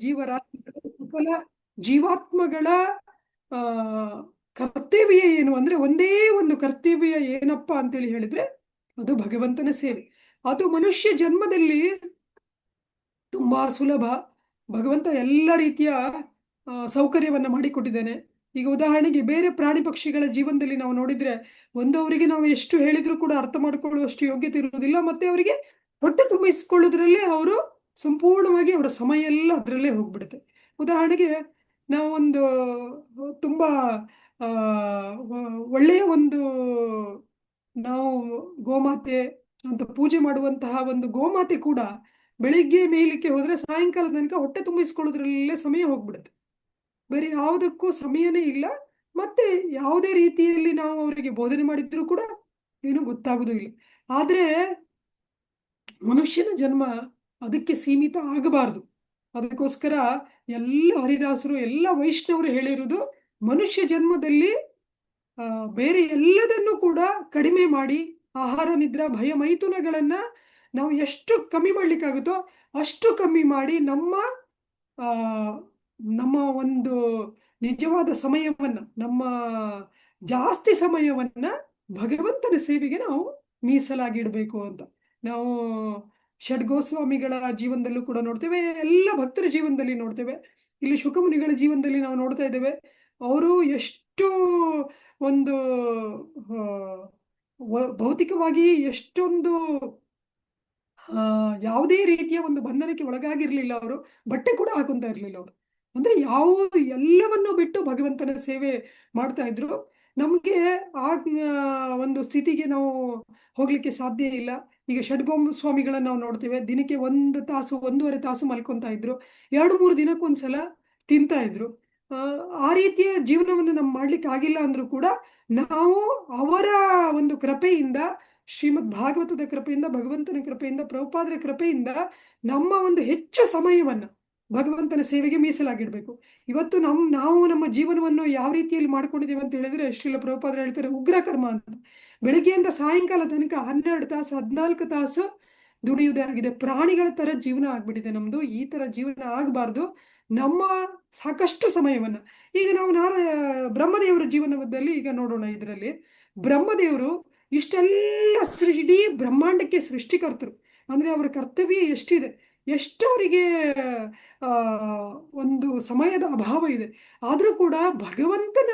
ಜೀವರಾಶಿಗಳ ಸಕಲ ಜೀವಾತ್ಮಗಳ ಆ ಕರ್ತವ್ಯ ಏನು ಅಂದ್ರೆ ಒಂದೇ ಒಂದು ಕರ್ತವ್ಯ ಏನಪ್ಪಾ ಅಂತೇಳಿ ಹೇಳಿದ್ರೆ ಅದು ಭಗವಂತನ ಸೇವೆ. ಅದು ಮನುಷ್ಯ ಜನ್ಮದಲ್ಲಿ ತುಂಬಾ ಸುಲಭ. ಭಗವಂತ ಎಲ್ಲ ರೀತಿಯ ಸೌಕರ್ಯವನ್ನ ಮಾಡಿಕೊಟ್ಟಿದ್ದಾನೆ. ಈಗ ಉದಾಹರಣೆಗೆ ಬೇರೆ ಪ್ರಾಣಿ ಪಕ್ಷಿಗಳ ಜೀವನದಲ್ಲಿ ನಾವು ನೋಡಿದ್ರೆ ಒಂದು ಅವರಿಗೆ ನಾವು ಎಷ್ಟು ಹೇಳಿದ್ರು ಕೂಡ ಅರ್ಥ ಮಾಡಿಕೊಳ್ಳುವಷ್ಟು ಯೋಗ್ಯತೆ ಇರುವುದಿಲ್ಲ, ಮತ್ತೆ ಅವರಿಗೆ ಹೊಟ್ಟೆ ತುಂಬಿಸಿಕೊಳ್ಳುವುದರಲ್ಲೇ ಅವರು ಸಂಪೂರ್ಣವಾಗಿ ಅವರ ಸಮಯ ಎಲ್ಲ ಅದರಲ್ಲೇ ಹೋಗ್ಬಿಡುತ್ತೆ. ಉದಾಹರಣೆಗೆ ನಾವೊಂದು ತುಂಬಾ ಆ ಒಳ್ಳೆಯ ಒಂದು ನಾವು ಗೋಮಾತೆ ಅಂತ ಪೂಜೆ ಮಾಡುವಂತಹ ಒಂದು ಗೋಮಾತೆ ಕೂಡ ಬೆಳಿಗ್ಗೆ ಮೇಯ್ಲಿಕ್ಕೆ ಹೋದ್ರೆ ಸಾಯಂಕಾಲ ತನಕ ಹೊಟ್ಟೆ ತುಂಬಿಸ್ಕೊಳ್ಳೋದ್ರಲ್ಲೇ ಸಮಯ ಹೋಗ್ಬಿಡುತ್ತೆ. ಬೇರೆ ಯಾವುದಕ್ಕೂ ಸಮಯನೇ ಇಲ್ಲ. ಮತ್ತೆ ಯಾವುದೇ ರೀತಿಯಲ್ಲಿ ನಾವು ಅವರಿಗೆ ಬೋಧನೆ ಮಾಡಿದ್ರು ಕೂಡ ಏನು ಗೊತ್ತಾಗುದು ಇಲ್ಲ. ಆದ್ರೆ ಮನುಷ್ಯನ ಜನ್ಮ ಅದಕ್ಕೆ ಸೀಮಿತ ಆಗಬಾರದು. ಅದಕ್ಕೋಸ್ಕರ ಎಲ್ಲ ಹರಿದಾಸರು ಎಲ್ಲ ವೈಷ್ಣವರು ಹೇಳಿರುವುದು ಮನುಷ್ಯ ಜನ್ಮದಲ್ಲಿ ಬೇರೆ ಎಲ್ಲದನ್ನು ಕೂಡ ಕಡಿಮೆ ಮಾಡಿ ಆಹಾರ ನಿದ್ರಾ ಭಯ ಮೈಥುನಗಳನ್ನ ನಾವು ಎಷ್ಟು ಕಮ್ಮಿ ಮಾಡ್ಲಿಕ್ಕಾಗುತ್ತೋ ಅಷ್ಟು ಕಮ್ಮಿ ಮಾಡಿ ಆ ನಮ್ಮ ಒಂದು ನಿಜವಾದ ಸಮಯವನ್ನ, ನಮ್ಮ ಜಾಸ್ತಿ ಸಮಯವನ್ನ ಭಗವಂತನ ಸೇವೆಗೆ ನಾವು ಮೀಸಲಾಗಿಡ್ಬೇಕು ಅಂತ ನಾವು ಷಡ್ಗೋಸ್ವಾಮಿಗಳ ಜೀವನದಲ್ಲೂ ಕೂಡ ನೋಡ್ತೇವೆ, ಎಲ್ಲ ಭಕ್ತರ ಜೀವನದಲ್ಲಿ ನೋಡ್ತೇವೆ. ಇಲ್ಲಿ ಶುಕಮುನಿಗಳ ಜೀವನದಲ್ಲಿ ನಾವು ನೋಡ್ತಾ ಇದ್ದೇವೆ. ಅವರು ಎಷ್ಟು ಒಂದು ಭೌತಿಕವಾಗಿ ಎಷ್ಟೊಂದು ಯಾವುದೇ ರೀತಿಯ ಒಂದು ಬಂಧನಕ್ಕೆ ಒಳಗಾಗಿರ್ಲಿಲ್ಲ. ಅವರು ಬಟ್ಟೆ ಕೂಡ ಹಾಕೊಂತ ಇರ್ಲಿಲ್ಲ. ಅವರು ಅಂದ್ರೆ ಯಾವ ಎಲ್ಲವನ್ನು ಬಿಟ್ಟು ಭಗವಂತನ ಸೇವೆ ಮಾಡ್ತಾ ಇದ್ರು. ನಮ್ಗೆ ಆ ಒಂದು ಸ್ಥಿತಿಗೆ ನಾವು ಹೋಗ್ಲಿಕ್ಕೆ ಸಾಧ್ಯ ಇಲ್ಲ. ಈಗ ಷಡ್ಗೋಮ ಸ್ವಾಮಿಗಳನ್ನ ನಾವು ನೋಡ್ತೇವೆ, ದಿನಕ್ಕೆ 1 ತಾಸು 1.5 ತಾಸು ಮಲ್ಕೊಂತ ಇದ್ರು, 2-3 ದಿನಕ್ಕೊಂದ್ಸಲ ತಿಂತಾ ಇದ್ರು. ಆ ರೀತಿಯ ಜೀವನವನ್ನು ನಾವು ಮಾಡ್ಲಿಕ್ಕೆ ಆಗಿಲ್ಲ ಅಂದ್ರೂ ಕೂಡ ನಾವು ಅವರ ಒಂದು ಕೃಪೆಯಿಂದ, ಶ್ರೀಮದ್ ಭಾಗವತದ ಕೃಪೆಯಿಂದ, ಭಗವಂತನ ಕೃಪೆಯಿಂದ, ಪ್ರಭುಪಾದರ ಕೃಪೆಯಿಂದ ನಮ್ಮ ಒಂದು ಹೆಚ್ಚು ಸಮಯವನ್ನ ಭಗವಂತನ ಸೇವೆಗೆ ಮೀಸಲಾಗಿಡ್ಬೇಕು. ಇವತ್ತು ನಾವು ನಮ್ಮ ಜೀವನವನ್ನು ಯಾವ ರೀತಿಯಲ್ಲಿ ಮಾಡ್ಕೊಂಡಿದ್ದೇವೆ ಅಂತ ಹೇಳಿದ್ರೆ ಶ್ರೀಲ ಪ್ರಭುಪಾದರು ಹೇಳ್ತಾರೆ ಉಗ್ರ ಕರ್ಮ ಅಂತ. ಬೆಳಿಗ್ಗೆಯಿಂದ ಸಾಯಂಕಾಲ ತನಕ 12 ತಾಸು 14 ತಾಸು ದುಡಿಯುವುದೇ ಆಗಿದೆ. ಪ್ರಾಣಿಗಳ ತರ ಜೀವನ ಆಗ್ಬಿಟ್ಟಿದೆ ನಮ್ದು. ಈ ತರ ಜೀವನ ಆಗಬಾರ್ದು. ನಮ್ಮ ಸಾಕಷ್ಟು ಸಮಯವನ್ನ ಈಗ ನಾವು ಬ್ರಹ್ಮದೇವರ ಜೀವನದಲ್ಲಿ ಈಗ ನೋಡೋಣ. ಇದರಲ್ಲಿ ಬ್ರಹ್ಮದೇವರು ಇಷ್ಟೆಲ್ಲ ಇಡೀ ಬ್ರಹ್ಮಾಂಡಕ್ಕೆ ಸೃಷ್ಟಿಕರ್ತರು. ಅಂದ್ರೆ ಅವರ ಕರ್ತವ್ಯ ಎಷ್ಟಿದೆ, ಎಷ್ಟು ಅವರಿಗೆ ಒಂದು ಸಮಯದ ಅಭಾವ ಇದೆ. ಆದ್ರೂ ಕೂಡ ಭಗವಂತನ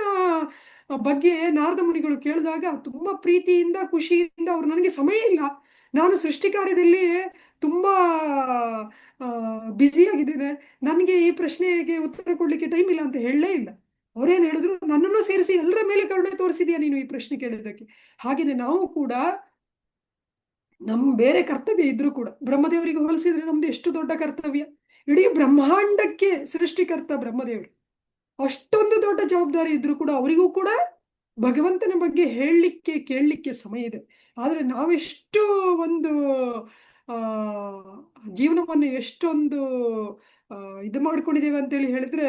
ಬಗ್ಗೆ ನಾರದ ಮುನಿಗಳು ಕೇಳಿದಾಗ ತುಂಬಾ ಪ್ರೀತಿಯಿಂದ ಖುಷಿಯಿಂದ ಅವ್ರು ನನಗೆ ಸಮಯ ಇಲ್ಲ, ನಾನು ಸೃಷ್ಟಿ ಕಾರ್ಯದಲ್ಲಿ ತುಂಬಾ ಬ್ಯುಸಿ ಆಗಿದ್ದೇನೆ, ನನಗೆ ಈ ಪ್ರಶ್ನೆಗೆ ಉತ್ತರ ಕೊಡ್ಲಿಕ್ಕೆ ಟೈಮ್ ಇಲ್ಲ ಅಂತ ಹೇಳಲೇ ಇಲ್ಲ. ಅವ್ರೇನ್ ಹೇಳಿದ್ರು, ನನ್ನನ್ನು ಸೇರಿಸಿ ಎಲ್ಲರ ಮೇಲೆ ಕರುಣೆ ತೋರಿಸಿದ್ಯಾ ನೀನು ಈ ಪ್ರಶ್ನೆ ಕೇಳಿದ್ದಕ್ಕೆ. ಹಾಗೇನೆ ನಾವು ಕೂಡ ಬೇರೆ ಕರ್ತವ್ಯ ಇದ್ರೂ ಕೂಡ ಬ್ರಹ್ಮದೇವರಿಗೆ ಹೋಲಿಸಿದ್ರೆ ನಮ್ದು ಎಷ್ಟು ದೊಡ್ಡ ಕರ್ತವ್ಯ. ಇಡೀ ಬ್ರಹ್ಮಾಂಡಕ್ಕೆ ಸೃಷ್ಟಿಕರ್ತ ಬ್ರಹ್ಮದೇವರು, ಅಷ್ಟೊಂದು ದೊಡ್ಡ ಜವಾಬ್ದಾರಿ ಇದ್ರೂ ಕೂಡ ಅವರಿಗೂ ಕೂಡ ಭಗವಂತನ ಬಗ್ಗೆ ಹೇಳಲಿಕ್ಕೆ ಕೇಳಲಿಕ್ಕೆ ಸಮಯ ಇದೆ. ಆದ್ರೆ ನಾವೆಷ್ಟು ಒಂದು ಜೀವನವನ್ನು ಎಷ್ಟೊಂದು ಇದು ಮಾಡ್ಕೊಂಡಿದ್ದೇವೆ ಅಂತೇಳಿ ಹೇಳಿದ್ರೆ,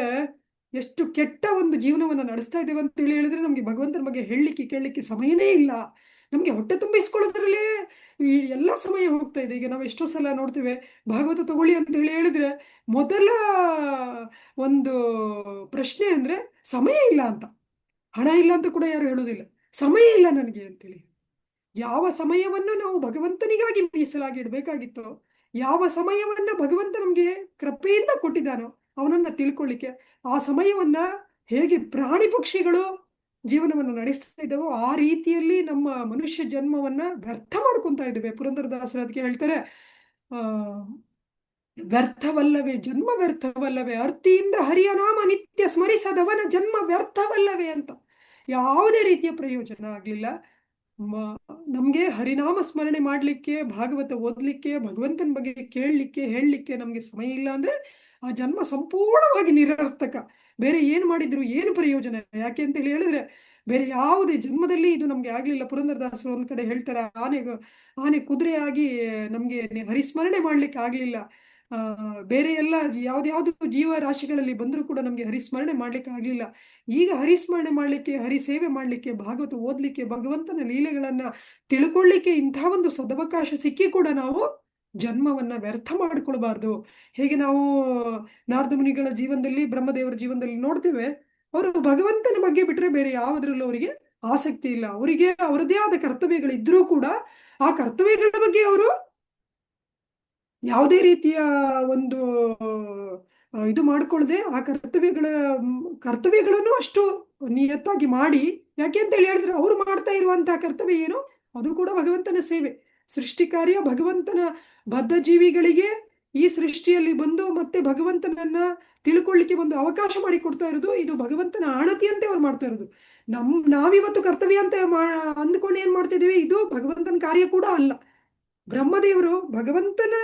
ಎಷ್ಟು ಕೆಟ್ಟ ಒಂದು ಜೀವನವನ್ನ ನಡೆಸ್ತಾ ಇದ್ದೇವೆ ಅಂತೇಳಿ ಹೇಳಿದ್ರೆ ನಮ್ಗೆ ಭಗವಂತನ ಬಗ್ಗೆ ಹೇಳಲಿಕ್ಕೆ ಕೇಳಲಿಕ್ಕೆ ಸಮಯನೇ ಇಲ್ಲ. ನಮ್ಗೆ ಹೊಟ್ಟೆ ತುಂಬಿಸ್ಕೊಳ್ಳೋದ್ರಲ್ಲೇ ಈ ಎಲ್ಲ ಸಮಯ ಹೋಗ್ತಾ ಇದೆ. ಈಗ ನಾವು ಎಷ್ಟೋ ಸಲ ನೋಡ್ತೇವೆ, ಭಾಗವತ ತಗೊಳ್ಳಿ ಅಂತ ಹೇಳಿದ್ರೆ ಮೊದಲ ಒಂದು ಪ್ರಶ್ನೆ ಅಂದ್ರೆ ಸಮಯ ಇಲ್ಲ ಅಂತ. ಹಣ ಇಲ್ಲ ಅಂತ ಕೂಡ ಯಾರು ಹೇಳುವುದಿಲ್ಲ, ಸಮಯ ಇಲ್ಲ ನನಗೆ ಅಂತೇಳಿ. ಯಾವ ಸಮಯವನ್ನು ನಾವು ಭಗವಂತನಿಗಾಗಿ ಮೀಸಲಾಗಿ ಇಡಬೇಕಾಗಿತ್ತೋ, ಯಾವ ಸಮಯವನ್ನ ಭಗವಂತ ನಮ್ಗೆ ಕೃಪೆಯಿಂದ ಕೊಟ್ಟಿದ್ದಾನೋ ಅವನನ್ನ ತಿಳ್ಕೊಳ್ಳಿಕ್ಕೆ, ಆ ಸಮಯವನ್ನ ಹೇಗೆ ಪ್ರಾಣಿ ಪಕ್ಷಿಗಳು ಜೀವನವನ್ನು ನಡೆಸ್ತಾ ಇದ್ದಾವೋ ಆ ರೀತಿಯಲ್ಲಿ ನಮ್ಮ ಮನುಷ್ಯ ಜನ್ಮವನ್ನ ವ್ಯರ್ಥ ಮಾಡ್ಕೊಂತ ಇದ್ದೇವೆ. ಪುರಂದರದಾಸರು ಅದಕ್ಕೆ ಹೇಳ್ತಾರೆ, ವ್ಯರ್ಥವಲ್ಲವೇ ಜನ್ಮ ವ್ಯರ್ಥವಲ್ಲವೇ, ಅರ್ತಿಯಿಂದ ಹರಿಯ ನಾಮ ನಿತ್ಯ ಸ್ಮರಿಸದವನ ಜನ್ಮ ವ್ಯರ್ಥವಲ್ಲವೇ ಅಂತ. ಯಾವುದೇ ರೀತಿಯ ಪ್ರಯೋಜನ ಆಗ್ಲಿಲ್ಲ. ನಮ್ಗೆ ಹರಿನಾಮ ಸ್ಮರಣೆ ಮಾಡ್ಲಿಕ್ಕೆ, ಭಾಗವತ ಓದ್ಲಿಕ್ಕೆ, ಭಗವಂತನ ಬಗ್ಗೆ ಕೇಳಲಿಕ್ಕೆ ಹೇಳಲಿಕ್ಕೆ ನಮ್ಗೆ ಸಮಯ ಇಲ್ಲ ಅಂದ್ರೆ ಆ ಜನ್ಮ ಸಂಪೂರ್ಣವಾಗಿ ನಿರರ್ಥಕ. ಬೇರೆ ಏನು ಮಾಡಿದ್ರು ಏನು ಪ್ರಯೋಜನ? ಯಾಕೆ ಅಂತ ಹೇಳಿದ್ರೆ ಬೇರೆ ಯಾವುದೇ ಜನ್ಮದಲ್ಲಿ ಇದು ನಮ್ಗೆ ಆಗ್ಲಿಲ್ಲ. ಪುರಂದರದಾಸರು ಒಂದ್ ಕಡೆ ಹೇಳ್ತಾರೆ, ಆನೆ ಕುದುರೆಯಾಗಿ ನಮ್ಗೆ ಹರಿಸ್ಮರಣೆ ಮಾಡ್ಲಿಕ್ಕೆ ಆಗ್ಲಿಲ್ಲ. ಬೇರೆ ಎಲ್ಲ ಯಾವ್ದ್ಯಾವ್ದು ಜೀವರಾಶಿಗಳಲ್ಲಿ ಬಂದರೂ ಕೂಡ ನಮ್ಗೆ ಹರಿಸ್ಮರಣೆ ಮಾಡ್ಲಿಕ್ಕೆ ಆಗ್ಲಿಲ್ಲ. ಈಗ ಹರಿಸ್ಮರಣೆ ಮಾಡ್ಲಿಕ್ಕೆ, ಹರಿ ಸೇವೆ ಮಾಡ್ಲಿಕ್ಕೆ, ಭಾಗವತ ಓದ್ಲಿಕ್ಕೆ, ಭಗವಂತನ ಲೀಲೆಗಳನ್ನ ತಿಳ್ಕೊಳ್ಳಿಕ್ಕೆ ಇಂಥ ಒಂದು ಸದವಕಾಶ ಸಿಕ್ಕಿ ಕೂಡ ನಾವು ಜನ್ಮವನ್ನ ವ್ಯರ್ಥ ಮಾಡಿಕೊಳ್ಬಾರ್ದು. ಹೇಗೆ ನಾವು ನಾರದ ಮುನಿಗಳ ಜೀವನದಲ್ಲಿ, ಬ್ರಹ್ಮದೇವರ ಜೀವನದಲ್ಲಿ ನೋಡ್ತೇವೆ, ಅವರು ಭಗವಂತನ ಬಗ್ಗೆ ಬಿಟ್ರೆ ಬೇರೆ ಯಾವುದ್ರಲ್ಲೂ ಅವರಿಗೆ ಆಸಕ್ತಿ ಇಲ್ಲ. ಅವರಿಗೆ ಅವರದೇ ಆದ ಕರ್ತವ್ಯಗಳಿದ್ರೂ ಕೂಡ ಆ ಕರ್ತವ್ಯಗಳ ಬಗ್ಗೆ ಅವರು ಯಾವುದೇ ರೀತಿಯ ಒಂದು ಇದು ಮಾಡ್ಕೊಳ್ಳದೆ ಆ ಕರ್ತವ್ಯಗಳನ್ನು ಅಷ್ಟು ನಿಯತ್ತಾಗಿ ಮಾಡಿ. ಯಾಕೆ ಅಂತ ಹೇಳಿದ್ರೆ ಅವರು ಮಾಡ್ತಾ ಇರುವಂತಹ ಕರ್ತವ್ಯ ಏನು, ಅದು ಕೂಡ ಭಗವಂತನ ಸೇವೆ. ಸೃಷ್ಟಿ ಕಾರ್ಯ ಭಗವಂತನ ಬದ್ಧ ಜೀವಿಗಳಿಗೆ ಈ ಸೃಷ್ಟಿಯಲ್ಲಿ ಬಂದು ಮತ್ತೆ ಭಗವಂತನನ್ನ ತಿಳ್ಕೊಳ್ಳಿಕ್ಕೆ ಒಂದು ಅವಕಾಶ ಮಾಡಿ ಕೊಡ್ತಾ ಇರೋದು, ಇದು ಭಗವಂತನ ಆಣತಿಯಂತೆ ಅವ್ರು ಮಾಡ್ತಾ ಇರೋದು. ನಾವಿವತ್ತು ಕರ್ತವ್ಯ ಅಂತ ಅಂದ್ಕೊಂಡು ಏನ್ ಮಾಡ್ತಿದೀವಿ, ಇದು ಭಗವಂತನ ಕಾರ್ಯ ಕೂಡ ಅಲ್ಲ. ಬ್ರಹ್ಮದೇವರು ಭಗವಂತನ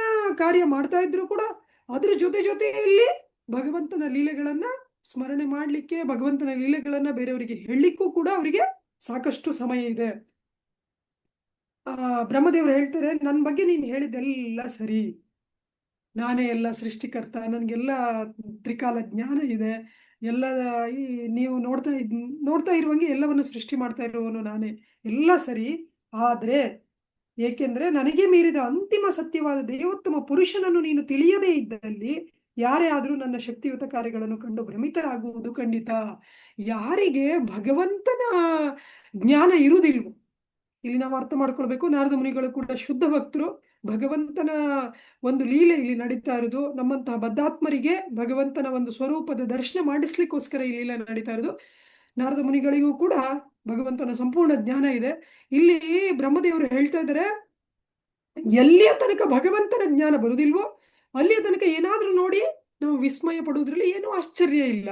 ಕಾರ್ಯ ಮಾಡ್ತಾ ಇದ್ರು ಕೂಡ ಅದ್ರ ಜೊತೆಯಲ್ಲಿ ಭಗವಂತನ ಲೀಲೆಗಳನ್ನ ಸ್ಮರಣೆ ಮಾಡ್ಲಿಕ್ಕೆ, ಭಗವಂತನ ಲೀಲೆಗಳನ್ನ ಬೇರೆಯವರಿಗೆ ಹೇಳಲಿಕ್ಕೂ ಕೂಡ ಅವರಿಗೆ ಸಾಕಷ್ಟು ಸಮಯ ಇದೆ. ಬ್ರಹ್ಮದೇವರು ಹೇಳ್ತಾರೆ, ನನ್ನ ಬಗ್ಗೆ ನೀನು ಹೇಳಿದ್ದೆಲ್ಲ ಸರಿ, ನಾನೇ ಎಲ್ಲ ಸೃಷ್ಟಿಕರ್ತ, ನನಗೆಲ್ಲ ತ್ರಿಕಾಲ ಜ್ಞಾನ ಇದೆ, ಎಲ್ಲ ಈ ನೀವು ನೋಡ್ತಾ ಇರುವಂಗೆ ಎಲ್ಲವನ್ನು ಸೃಷ್ಟಿ ಮಾಡ್ತಾ ಇರುವವನು ನಾನೇ, ಎಲ್ಲ ಸರಿ. ಆದ್ರೆ ಏಕೆಂದ್ರೆ ನನಗೆ ಮೀರಿದ ಅಂತಿಮ ಸತ್ಯವಾದ ದೇವೋತ್ತಮ ಪುರುಷನನ್ನು ನೀನು ತಿಳಿಯದೇ ಇದ್ದಲ್ಲಿ ಯಾರೇ ಆದರೂ ನನ್ನ ಶಕ್ತಿಯುತ ಕಾರ್ಯಗಳನ್ನು ಕಂಡು ಭ್ರಮಿತರಾಗುವುದು ಖಂಡಿತ. ಯಾರಿಗೆ ಭಗವಂತನ ಜ್ಞಾನ ಇರುವುದಿಲ್ವೋ, ಇಲ್ಲಿ ನಾವು ಅರ್ಥ ಮಾಡ್ಕೊಳ್ಬೇಕು, ನಾರದ ಮುನಿಗಳು ಕೂಡ ಶುದ್ಧ ಭಕ್ತರು. ಭಗವಂತನ ಒಂದು ಲೀಲೆ ಇಲ್ಲಿ ನಡೀತಾ ಇರೋದು, ನಮ್ಮಂತಹ ಬದ್ಧಾತ್ಮರಿಗೆ ಭಗವಂತನ ಒಂದು ಸ್ವರೂಪದ ದರ್ಶನ ಮಾಡಿಸ್ಲಿಕ್ಕೋಸ್ಕರ ಈ ಲೀಲೆ ನಡೀತಾ ಇರೋದು. ನಾರದ ಮುನಿಗಳಿಗೂ ಕೂಡ ಭಗವಂತನ ಸಂಪೂರ್ಣ ಜ್ಞಾನ ಇದೆ. ಇಲ್ಲಿ ಬ್ರಹ್ಮದೇವರು ಹೇಳ್ತಾ ಇದ್ದಾರೆ, ಎಲ್ಲಿಯ ತನಕ ಭಗವಂತನ ಜ್ಞಾನ ಬರುವುದಿಲ್ವೋ ಅಲ್ಲಿಯ ತನಕ ಏನಾದ್ರೂ ನೋಡಿ ನಾವು ವಿಸ್ಮಯ ಪಡುವುದ್ರಲ್ಲಿ ಏನೂ ಆಶ್ಚರ್ಯ ಇಲ್ಲ.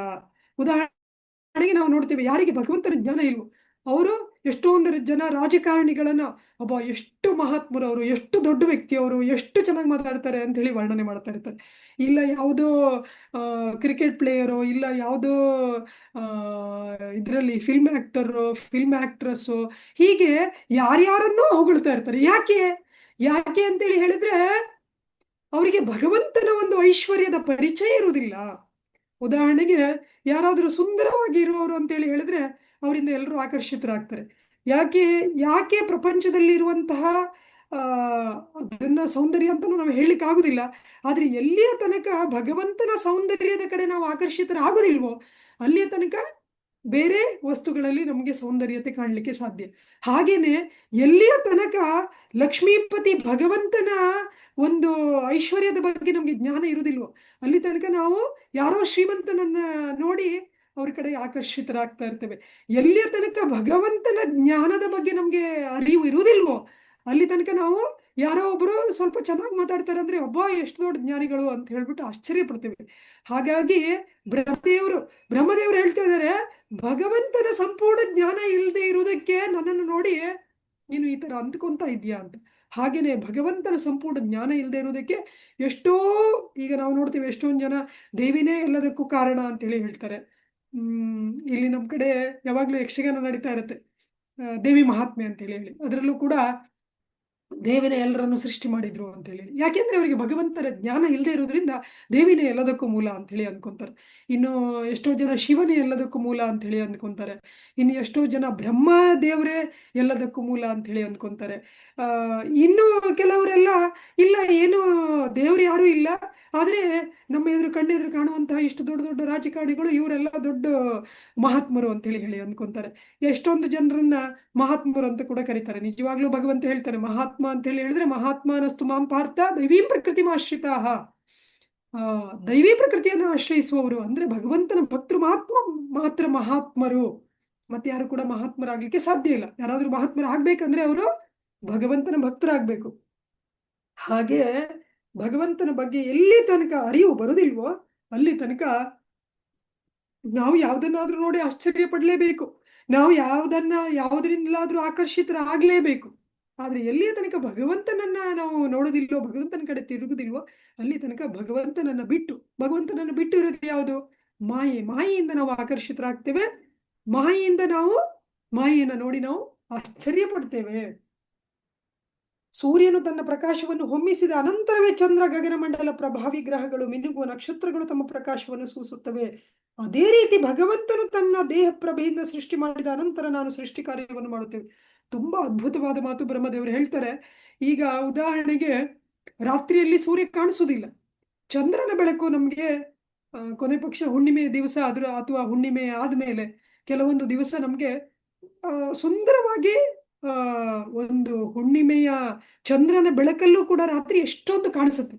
ಉದಾಹರಣೆಗೆ ನಾವು ನೋಡ್ತೇವೆ, ಯಾರಿಗೆ ಭಗವಂತನ ಜ್ಞಾನ ಇಲ್ವೋ ಅವರು ಎಷ್ಟೊಂದು ಜನ ರಾಜಕಾರಣಿಗಳನ್ನ, ಒಬ್ಬ ಎಷ್ಟು ಮಹಾತ್ಮರು ಅವರು, ಎಷ್ಟು ದೊಡ್ಡ ವ್ಯಕ್ತಿ ಅವರು, ಎಷ್ಟು ಚೆನ್ನಾಗಿ ಮಾತಾಡ್ತಾರೆ ಅಂತ ಹೇಳಿ ವರ್ಣನೆ ಮಾಡ್ತಾ ಇರ್ತಾರೆ. ಇಲ್ಲ ಯಾವುದೋ ಕ್ರಿಕೆಟ್ ಪ್ಲೇಯರು, ಇಲ್ಲ ಯಾವುದೋ ಇದರಲ್ಲಿ ಫಿಲ್ಮ್ ಆಕ್ಟ್ರಸ್ಸು, ಹೀಗೆ ಯಾರ್ಯಾರನ್ನೋ ಹೊಗಳ್ತಾ ಇರ್ತಾರೆ. ಯಾಕೆ ಅಂತೇಳಿ ಹೇಳಿದ್ರೆ ಅವರಿಗೆ ಭಗವಂತನ ಒಂದು ಐಶ್ವರ್ಯದ ಪರಿಚಯ ಇರುವುದಿಲ್ಲ. ಉದಾಹರಣೆಗೆ ಯಾರಾದರೂ ಸುಂದರವಾಗಿ ಇರುವವರು ಅಂತೇಳಿ ಹೇಳಿದ್ರೆ ಅವರಿಂದ ಎಲ್ಲರೂ ಆಕರ್ಷಿತರಾಗ್ತಾರೆ. ಯಾಕೆ ಪ್ರಪಂಚದಲ್ಲಿ ಇರುವಂತಹ ಅದನ್ನ ಸೌಂದರ್ಯ ಅಂತಲೂ ನಾವು ಹೇಳಲಿಕ್ಕೆ ಆಗುದಿಲ್ಲ. ಆದ್ರೆ ಎಲ್ಲಿಯ ತನಕ ಭಗವಂತನ ಸೌಂದರ್ಯದ ಕಡೆ ನಾವು ಆಕರ್ಷಿತರಾಗುದಿಲ್ವೋ ಅಲ್ಲಿಯ ತನಕ ಬೇರೆ ವಸ್ತುಗಳಲ್ಲಿ ನಮಗೆ ಸೌಂದರ್ಯತೆ ಕಾಣಲಿಕ್ಕೆ ಸಾಧ್ಯ. ಹಾಗೇನೆ ಎಲ್ಲಿಯ ತನಕ ಲಕ್ಷ್ಮೀಪತಿ ಭಗವಂತನ ಒಂದು ಐಶ್ವರ್ಯದ ಬಗ್ಗೆ ನಮ್ಗೆ ಜ್ಞಾನ ಇರುವುದಿಲ್ವೋ ಅಲ್ಲಿ ತನಕ ನಾವು ಯಾರೋ ಶ್ರೀಮಂತನನ್ನ ನೋಡಿ ಅವ್ರ ಕಡೆ ಆಕರ್ಷಿತರಾಗ್ತಾ ಇರ್ತೇವೆ. ಎಲ್ಲಿಯ ತನಕ ಭಗವಂತನ ಜ್ಞಾನದ ಬಗ್ಗೆ ನಮ್ಗೆ ಅರಿವು ಇರುವುದಿಲ್ವೋ ಅಲ್ಲಿ ತನಕ ನಾವು ಯಾರೋ ಒಬ್ರು ಸ್ವಲ್ಪ ಚೆನ್ನಾಗಿ ಮಾತಾಡ್ತಾರೆ ಅಂದ್ರೆ ಒಬ್ಬ ಎಷ್ಟು ದೊಡ್ಡ ಜ್ಞಾನಿಗಳು ಅಂತ ಹೇಳ್ಬಿಟ್ಟು ಆಶ್ಚರ್ಯ ಪಡ್ತೇವೆ. ಹಾಗಾಗಿ ಬ್ರಹ್ಮದೇವರು ಹೇಳ್ತಾ ಇದ್ದಾರೆ, ಭಗವಂತನ ಸಂಪೂರ್ಣ ಜ್ಞಾನ ಇಲ್ಲದೆ ಇರುವುದಕ್ಕೆ ನನ್ನನ್ನು ನೋಡಿ ನೀನು ಈ ತರ ಅಂದ್ಕೊಂತ ಇದೀಯಾ ಅಂತ. ಹಾಗೇನೆ ಭಗವಂತನ ಸಂಪೂರ್ಣ ಜ್ಞಾನ ಇಲ್ಲದೆ ಇರುವುದಕ್ಕೆ ಈಗ ನಾವು ನೋಡ್ತೇವೆ, ಎಷ್ಟೊಂದು ಜನ ದೇವಿನೇ ಎಲ್ಲದಕ್ಕೂ ಕಾರಣ ಅಂತೇಳಿ ಹೇಳ್ತಾರೆ. ಇಲ್ಲಿ ನಮ್ಮ ಕಡೆ ಯಾವಾಗ್ಲೂ ಯಕ್ಷಗಾನ ನಡೀತಾ ಇರುತ್ತೆ, ದೇವಿ ಮಹಾತ್ಮೆ ಅಂತ ಹೇಳಿ ಅದರಲ್ಲೂ ಕೂಡ ದೇವಿನೇ ಎಲ್ಲರನ್ನು ಸೃಷ್ಟಿ ಮಾಡಿದ್ರು ಅಂತ ಹೇಳಿ. ಯಾಕೆಂದ್ರೆ ಅವರಿಗೆ ಭಗವಂತನ ಜ್ಞಾನ ಇಲ್ಲದೆ ಇರೋದ್ರಿಂದ ದೇವಿನೇ ಎಲ್ಲದಕ್ಕೂ ಮೂಲ ಅಂತ ಹೇಳಿ ಅಂದ್ಕೊಂತಾರೆ. ಇನ್ನು ಎಷ್ಟೋ ಜನ ಶಿವನೇ ಎಲ್ಲದಕ್ಕೂ ಮೂಲ ಅಂತ ಹೇಳಿ ಅಂದ್ಕೊಂತಾರೆ. ಇನ್ನು ಎಷ್ಟೋ ಜನ ಬ್ರಹ್ಮ ದೇವರೇ ಎಲ್ಲದಕ್ಕೂ ಮೂಲ ಅಂತ ಹೇಳಿ ಅಂದ್ಕೊಂತಾರೆ. ಇನ್ನು ಕೆಲವರೆಲ್ಲ ಇಲ್ಲ, ಏನು ದೇವ್ರು ಯಾರು ಇಲ್ಲ, ಆದ್ರೆ ನಮ್ಮ ಕಣ್ಣೆದುರು ಕಾಣುವಂತಹ ಇಷ್ಟು ದೊಡ್ಡ ದೊಡ್ಡ ರಾಜಕಾರಣಿಗಳು ಇವರೆಲ್ಲ ದೊಡ್ಡ ಮಹಾತ್ಮರು ಅಂತ ಹೇಳಿ ಅಂದ್ಕೊಂತಾರೆ. ಎಷ್ಟೊಂದು ಜನರನ್ನ ಮಹಾತ್ಮರು ಅಂತ ಕೂಡ ಕರೀತಾರೆ. ನಿಜವಾಗ್ಲೂ ಭಗವಂತ ಹೇಳ್ತಾರೆ, ಮಹಾತ್ಮ ಅಂತ ಹೇಳಿ ಹೇಳಿದ್ರೆ ಮಹಾತ್ಮಾನಸ್ತು ಮಾಂ ಪಾರ್ಥ ದೈವೀ ಪ್ರಕೃತಿ ಆಶ್ರಿತಾ. ದೈವೀ ಪ್ರಕೃತಿಯನ್ನು ಆಶ್ರಯಿಸುವವರು ಅಂದ್ರೆ ಭಗವಂತನ ಭಕ್ತರು ಮಾತ್ರ ಮಹಾತ್ಮರು. ಮತ್ತೆ ಯಾರು ಕೂಡ ಮಹಾತ್ಮರಾಗ್ಲಿಕ್ಕೆ ಸಾಧ್ಯ ಇಲ್ಲ. ಯಾರಾದ್ರೂ ಮಹಾತ್ಮರಾಗ್ಬೇಕಂದ್ರೆ ಅವರು ಭಗವಂತನ ಭಕ್ತರಾಗ್ಬೇಕು. ಹಾಗೆ ಭಗವಂತನ ಬಗ್ಗೆ ಎಲ್ಲಿ ತನಕ ಅರಿವು ಬರುದಿಲ್ವೋ ಅಲ್ಲಿ ತನಕ ನಾವು ಯಾವುದನ್ನಾದ್ರೂ ನೋಡಿ ಆಶ್ಚರ್ಯ ಪಡ್ಲೇಬೇಕು, ನಾವು ಯಾವುದರಿಂದಲಾದ್ರೂ ಆಕರ್ಷಿತರಾಗ್ಲೇಬೇಕು. ಆದ್ರೆ ಎಲ್ಲಿಯ ತನಕ ಭಗವಂತನನ್ನ ನಾವು ನೋಡೋದಿಲ್ವೋ, ಭಗವಂತನ ಕಡೆ ತಿರುಗುದಿಲ್ವೋ ಅಲ್ಲಿ ತನಕ ಭಗವಂತನನ್ನ ಬಿಟ್ಟು ಇರೋದು ಯಾವುದು? ಮಾಯೆಯಿಂದ ನಾವು ಆಕರ್ಷಿತರಾಗ್ತೇವೆ. ಮಾಯೆಯನ್ನ ನೋಡಿ ನಾವು ಆಶ್ಚರ್ಯ ಪಡ್ತೇವೆ. ಸೂರ್ಯನು ತನ್ನ ಪ್ರಕಾಶವನ್ನು ಹೊಮ್ಮಿಸಿದ ಅನಂತರವೇ ಚಂದ್ರ, ಗಗನಮಂಡಲ, ಪ್ರಭಾವಿ ಗ್ರಹಗಳು, ಮಿನುಗುವ ನಕ್ಷತ್ರಗಳು ತಮ್ಮ ಪ್ರಕಾಶವನ್ನು ಸೂಸುತ್ತವೆ. ಅದೇ ರೀತಿ ಭಗವಂತನು ತನ್ನ ದೇಹ ಪ್ರಭೆಯಿಂದ ಸೃಷ್ಟಿ ಮಾಡಿದ ಅನಂತರ ನಾನು ಸೃಷ್ಟಿ ಕಾರ್ಯವನ್ನು ಮಾಡುತ್ತೇವೆ. ತುಂಬಾ ಅದ್ಭುತವಾದ ಮಾತು ಬ್ರಹ್ಮದೇವರು ಹೇಳ್ತಾರೆ. ಈಗ ಉದಾಹರಣೆಗೆ ರಾತ್ರಿಯಲ್ಲಿ ಸೂರ್ಯ ಕಾಣಿಸುವುದಿಲ್ಲ. ಚಂದ್ರನ ಬೆಳಕು ನಮಗೆ ಕೊನೆ ಪಕ್ಷ ಹುಣ್ಣಿಮೆ ದಿವಸ ಅದ್ರ ಅಥವಾ ಹುಣ್ಣಿಮೆ ಆದ್ಮೇಲೆ ಕೆಲವೊಂದು ದಿವಸ ನಮಗೆ ಸುಂದರವಾಗಿ ಆ ಒಂದು ಹುಣ್ಣಿಮೆಯ ಚಂದ್ರನ ಬೆಳಕಲ್ಲೂ ಕೂಡ ರಾತ್ರಿ ಎಷ್ಟೊಂದು ಕಾಣಿಸುತ್ತೆ.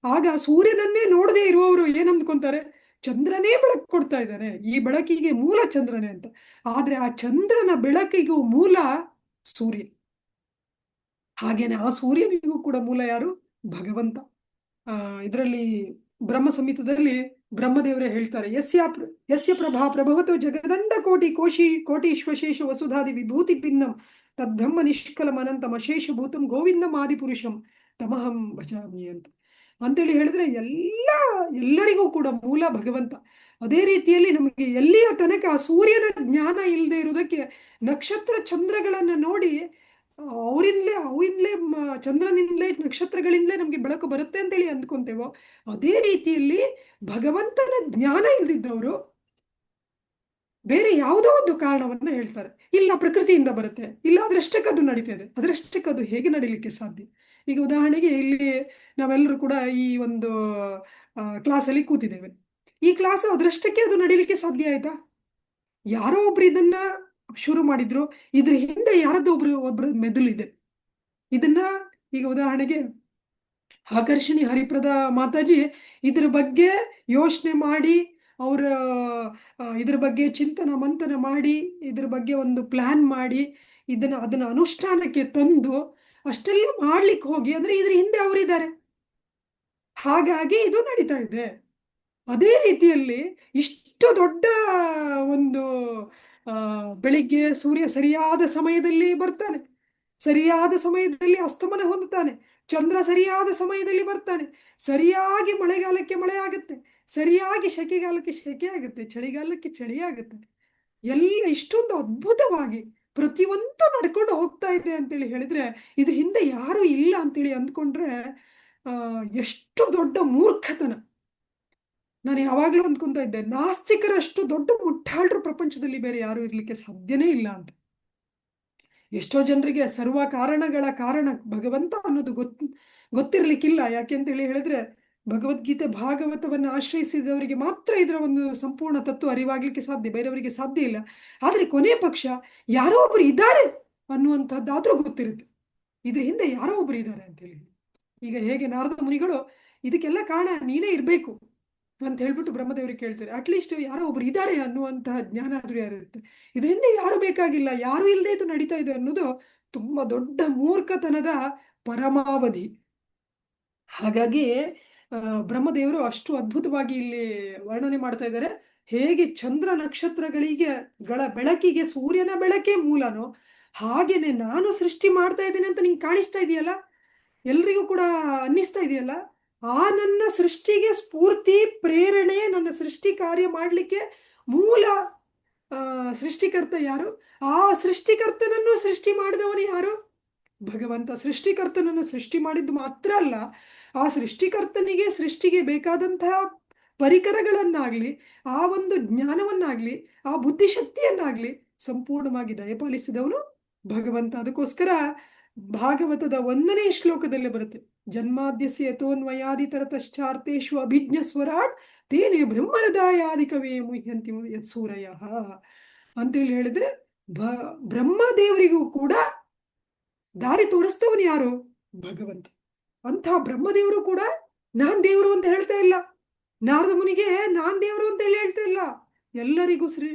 ಆಗ ಸೂರ್ಯನನ್ನೇ ನೋಡದೇ ಇರುವವರು ಏನ್ ಅಂದ್ಕೊಂತಾರೆ, ಚಂದ್ರನೇ ಬೆಳಕು ಕೊಡ್ತಾ ಇದ್ದಾನೆ, ಈ ಬೆಳಕಿಗೆ ಮೂಲ ಚಂದ್ರನೇ ಅಂತ. ಆದ್ರೆ ಆ ಚಂದ್ರನ ಬೆಳಕಿಗೂ ಮೂಲ ಸೂರ್ಯ. ಹಾಗೇನೆ ಆ ಸೂರ್ಯನಿಗೂ ಕೂಡ ಮೂಲ ಯಾರು? ಭಗವಂತ. ಇದರಲ್ಲಿ ಬ್ರಹ್ಮ ಸಂಹಿತದಲ್ಲಿ ಬ್ರಹ್ಮದೇವರೇ ಹೇಳ್ತಾರೆ, ಯಸ್ಯ ಪ್ರಭಾ ಪ್ರಭವತೋ ಜಗದಂಡ ಕೋಟೀಶ್ವಶೇಷ ವಸುಧಾದಿ ವಿಭೂತಿ ಭಿನ್ನಂ ತದ್ಬ್ರಹ್ಮ ನಿಷ್ಕಲಂ ಅನಂತಂ ಅಶೇಷ ಭೂತಂ ಗೋವಿಂದಂ ಆದಿಪುರುಷಂ ತಮಹಂ ಭಜಾಮಿ ಅಂತ. ಅಂತೇಳಿ ಹೇಳಿದ್ರೆ ಎಲ್ಲರಿಗೂ ಕೂಡ ಮೂಲ ಭಗವಂತ. ಅದೇ ರೀತಿಯಲ್ಲಿ ನಮಗೆ ಎಲ್ಲಿಯ ತನಕ ಸೂರ್ಯನ ಜ್ಞಾನ ಇಲ್ಲದೆ ಇರುವುದಕ್ಕೆ ನಕ್ಷತ್ರ ಚಂದ್ರಗಳನ್ನ ನೋಡಿ ಅವಿಂದಲೇ ಚಂದ್ರನಿಂದಲೇ ನಕ್ಷತ್ರಗಳಿಂದಲೇ ನಮ್ಗೆ ಬೆಳಕು ಬರುತ್ತೆ ಅಂತೇಳಿ ಅಂದ್ಕೊಂತೇವೋ, ಅದೇ ರೀತಿಯಲ್ಲಿ ಭಗವಂತನ ಜ್ಞಾನ ಇಲ್ದಿದ್ದವರು ಬೇರೆ ಯಾವುದೋ ಒಂದು ಕಾರಣವನ್ನ ಹೇಳ್ತಾರೆ. ಇಲ್ಲ ಪ್ರಕೃತಿಯಿಂದ ಬರುತ್ತೆ, ಇಲ್ಲ ಅದರಷ್ಟಕ್ಕದು ನಡೀತಾ ಇದೆ. ಅದರಷ್ಟಕ್ಕದು ಹೇಗೆ ನಡೀಲಿಕ್ಕೆ ಸಾಧ್ಯ? ಈಗ ಉದಾಹರಣೆಗೆ ಇಲ್ಲಿ ನಾವೆಲ್ಲರೂ ಕೂಡ ಈ ಒಂದು ಕ್ಲಾಸಲ್ಲಿ ಕೂತಿದ್ದೇವೆ. ಈ ಕ್ಲಾಸ್ ಅದರಷ್ಟಕ್ಕೆ ಅದು ನಡೀಲಿಕ್ಕೆ ಸಾಧ್ಯ ಆಯ್ತಾ? ಯಾರೋ ಒಬ್ರು ಇದನ್ನ ಶುರು ಮಾಡಿದ್ರು, ಇದ್ರ ಹಿಂದೆ ಯಾರದ್ದು ಒಬ್ರು ಮೆದುಳಿದೆ. ಇದನ್ನ ಈಗ ಉದಾಹರಣೆಗೆ ಆಕರ್ಷಣಿ ಹರಿಪ್ರದ ಮಾತಾಜಿ ಇದ್ರ ಬಗ್ಗೆ ಯೋಚನೆ ಮಾಡಿ ಅವರ ಇದ್ರ ಬಗ್ಗೆ ಚಿಂತನ ಮಂಥನ ಮಾಡಿ ಇದ್ರ ಬಗ್ಗೆ ಒಂದು ಪ್ಲಾನ್ ಮಾಡಿ ಅದನ್ನ ಅನುಷ್ಠಾನಕ್ಕೆ ತಂದು ಅಷ್ಟೆಲ್ಲ ಮಾಡ್ಲಿಕ್ಕೆ ಹೋಗಿ ಅಂದ್ರೆ ಇದ್ರ ಹಿಂದೆ ಅವರಿದ್ದಾರೆ. ಹಾಗಾಗಿ ಇದು ನಡೀತಾ ಇದೆ. ಅದೇ ರೀತಿಯಲ್ಲಿ ಇಷ್ಟು ದೊಡ್ಡ ಒಂದು ಬೆಳಿಗ್ಗೆ ಸೂರ್ಯ ಸರಿಯಾದ ಸಮಯದಲ್ಲಿ ಬರ್ತಾನೆ, ಸರಿಯಾದ ಸಮಯದಲ್ಲಿ ಅಸ್ತಮನ ಹೊಂದುತ್ತಾನೆ, ಚಂದ್ರ ಸರಿಯಾದ ಸಮಯದಲ್ಲಿ ಬರ್ತಾನೆ, ಸರಿಯಾಗಿ ಮಳೆಗಾಲಕ್ಕೆ ಮಳೆ ಆಗುತ್ತೆ, ಸರಿಯಾಗಿ ಸೆಕೆಗಾಲಕ್ಕೆ ಸೆಕೆ ಆಗುತ್ತೆ, ಚಳಿಗಾಲಕ್ಕೆ ಚಳಿ ಆಗುತ್ತೆ. ಎಲ್ಲ ಇಷ್ಟೊಂದು ಅದ್ಭುತವಾಗಿ ಪ್ರತಿಯೊಂದು ನಡ್ಕೊಂಡು ಹೋಗ್ತಾ ಇದೆ ಅಂತೇಳಿ ಹೇಳಿದ್ರೆ ಇದ್ರ ಹಿಂದೆ ಯಾರು ಇಲ್ಲ ಅಂತೇಳಿ ಅಂದ್ಕೊಂಡ್ರೆ ಎಷ್ಟು ದೊಡ್ಡ ಮೂರ್ಖತನ. ನಾನು ಯಾವಾಗಲೂ ಅಂದ್ಕೊಂತ ಇದ್ದೆ, ನಾಸ್ತಿಕರಷ್ಟು ದೊಡ್ಡ ಮುಟ್ಟಾಳ್ರು ಪ್ರಪಂಚದಲ್ಲಿ ಬೇರೆ ಯಾರು ಇರ್ಲಿಕ್ಕೆ ಸಾಧ್ಯನೇ ಇಲ್ಲ ಅಂತ. ಎಷ್ಟೋ ಜನರಿಗೆ ಸರ್ವ ಕಾರಣಗಳ ಕಾರಣ ಭಗವಂತ ಅನ್ನೋದು ಗೊತ್ತಿರ್ಲಿಕ್ಕಿಲ್ಲ. ಯಾಕೆಂತೇಳಿ ಹೇಳಿದ್ರೆ ಭಗವದ್ಗೀತೆ ಭಾಗವತವನ್ನು ಆಶ್ರಯಿಸಿದವರಿಗೆ ಮಾತ್ರ ಇದರ ಒಂದು ಸಂಪೂರ್ಣ ತತ್ವ ಅರಿವಾಗ್ಲಿಕ್ಕೆ ಸಾಧ್ಯ, ಬೇರೆಯವರಿಗೆ ಸಾಧ್ಯ ಇಲ್ಲ. ಆದ್ರೆ ಕೊನೆ ಪಕ್ಷ ಯಾರೋ ಒಬ್ರು ಇದ್ದಾರೆ ಅನ್ನುವಂಥದ್ದಾದ್ರೂ ಗೊತ್ತಿರುತ್ತೆ, ಇದ್ರ ಹಿಂದೆ ಯಾರೋ ಒಬ್ರು ಇದ್ದಾರೆ ಅಂತೇಳಿ. ಈಗ ಹೇಗೆ ನಾರದ ಮುನಿಗಳು ಇದಕ್ಕೆಲ್ಲ ಕಾರಣ ನೀನೇ ಇರ್ಬೇಕು ಅಂತ ಹೇಳ್ಬಿಟ್ಟು ಬ್ರಹ್ಮದೇವರಿಗೆ ಕೇಳ್ತಾರೆ, ಅಟ್ಲೀಸ್ಟ್ ಯಾರೋ ಒಬ್ರು ಇದ್ದಾರೆ ಅನ್ನುವಂತಹ ಜ್ಞಾನ ಆದ್ರೂ ಯಾರಿರುತ್ತೆ. ಇದರಿಂದ ಯಾರು ಬೇಕಾಗಿಲ್ಲ, ಯಾರು ಇಲ್ಲದೆ ಇದು ನಡೀತಾ ಇದೆ ಅನ್ನೋದು ತುಂಬಾ ದೊಡ್ಡ ಮೂರ್ಖತನದ ಪರಮಾವಧಿ. ಹಾಗಾಗಿ ಬ್ರಹ್ಮದೇವರು ಅಷ್ಟು ಅದ್ಭುತವಾಗಿ ಇಲ್ಲಿ ವರ್ಣನೆ ಮಾಡ್ತಾ ಇದ್ದಾರೆ. ಹೇಗೆ ಚಂದ್ರ ನಕ್ಷತ್ರಗಳ ಬೆಳಕಿಗೆ ಸೂರ್ಯನ ಬೆಳಕೇ ಮೂಲನೋ ಹಾಗೇನೆ ನಾನು ಸೃಷ್ಟಿ ಮಾಡ್ತಾ ಇದ್ದೇನೆ ಅಂತ ನಿಂಗೆ ಕಾಣಿಸ್ತಾ ಇದೆಯಲ್ಲ, ಎಲ್ರಿಗೂ ಕೂಡ ಅನ್ನಿಸ್ತಾ ಇದೆಯಲ್ಲ, ಆ ನನ್ನ ಸೃಷ್ಟಿಗೆ ಸ್ಫೂರ್ತಿ ಪ್ರೇರಣೆ, ನನ್ನ ಸೃಷ್ಟಿ ಕಾರ್ಯ ಮಾಡಲಿಕ್ಕೆ ಮೂಲ ಸೃಷ್ಟಿಕರ್ತ ಯಾರು? ಆ ಸೃಷ್ಟಿಕರ್ತನನ್ನು ಸೃಷ್ಟಿ ಮಾಡಿದವನು ಯಾರು? ಭಗವಂತ. ಸೃಷ್ಟಿಕರ್ತನನ್ನು ಸೃಷ್ಟಿ ಮಾಡಿದ್ದು ಮಾತ್ರ ಅಲ್ಲ, ಆ ಸೃಷ್ಟಿಕರ್ತನಿಗೆ ಸೃಷ್ಟಿಗೆ ಬೇಕಾದಂತಹ ಪರಿಕರಗಳನ್ನಾಗ್ಲಿ, ಆ ಒಂದು ಜ್ಞಾನವನ್ನಾಗ್ಲಿ, ಆ ಬುದ್ಧಿಶಕ್ತಿಯನ್ನಾಗ್ಲಿ ಸಂಪೂರ್ಣವಾಗಿ ದಯಪಾಲಿಸಿದವನು ಭಗವಂತ. ಅದಕ್ಕೋಸ್ಕರ ಭಾಗವತದ 1ನೇ ಶ್ಲೋಕದಲ್ಲೇ ಬರುತ್ತೆ, ಜನ್ಮಾದ್ಯಸ್ಯ ಯತೋನ್ಮಯಾದಿ ತರತಶ್ಚಾರ್ಥೇಷು ಅಭಿಜ್ಞ ಸ್ವರಾಟ್ ತೇನೇ ಬ್ರಹ್ಮಹೃದಯಾದಿ ಕವೇ ಮುಹ್ಯಂತಿ ಯತ್ಸೂರಯ ಅಂತೇಳಿ ಹೇಳಿದ್ರೆ ಬ್ರಹ್ಮದೇವರಿಗೂ ಕೂಡ ದಾರಿ ತೋರಿಸ್ತವನು ಯಾರು? ಭಗವಂತ. ಅಂಥ ಬ್ರಹ್ಮದೇವರು ಕೂಡ ನಾನ್ ದೇವರು ಅಂತ ಹೇಳ್ತಾ ಇಲ್ಲ, ನಾರದ ಮುನಿಗೆ ನಾನ್ ದೇವರು ಅಂತ ಹೇಳಿ ಹೇಳ್ತಾ ಇಲ್ಲ. ಎಲ್ಲರಿಗೂ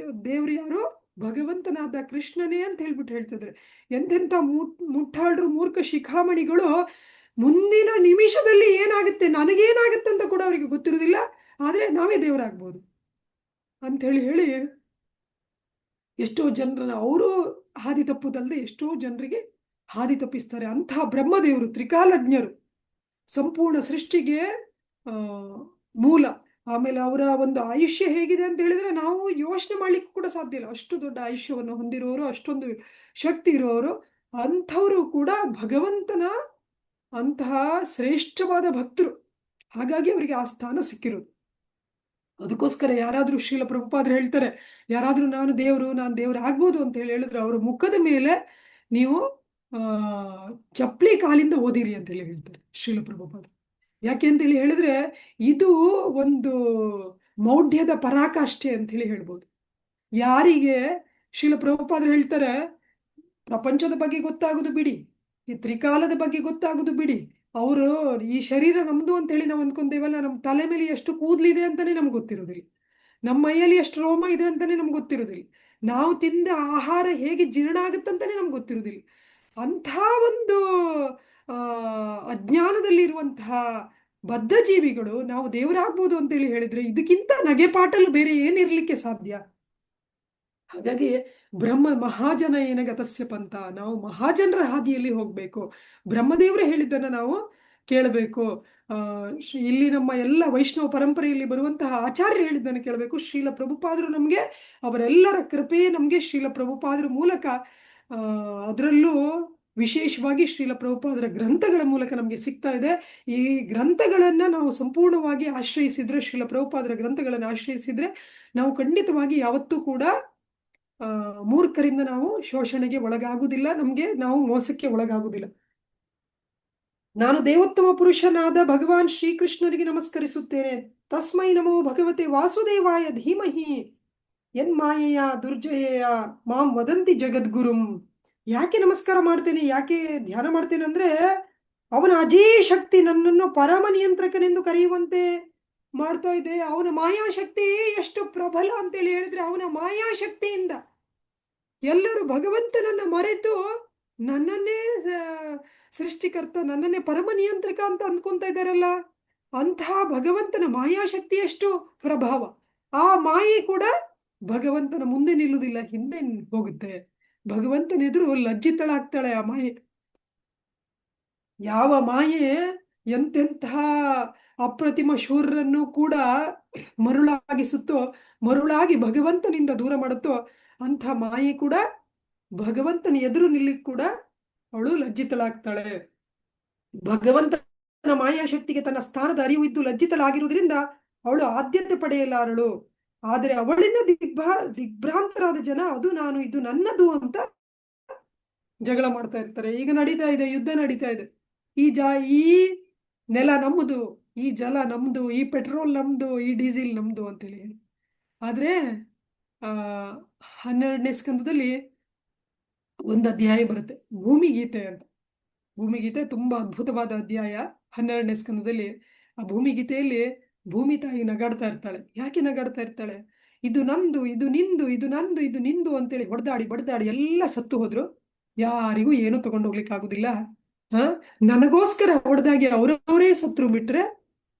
ದೇವ್ರು ಯಾರು? ಭಗವಂತನಾದ ಕೃಷ್ಣನೇ ಅಂತ ಹೇಳ್ಬಿಟ್ಟು ಹೇಳ್ತಿದ್ರೆ. ಎಂತೆಂಥ ಮುಟ್ಟಾಳ್ರು ಮೂರ್ಖ ಶಿಖಾಮಣಿಗಳು ಮುಂದಿನ ನಿಮಿಷದಲ್ಲಿ ಏನಾಗುತ್ತೆ, ನನಗೇನಾಗುತ್ತೆ ಅಂತ ಕೂಡ ಅವರಿಗೆ ಗೊತ್ತಿರುವುದಿಲ್ಲ, ಆದ್ರೆ ನಾವೇ ದೇವರಾಗ್ಬೋದು ಅಂತ ಹೇಳಿ ಎಷ್ಟೋ ಜನರನ್ನ ಅವರು ಹಾದಿ ತಪ್ಪುದಲ್ಲದೆ ಎಷ್ಟೋ ಜನರಿಗೆ ಹಾದಿ ತಪ್ಪಿಸ್ತಾರೆ. ಅಂತಹ ಬ್ರಹ್ಮದೇವರು ತ್ರಿಕಾಲಜ್ಞರು, ಸಂಪೂರ್ಣ ಸೃಷ್ಟಿಗೆ ಮೂಲ. ಆಮೇಲೆ ಅವರ ಒಂದು ಆಯುಷ್ಯ ಹೇಗಿದೆ ಅಂತ ಹೇಳಿದ್ರೆ ನಾವು ಯೋಚನೆ ಮಾಡ್ಲಿಕ್ಕೆ ಕೂಡ ಸಾಧ್ಯ ಇಲ್ಲ, ಅಷ್ಟು ದೊಡ್ಡ ಆಯುಷ್ಯವನ್ನು ಹೊಂದಿರುವವರು, ಅಷ್ಟೊಂದು ಶಕ್ತಿ ಇರುವವರು. ಅಂಥವರು ಕೂಡ ಭಗವಂತನ ಅಂತಹ ಶ್ರೇಷ್ಠವಾದ ಭಕ್ತರು. ಹಾಗಾಗಿ ಅವರಿಗೆ ಆ ಸ್ಥಾನ ಸಿಕ್ಕಿರೋದು. ಅದಕ್ಕೋಸ್ಕರ ಯಾರಾದ್ರೂ ಶ್ರೀಲ ಪ್ರಭುಪಾದರು ಹೇಳ್ತಾರೆ, ಯಾರಾದ್ರೂ ನಾನು ದೇವರು ಆಗ್ಬೋದು ಅಂತ ಹೇಳಿದ್ರೆ ಅವರ ಮುಖದ ಮೇಲೆ ನೀವು ಆ ಚಪ್ಪಲಿ ಕಾಲಿಂದ ಓದಿರಿ ಅಂತೇಳಿ ಹೇಳ್ತಾರೆ ಶ್ರೀಲ ಪ್ರಭುಪಾದ. ಯಾಕೆ ಅಂತೇಳಿ ಹೇಳಿದ್ರೆ ಇದು ಒಂದು ಮೌಢ್ಯದ ಪರಾಕಾಷ್ಠೆ ಅಂತೇಳಿ ಹೇಳ್ಬೋದು. ಯಾರಿಗೆ ಶ್ರೀಲ ಪ್ರಭುಪಾದರು ಹೇಳ್ತಾರೆ ಪ್ರಪಂಚದ ಬಗ್ಗೆ ಗೊತ್ತಾಗುದು ಬಿಡಿ, ಈ ತ್ರಿಕಾಲದ ಬಗ್ಗೆ ಗೊತ್ತಾಗುದು ಬಿಡಿ, ಅವರು ಈ ಶರೀರ ನಮ್ದು ಅಂತ ಹೇಳಿ ನಾವು ಅಂದ್ಕೊಂತೇವಲ್ಲ, ನಮ್ಮ ತಲೆ ಮೇಲೆ ಎಷ್ಟು ಕೂದಲಿದೆ ಅಂತಾನೆ ನಮ್ಗೆ ಗೊತ್ತಿರೋದಿಲ್ಲ, ನಮ್ಮ ಮೈಯಲ್ಲಿ ಎಷ್ಟು ರೋಮ ಇದೆ ಅಂತಾನೆ ನಮ್ಗೆ ಗೊತ್ತಿರೋದಿಲ್ಲ, ನಾವು ತಿಂದ ಆಹಾರ ಹೇಗೆ ಜೀರ್ಣ ಆಗುತ್ತಂತಾನೆ ನಮ್ಗೆ ಗೊತ್ತಿರೋದಿಲ್ಲ. ಅಂಥ ಒಂದು ಆ ಅಜ್ಞಾನದಲ್ಲಿರುವಂತಹ ಬದ್ಧ ಜೀವಿಗಳು ನಾವು ದೇವರಾಗ್ಬೋದು ಅಂತೇಳಿ ಹೇಳಿದ್ರೆ ಇದಕ್ಕಿಂತ ನಗೆಪಾಟಲು ಬೇರೆ ಏನಿರ್ಲಿಕ್ಕೆ ಸಾಧ್ಯ? ಹಾಗಾಗಿ ಬ್ರಹ್ಮ ಮಹಾಜನ ಏನಗತಸ್ಯ ಪಂಥ, ನಾವು ಮಹಾಜನರ ಹಾದಿಯಲ್ಲಿ ಹೋಗ್ಬೇಕು, ಬ್ರಹ್ಮದೇವರೇ ಹೇಳಿದ್ದನ್ನ ನಾವು ಕೇಳಬೇಕು. ಇಲ್ಲಿ ನಮ್ಮ ಎಲ್ಲ ವೈಷ್ಣವ ಪರಂಪರೆಯಲ್ಲಿ ಬರುವಂತಹ ಆಚಾರ್ಯರು ಹೇಳಿದ್ದನ್ನು ಕೇಳಬೇಕು. ಶ್ರೀಲ ಪ್ರಭುಪಾದರು ನಮಗೆ, ಅವರೆಲ್ಲರ ಕೃಪೆಯೇ ನಮಗೆ ಶ್ರೀಲ ಪ್ರಭುಪಾದರ ಮೂಲಕ, ಅದರಲ್ಲೂ ವಿಶೇಷವಾಗಿ ಶ್ರೀಲ ಪ್ರಭುಪಾದರ ಗ್ರಂಥಗಳ ಮೂಲಕ ನಮಗೆ ಸಿಗ್ತಾ ಇದೆ. ಈ ಗ್ರಂಥಗಳನ್ನ ನಾವು ಸಂಪೂರ್ಣವಾಗಿ ಆಶ್ರಯಿಸಿದ್ರೆ, ಶ್ರೀಲ ಪ್ರಭುಪಾದರ ಗ್ರಂಥಗಳನ್ನು ಆಶ್ರಯಿಸಿದ್ರೆ ನಾವು ಖಂಡಿತವಾಗಿ ಯಾವತ್ತೂ ಕೂಡ ಮೂರ್ಖರಿಂದ ನಾವು ಶೋಷಣೆಗೆ ಒಳಗಾಗುವುದಿಲ್ಲ, ನಾವು ಮೋಸಕ್ಕೆ ಒಳಗಾಗುವುದಿಲ್ಲ. ನಾನು ದೇವೋತ್ತಮ ಪುರುಷನಾದ ಭಗವಾನ್ ಶ್ರೀಕೃಷ್ಣರಿಗೆ ನಮಸ್ಕರಿಸುತ್ತೇನೆ. ತಸ್ಮೈ ನಮೋ ಭಗವತೆ ವಾಸುದೇವಾಯ ಧೀಮಹಿ ಯನ್ಮಾಯೆಯ ದುರ್ಜಯೆಯ ಮಾಂ ವದಂತಿ ಜಗದ್ಗುರುಂ. ಯಾಕೆ ನಮಸ್ಕಾರ ಮಾಡ್ತೇನೆ, ಯಾಕೆ ಧ್ಯಾನ ಮಾಡ್ತೇನೆ ಅಂದ್ರೆ, ಅವನ ಅಜೇಯ ಶಕ್ತಿ ನನ್ನನ್ನು ಪರಮ ನಿಯಂತ್ರಕನೆಂದು ಕರೆಯುವಂತೆ ಮಾಡ್ತಾ ಇದೆ. ಅವನ ಮಾಯಾಶಕ್ತಿ ಎಷ್ಟು ಪ್ರಬಲ ಅಂತೇಳಿ ಹೇಳಿದ್ರೆ, ಅವನ ಮಾಯಾಶಕ್ತಿಯಿಂದ ಎಲ್ಲರೂ ಭಗವಂತನನ್ನ ಮರೆತು ನನ್ನನ್ನೇ ಸೃಷ್ಟಿಕರ್ತ, ನನ್ನನ್ನೇ ಪರಮ ನಿಯಂತ್ರಕ ಅಂತ ಅಂದ್ಕೊಂತ ಇದ್ದಾರಲ್ಲ, ಅಂತಹ ಭಗವಂತನ ಮಾಯಾಶಕ್ತಿ ಎಷ್ಟು ಪ್ರಭಾವ. ಆ ಮಾಯೆ ಕೂಡ ಭಗವಂತನ ಮುಂದೆ ನಿಲ್ಲುವುದಿಲ್ಲ, ಹಿಂದೆ ಹೋಗುತ್ತೆ. ಭಗವಂತನ ಎದುರು ಲಜ್ಜಿತಳಾಗ್ತಾಳೆ ಆ ಮಾಯೆ. ಯಾವ ಮಾಯೆ ಎಂತೆಂತಹ ಅಪ್ರತಿಮ ಶೂರರನ್ನು ಕೂಡ ಮರುಳಾಗಿಸುತ್ತೋ, ಮರುಳಾಗಿ ಭಗವಂತನಿಂದ ದೂರ ಮಾಡುತ್ತೋ, ಅಂಥ ಮಾಯೆ ಕೂಡ ಭಗವಂತನ ಎದುರು ನಿಲ್ಲಿಕ್ ಕೂಡ ಅವಳು ಲಜ್ಜಿತಳಾಗ್ತಾಳೆ. ಭಗವಂತನ ಮಾಯಾಶಕ್ತಿಗೆ ತನ್ನ ಸ್ಥಾನದ ಅರಿವು ಇದ್ದು ಲಜ್ಜಿತಳಾಗಿರುವುದರಿಂದ ಅವಳು ಆದ್ಯತೆ ಪಡೆಯಲಾರಳು. ಆದರೆ ಅವಳಿಂದ ದಿಗ್ಭ್ರಾಂತರಾದ ಜನ ಅದು ನಾನು, ಇದು ನನ್ನದು ಅಂತ ಜಗಳ ಮಾಡ್ತಾ ಇರ್ತಾರೆ. ಈಗ ನಡೀತಾ ಇದೆ, ಯುದ್ಧ ನಡೀತಾ ಇದೆ. ಈ ನೆಲ ನಮ್ಮದು, ಈ ಜಲ ನಮ್ದು, ಈ ಪೆಟ್ರೋಲ್ ನಮ್ದು, ಈ ಡೀಸೆಲ್ ನಮ್ದು ಅಂತೇಳಿ. ಆದ್ರೆ 12ನೇ ಸ್ಕಂದದಲ್ಲಿ ಒಂದು ಅಧ್ಯಾಯ ಬರುತ್ತೆ, ಭೂಮಿಗೀತೆ ಅಂತ. ಭೂಮಿಗೀತೆ ತುಂಬಾ ಅದ್ಭುತವಾದ ಅಧ್ಯಾಯ. 12ನೇ ಸ್ಕಂದದಲ್ಲಿ ಆ ಭೂಮಿಗೀತೆಯಲ್ಲಿ ಭೂಮಿ ತಾಯಿ ನಗಾಡ್ತಾ ಇರ್ತಾಳೆ. ಯಾಕೆ ನಗಾಡ್ತಾ ಇರ್ತಾಳೆ? ಇದು ನಂದು, ಇದು ನಿಂದು, ಇದು ನಂದು, ಇದು ನಿಂದು ಅಂತೇಳಿ ಹೊಡೆದಾಡಿ ಬಡ್ದಾಡಿ ಎಲ್ಲ ಸತ್ತು ಹೋದ್ರು, ಯಾರಿಗೂ ಏನು ತಗೊಂಡೋಗ್ಲಿಕ್ಕೆ ಆಗುದಿಲ್ಲ. ನನಗೋಸ್ಕರ ಹೊಡೆದಾಗಿ ಅವರವರೇ ಸತ್ರು ಬಿಟ್ರೆ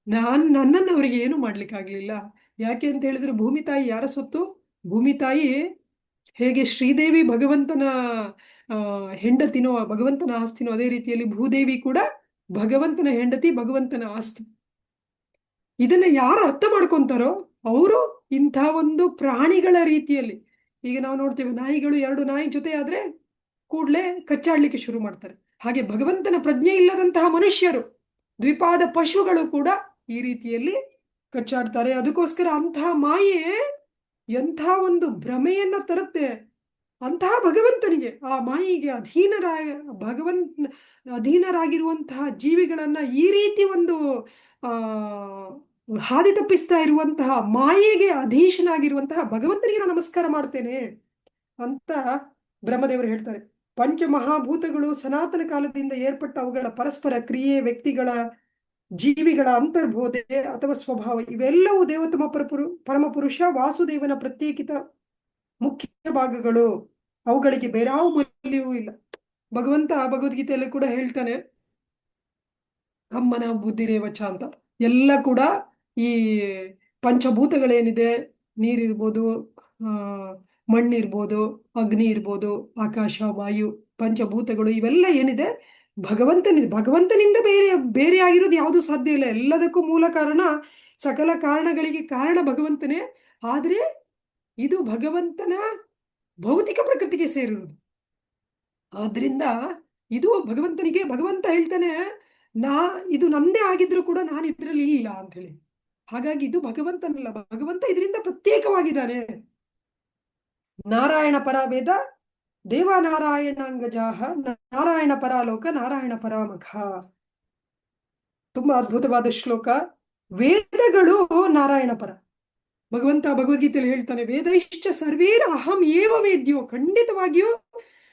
ನನ್ನನ್ನು ಅವರಿಗೆ ಏನು ಮಾಡ್ಲಿಕ್ಕೆ ಆಗ್ಲಿಲ್ಲ. ಯಾಕೆ ಅಂತ ಹೇಳಿದ್ರೆ ಭೂಮಿ ತಾಯಿ ಯಾರ ಸೊತ್ತು? ಭೂಮಿ ತಾಯಿ ಹೇಗೆ ಶ್ರೀದೇವಿ ಭಗವಂತನ ಹೆಂಡತಿನೋ, ಭಗವಂತನ ಆಸ್ತಿನೋ, ಅದೇ ರೀತಿಯಲ್ಲಿ ಭೂದೇವಿ ಕೂಡ ಭಗವಂತನ ಹೆಂಡತಿ, ಭಗವಂತನ ಆಸ್ತಿ. ಇದನ್ನ ಯಾರು ಅರ್ಥ ಮಾಡ್ಕೊಂತಾರೋ ಅವರು ಇಂಥ ಒಂದು ಪ್ರಾಣಿಗಳ ರೀತಿಯಲ್ಲಿ, ಈಗ ನಾವು ನೋಡ್ತೇವೆ ನಾಯಿಗಳು, 2 ನಾಯಿ ಜೊತೆ ಆದ್ರೆ ಕೂಡ್ಲೆ ಕಚ್ಚಾಡ್ಲಿಕ್ಕೆ ಶುರು ಮಾಡ್ತಾರೆ. ಹಾಗೆ ಭಗವಂತನ ಪ್ರಜ್ಞೆ ಇಲ್ಲದಂತಹ ಮನುಷ್ಯರು, ದ್ವಿಪಾದ ಪಶುಗಳು ಕೂಡ ಈ ರೀತಿಯಲ್ಲಿ ಕಚ್ಚಾಡ್ತಾರೆ. ಅದಕ್ಕೋಸ್ಕರ ಅಂತಹ ಮಾಯೆ ಎಂಥ ಒಂದು ಭ್ರಮೆಯನ್ನ ತರುತ್ತೆ. ಅಂತಹ ಭಗವಂತನಿಗೆ, ಆ ಮಾಯಿಗೆ ಅಧೀನರಾಗಿರುವಂತಹ ಜೀವಿಗಳನ್ನ ಈ ರೀತಿ ಒಂದು ಹಾದಿ ತಪ್ಪಿಸ್ತಾ ಇರುವಂತಹ ಮಾಯೆಗೆ ಅಧೀಶನಾಗಿರುವಂತಹ ಭಗವಂತನಿಗೆ ನಾನು ನಮಸ್ಕಾರ ಮಾಡ್ತೇನೆ ಅಂತ ಬ್ರಹ್ಮದೇವರು ಹೇಳ್ತಾರೆ. ಪಂಚಮಹಾಭೂತಗಳು ಸನಾತನ ಕಾಲದಿಂದ ಏರ್ಪಟ್ಟ ಅವುಗಳ ಪರಸ್ಪರ ಕ್ರಿಯೆ, ವ್ಯಕ್ತಿಗಳ, ಜೀವಿಗಳ ಅಂತರ್ಬೋಧೆ ಅಥವಾ ಸ್ವಭಾವ, ಇವೆಲ್ಲವೂ ದೇವೋತ್ತಮ ಪರಮಪುರುಷ ವಾಸುದೇವನ ಪ್ರತ್ಯೇಕಿತ ಮುಖ್ಯ ಭಾಗಗಳು. ಅವುಗಳಿಗೆ ಬೇರಾವ ಮೌಲ್ಯವೂ ಇಲ್ಲ. ಭಗವಂತ ಭಗವದ್ಗೀತೆಯಲ್ಲಿ ಕೂಡ ಹೇಳ್ತಾನೆ, ಕಮ್ಮನ ಬುದ್ಧಿರೇವಚ ಅಂತ. ಎಲ್ಲ ಕೂಡ ಈ ಪಂಚಭೂತಗಳೇನಿದೆ, ನೀರಿರ್ಬೋದು, ಮಣ್ಣಿರ್ಬೋದು, ಅಗ್ನಿ ಇರ್ಬೋದು, ಆಕಾಶ, ವಾಯು, ಪಂಚಭೂತಗಳು, ಇವೆಲ್ಲ ಏನಿದೆ ಭಗವಂತನಿಂದ ಬೇರೆ ಆಗಿರೋದು ಯಾವುದು ಸಾಧ್ಯ ಇಲ್ಲ. ಎಲ್ಲದಕ್ಕೂ ಮೂಲ ಕಾರಣ, ಸಕಲ ಕಾರಣಗಳಿಗೆ ಕಾರಣ ಭಗವಂತನೇ. ಆದ್ರೆ ಇದು ಭಗವಂತನ ಭೌತಿಕ ಪ್ರಕೃತಿಗೆ ಸೇರಿರುವುದು. ಆದ್ರಿಂದ ಇದು ಭಗವಂತನಿಗೆ, ಭಗವಂತ ಹೇಳ್ತಾನೆ ಇದು ನಂದೇ ಆಗಿದ್ರು ಕೂಡ ನಾನು ಇದ್ರಲ್ಲಿ ಇಲ್ಲ ಅಂತ ಹೇಳಿ. ಹಾಗಾಗಿ ಇದು ಭಗವಂತನಲ್ಲ, ಭಗವಂತ ಇದರಿಂದ ಪ್ರತ್ಯೇಕವಾಗಿದ್ದಾನೆ. ನಾರಾಯಣ ಪರ ವೇದ, ದೇವನಾರಾಯಣಾಂಗಜಾಹ ನಾರಾಯಣ ಪರಾಲೋಕ ನಾರಾಯಣ ಪರಾಮಖ. ತುಂಬಾ ಅದ್ಭುತವಾದ ಶ್ಲೋಕ. ವೇದಗಳು ನಾರಾಯಣ ಪರ. ಭಗವಂತ ಭಗವದ್ಗೀತೆಯಲ್ಲಿ ಹೇಳ್ತಾನೆ, ವೇದೈಶ್ಚ ಸರ್ವೇರ ಅಹಂ ಏವ ವೇದ್ಯೋ. ಖಂಡಿತವಾಗಿಯೂ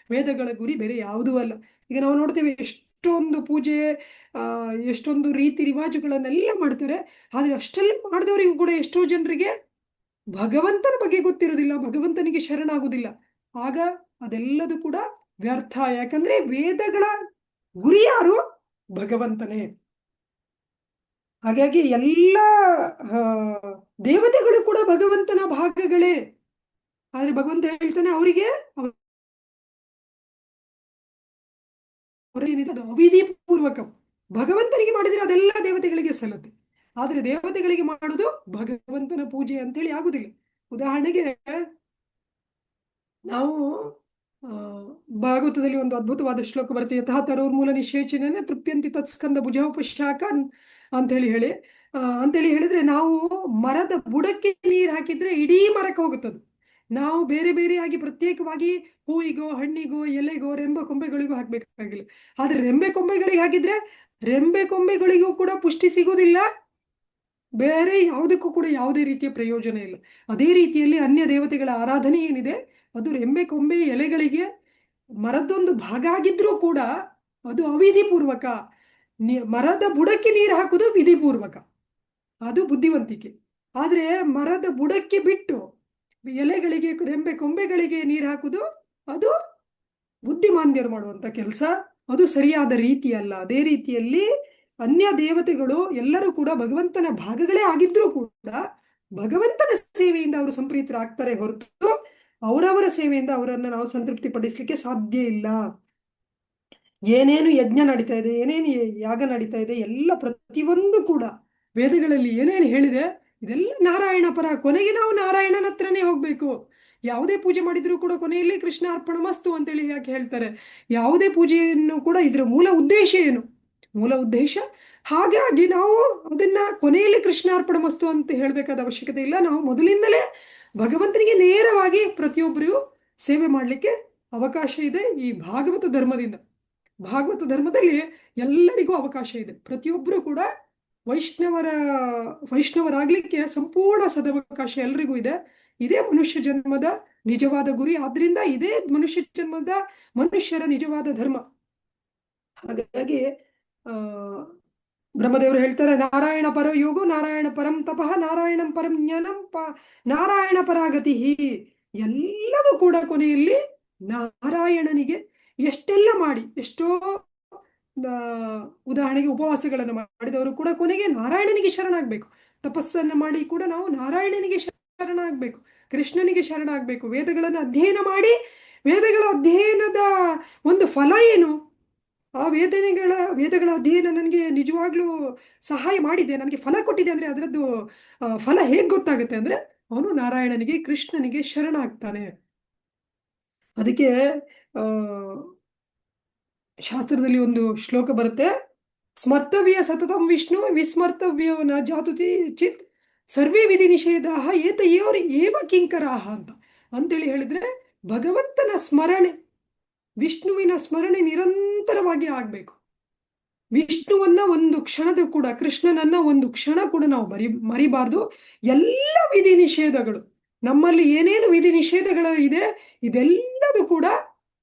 ವೇದಗಳ ಗುರಿ ಬೇರೆ ಯಾವುದೂ ಅಲ್ಲ. ಈಗ ನಾವು ನೋಡ್ತೇವೆ, ಎಷ್ಟೊಂದು ಪೂಜೆ, ಎಷ್ಟೊಂದು ರೀತಿ ರಿವಾಜುಗಳನ್ನೆಲ್ಲ ಮಾಡ್ತಾರೆ. ಆದ್ರೆ ಅಷ್ಟೆಲ್ಲ ಮಾಡಿದವರಿಗೂ ಕೂಡ ಎಷ್ಟೋ ಜನರಿಗೆ ಭಗವಂತನ ಬಗ್ಗೆ ಗೊತ್ತಿರೋದಿಲ್ಲ, ಭಗವಂತನಿಗೆ ಶರಣಾಗುವುದಿಲ್ಲ. ಆಗ ಅದೆಲ್ಲದೂ ಕೂಡ ವ್ಯರ್ಥ. ಯಾಕಂದ್ರೆ ವೇದಗಳ ಗುರಿ ಯಾರು? ಭಗವಂತನೇ. ಹಾಗಾಗಿ ಎಲ್ಲ ದೇವತೆಗಳು ಕೂಡ ಭಗವಂತನ ಭಾಗಗಳೇ. ಆದ್ರೆ ಭಗವಂತ ಹೇಳ್ತಾನೆ ಅವರಿಗೆ ಅದು ಅವಿಧಿ ಪೂರ್ವಕ. ಭಗವಂತನಿಗೆ ಮಾಡಿದ್ರೆ ಅದೆಲ್ಲ ದೇವತೆಗಳಿಗೆ ಸಲ್ಲುತ್ತೆ, ಆದ್ರೆ ದೇವತೆಗಳಿಗೆ ಮಾಡುದು ಭಗವಂತನ ಪೂಜೆ ಅಂತೇಳಿ ಆಗುದಿಲ್ಲ. ಉದಾಹರಣೆಗೆ ನಾವು ಭಾಗವತದಲ್ಲಿ ಒಂದು ಅದ್ಭುತವಾದ ಶ್ಲೋಕ ಬರುತ್ತೆ, ಯಥಾ ತರೋರ್ಮೂಲ ನಿಷೇಚನ ತೃಪ್ಯಂತಿ ತತ್ಸ್ಕಂದ ಭುಜೋಪಶಾಖ ಅಂತ ಹೇಳಿ ಅಂತೇಳಿ ಹೇಳಿದ್ರೆ, ನಾವು ಮರದ ಬುಡಕ್ಕೆ ನೀರು ಹಾಕಿದ್ರೆ ಇಡೀ ಮರಕ್ಕೆ ಹೋಗುತ್ತದೆ. ನಾವು ಬೇರೆ ಬೇರೆಯಾಗಿ ಪ್ರತ್ಯೇಕವಾಗಿ ಹೂವಿಗೋ ಹಣ್ಣಿಗೋ ಎಲೆಗೋ ರೆಂಬೆ ಕೊಂಬೆಗಳಿಗೂ ಹಾಕ್ಬೇಕಾಗಿಲ್ಲ. ಆದ್ರೆ ರೆಂಬೆ ಕೊಂಬೆಗಳಿಗೆ ಹಾಕಿದ್ರೆ ರೆಂಬೆ ಕೊಂಬೆಗಳಿಗೂ ಕೂಡ ಪುಷ್ಟಿ ಸಿಗುವುದಿಲ್ಲ, ಬೇರೆ ಯಾವುದಕ್ಕೂ ಕೂಡ ಯಾವುದೇ ರೀತಿಯ ಪ್ರಯೋಜನ ಇಲ್ಲ. ಅದೇ ರೀತಿಯಲ್ಲಿ ಅನ್ಯ ದೇವತೆಗಳ ಆರಾಧನೆ ಏನಿದೆ, ಅದು ರೆಂಬೆ ಕೊಂಬೆ ಎಲೆಗಳಿಗೆ ಮರದೊಂದು ಭಾಗ ಆಗಿದ್ರೂ ಕೂಡ ಅದು ಅವಿಧಿಪೂರ್ವಕ. ಮರದ ಬುಡಕ್ಕೆ ನೀರು ಹಾಕುದು ವಿಧಿಪೂರ್ವಕ, ಅದು ಬುದ್ಧಿವಂತಿಕೆ. ಆದ್ರೆ ಮರದ ಬುಡಕ್ಕೆ ಬಿಟ್ಟು ಎಲೆಗಳಿಗೆ ರೆಂಬೆ ಕೊಂಬೆಗಳಿಗೆ ನೀರು ಹಾಕುದು ಅದು ಬುದ್ಧಿಮಾಂದ್ಯರು ಮಾಡುವಂತ ಕೆಲಸ, ಅದು ಸರಿಯಾದ ರೀತಿ ಅಲ್ಲ. ಅದೇ ರೀತಿಯಲ್ಲಿ ಅನ್ಯ ದೇವತೆಗಳು ಎಲ್ಲರೂ ಕೂಡ ಭಗವಂತನ ಭಾಗಗಳೇ ಆಗಿದ್ರೂ ಕೂಡ ಭಗವಂತನ ಸೇವೆಯಿಂದ ಅವರು ಸಂಪ್ರೀತರಾಗ್ತಾರೆ ಹೊರತು ಅವರವರ ಸೇವೆಯಿಂದ ಅವರನ್ನು ನಾವು ಸಂತೃಪ್ತಿ ಪಡಿಸ್ಲಿಕ್ಕೆ ಸಾಧ್ಯ ಇಲ್ಲ. ಏನೇನು ಯಜ್ಞ ನಡೀತಾ ಇದೆ, ಏನೇನು ಯಾಗ ನಡೀತಾ ಇದೆ, ಎಲ್ಲ ಪ್ರತಿಯೊಂದು ಕೂಡ ವೇದಗಳಲ್ಲಿ ಏನೇನು ಹೇಳಿದೆ ಇದೆಲ್ಲ ನಾರಾಯಣ ಪರ. ಕೊನೆಗೆ ನಾವು ನಾರಾಯಣನ ಹತ್ರನೇ ಹೋಗ್ಬೇಕು. ಯಾವುದೇ ಪೂಜೆ ಮಾಡಿದ್ರು ಕೂಡ ಕೊನೆಯಲ್ಲಿ ಕೃಷ್ಣ ಅರ್ಪಣ ಮಸ್ತು ಅಂತೇಳಿ ಯಾಕೆ ಹೇಳ್ತಾರೆ? ಯಾವುದೇ ಪೂಜೆಯನ್ನು ಕೂಡ ಇದರ ಮೂಲ ಉದ್ದೇಶ ಏನು? ಮೂಲ ಉದ್ದೇಶ. ಹಾಗಾಗಿ ನಾವು ಅದನ್ನ ಕೊನೆಯಲ್ಲಿ ಕೃಷ್ಣ ಅರ್ಪಣ ಮಸ್ತು ಅಂತ ಹೇಳ್ಬೇಕಾದ ಅವಶ್ಯಕತೆ ಇಲ್ಲ. ನಾವು ಮೊದಲಿಂದಲೇ ಭಗವಂತನಿಗೆ ನೇರವಾಗಿ ಪ್ರತಿಯೊಬ್ಬರಿಗೂ ಸೇವೆ ಮಾಡಲಿಕ್ಕೆ ಅವಕಾಶ ಇದೆ ಈ ಭಾಗವತ ಧರ್ಮದಿಂದ. ಭಾಗವತ ಧರ್ಮದಲ್ಲಿ ಎಲ್ಲರಿಗೂ ಅವಕಾಶ ಇದೆ. ಪ್ರತಿಯೊಬ್ಬರು ಕೂಡ ವೈಷ್ಣವರಾಗ್ಲಿಕ್ಕೆ ಸಂಪೂರ್ಣ ಸದವಕಾಶ ಎಲ್ರಿಗೂ ಇದೆ. ಇದೇ ಮನುಷ್ಯ ಜನ್ಮದ ನಿಜವಾದ ಗುರಿ. ಆದ್ರಿಂದ ಇದೇ ಮನುಷ್ಯ ಜನ್ಮದ ಮನುಷ್ಯರ ನಿಜವಾದ ಧರ್ಮ. ಹಾಗಾಗಿ ಬ್ರಹ್ಮದೇವರು ಹೇಳ್ತಾರೆ, ನಾರಾಯಣ ಪರ ಯೋಗೋ ನಾರಾಯಣ ಪರಂ ತಪಃ ನಾರಾಯಣಂ ಪರಂ ಜ್ಞಾನಂ ನಾರಾಯಣ ಪರಾಗತಿ. ಎಲ್ಲದೂ ಕೂಡ ಕೊನೆಯಲ್ಲಿ ನಾರಾಯಣನಿಗೆ ಎಷ್ಟೆಲ್ಲ ಮಾಡಿ, ಎಷ್ಟೋ ಉದಾಹರಣೆಗೆ ಉಪವಾಸಗಳನ್ನು ಮಾಡಿದವರು ಕೂಡ ಕೊನೆಗೆ ನಾರಾಯಣನಿಗೆ ಶರಣಾಗಬೇಕು. ತಪಸ್ಸನ್ನು ಮಾಡಿ ಕೂಡ ನಾವು ನಾರಾಯಣನಿಗೆ ಶರಣಾಗಬೇಕು, ಕೃಷ್ಣನಿಗೆ ಶರಣಾಗಬೇಕು. ವೇದಗಳನ್ನು ಅಧ್ಯಯನ ಮಾಡಿ, ವೇದಗಳ ಅಧ್ಯಯನದ ಒಂದು ಫಲ ಏನು? ಆ ವೇದಗಳ ಅಧ್ಯಯನ ನನಗೆ ನಿಜವಾಗ್ಲೂ ಸಹಾಯ ಮಾಡಿದೆ, ನನಗೆ ಫಲ ಕೊಟ್ಟಿದೆ ಅಂದ್ರೆ ಅದರದ್ದು ಫಲ ಹೇಗೆ ಗೊತ್ತಾಗುತ್ತೆ ಅಂದ್ರೆ ಅವನು ನಾರಾಯಣನಿಗೆ ಕೃಷ್ಣನಿಗೆ ಶರಣಾಗ್ತಾನೆ. ಅದಕ್ಕೆ ಶಾಸ್ತ್ರದಲ್ಲಿ ಒಂದು ಶ್ಲೋಕ ಬರುತ್ತೆ, ಸ್ಮರ್ತವ್ಯ ಸತತಂ ವಿಷ್ಣು ವಿಸ್ಮರ್ತವ್ಯೋ ನ ಜಾತುತಿ ಚಿತ್ ಸರ್ವೇ ವಿಧಿ ನಿಷೇಧ ಏತಯೋರ್ ಏವ ಕಿಂಕರಾಹ ಅಂತೇಳಿ ಹೇಳಿದ್ರೆ, ಭಗವಂತನ ಸ್ಮರಣೆ, ವಿಷ್ಣುವಿನ ಸ್ಮರಣೆ ನಿರಂತರವಾಗಿ ಆಗ್ಬೇಕು. ವಿಷ್ಣುವನ್ನ ಒಂದು ಕ್ಷಣದ ಕೂಡ, ಕೃಷ್ಣನನ್ನ ಒಂದು ಕ್ಷಣ ಕೂಡ ನಾವು ಮರಿಬಾರ್ದು. ಎಲ್ಲ ವಿಧಿ ನಿಷೇಧಗಳು, ನಮ್ಮಲ್ಲಿ ಏನೇನು ವಿಧಿ ನಿಷೇಧಗಳು ಇದೆ ಇದೆಲ್ಲದೂ ಕೂಡ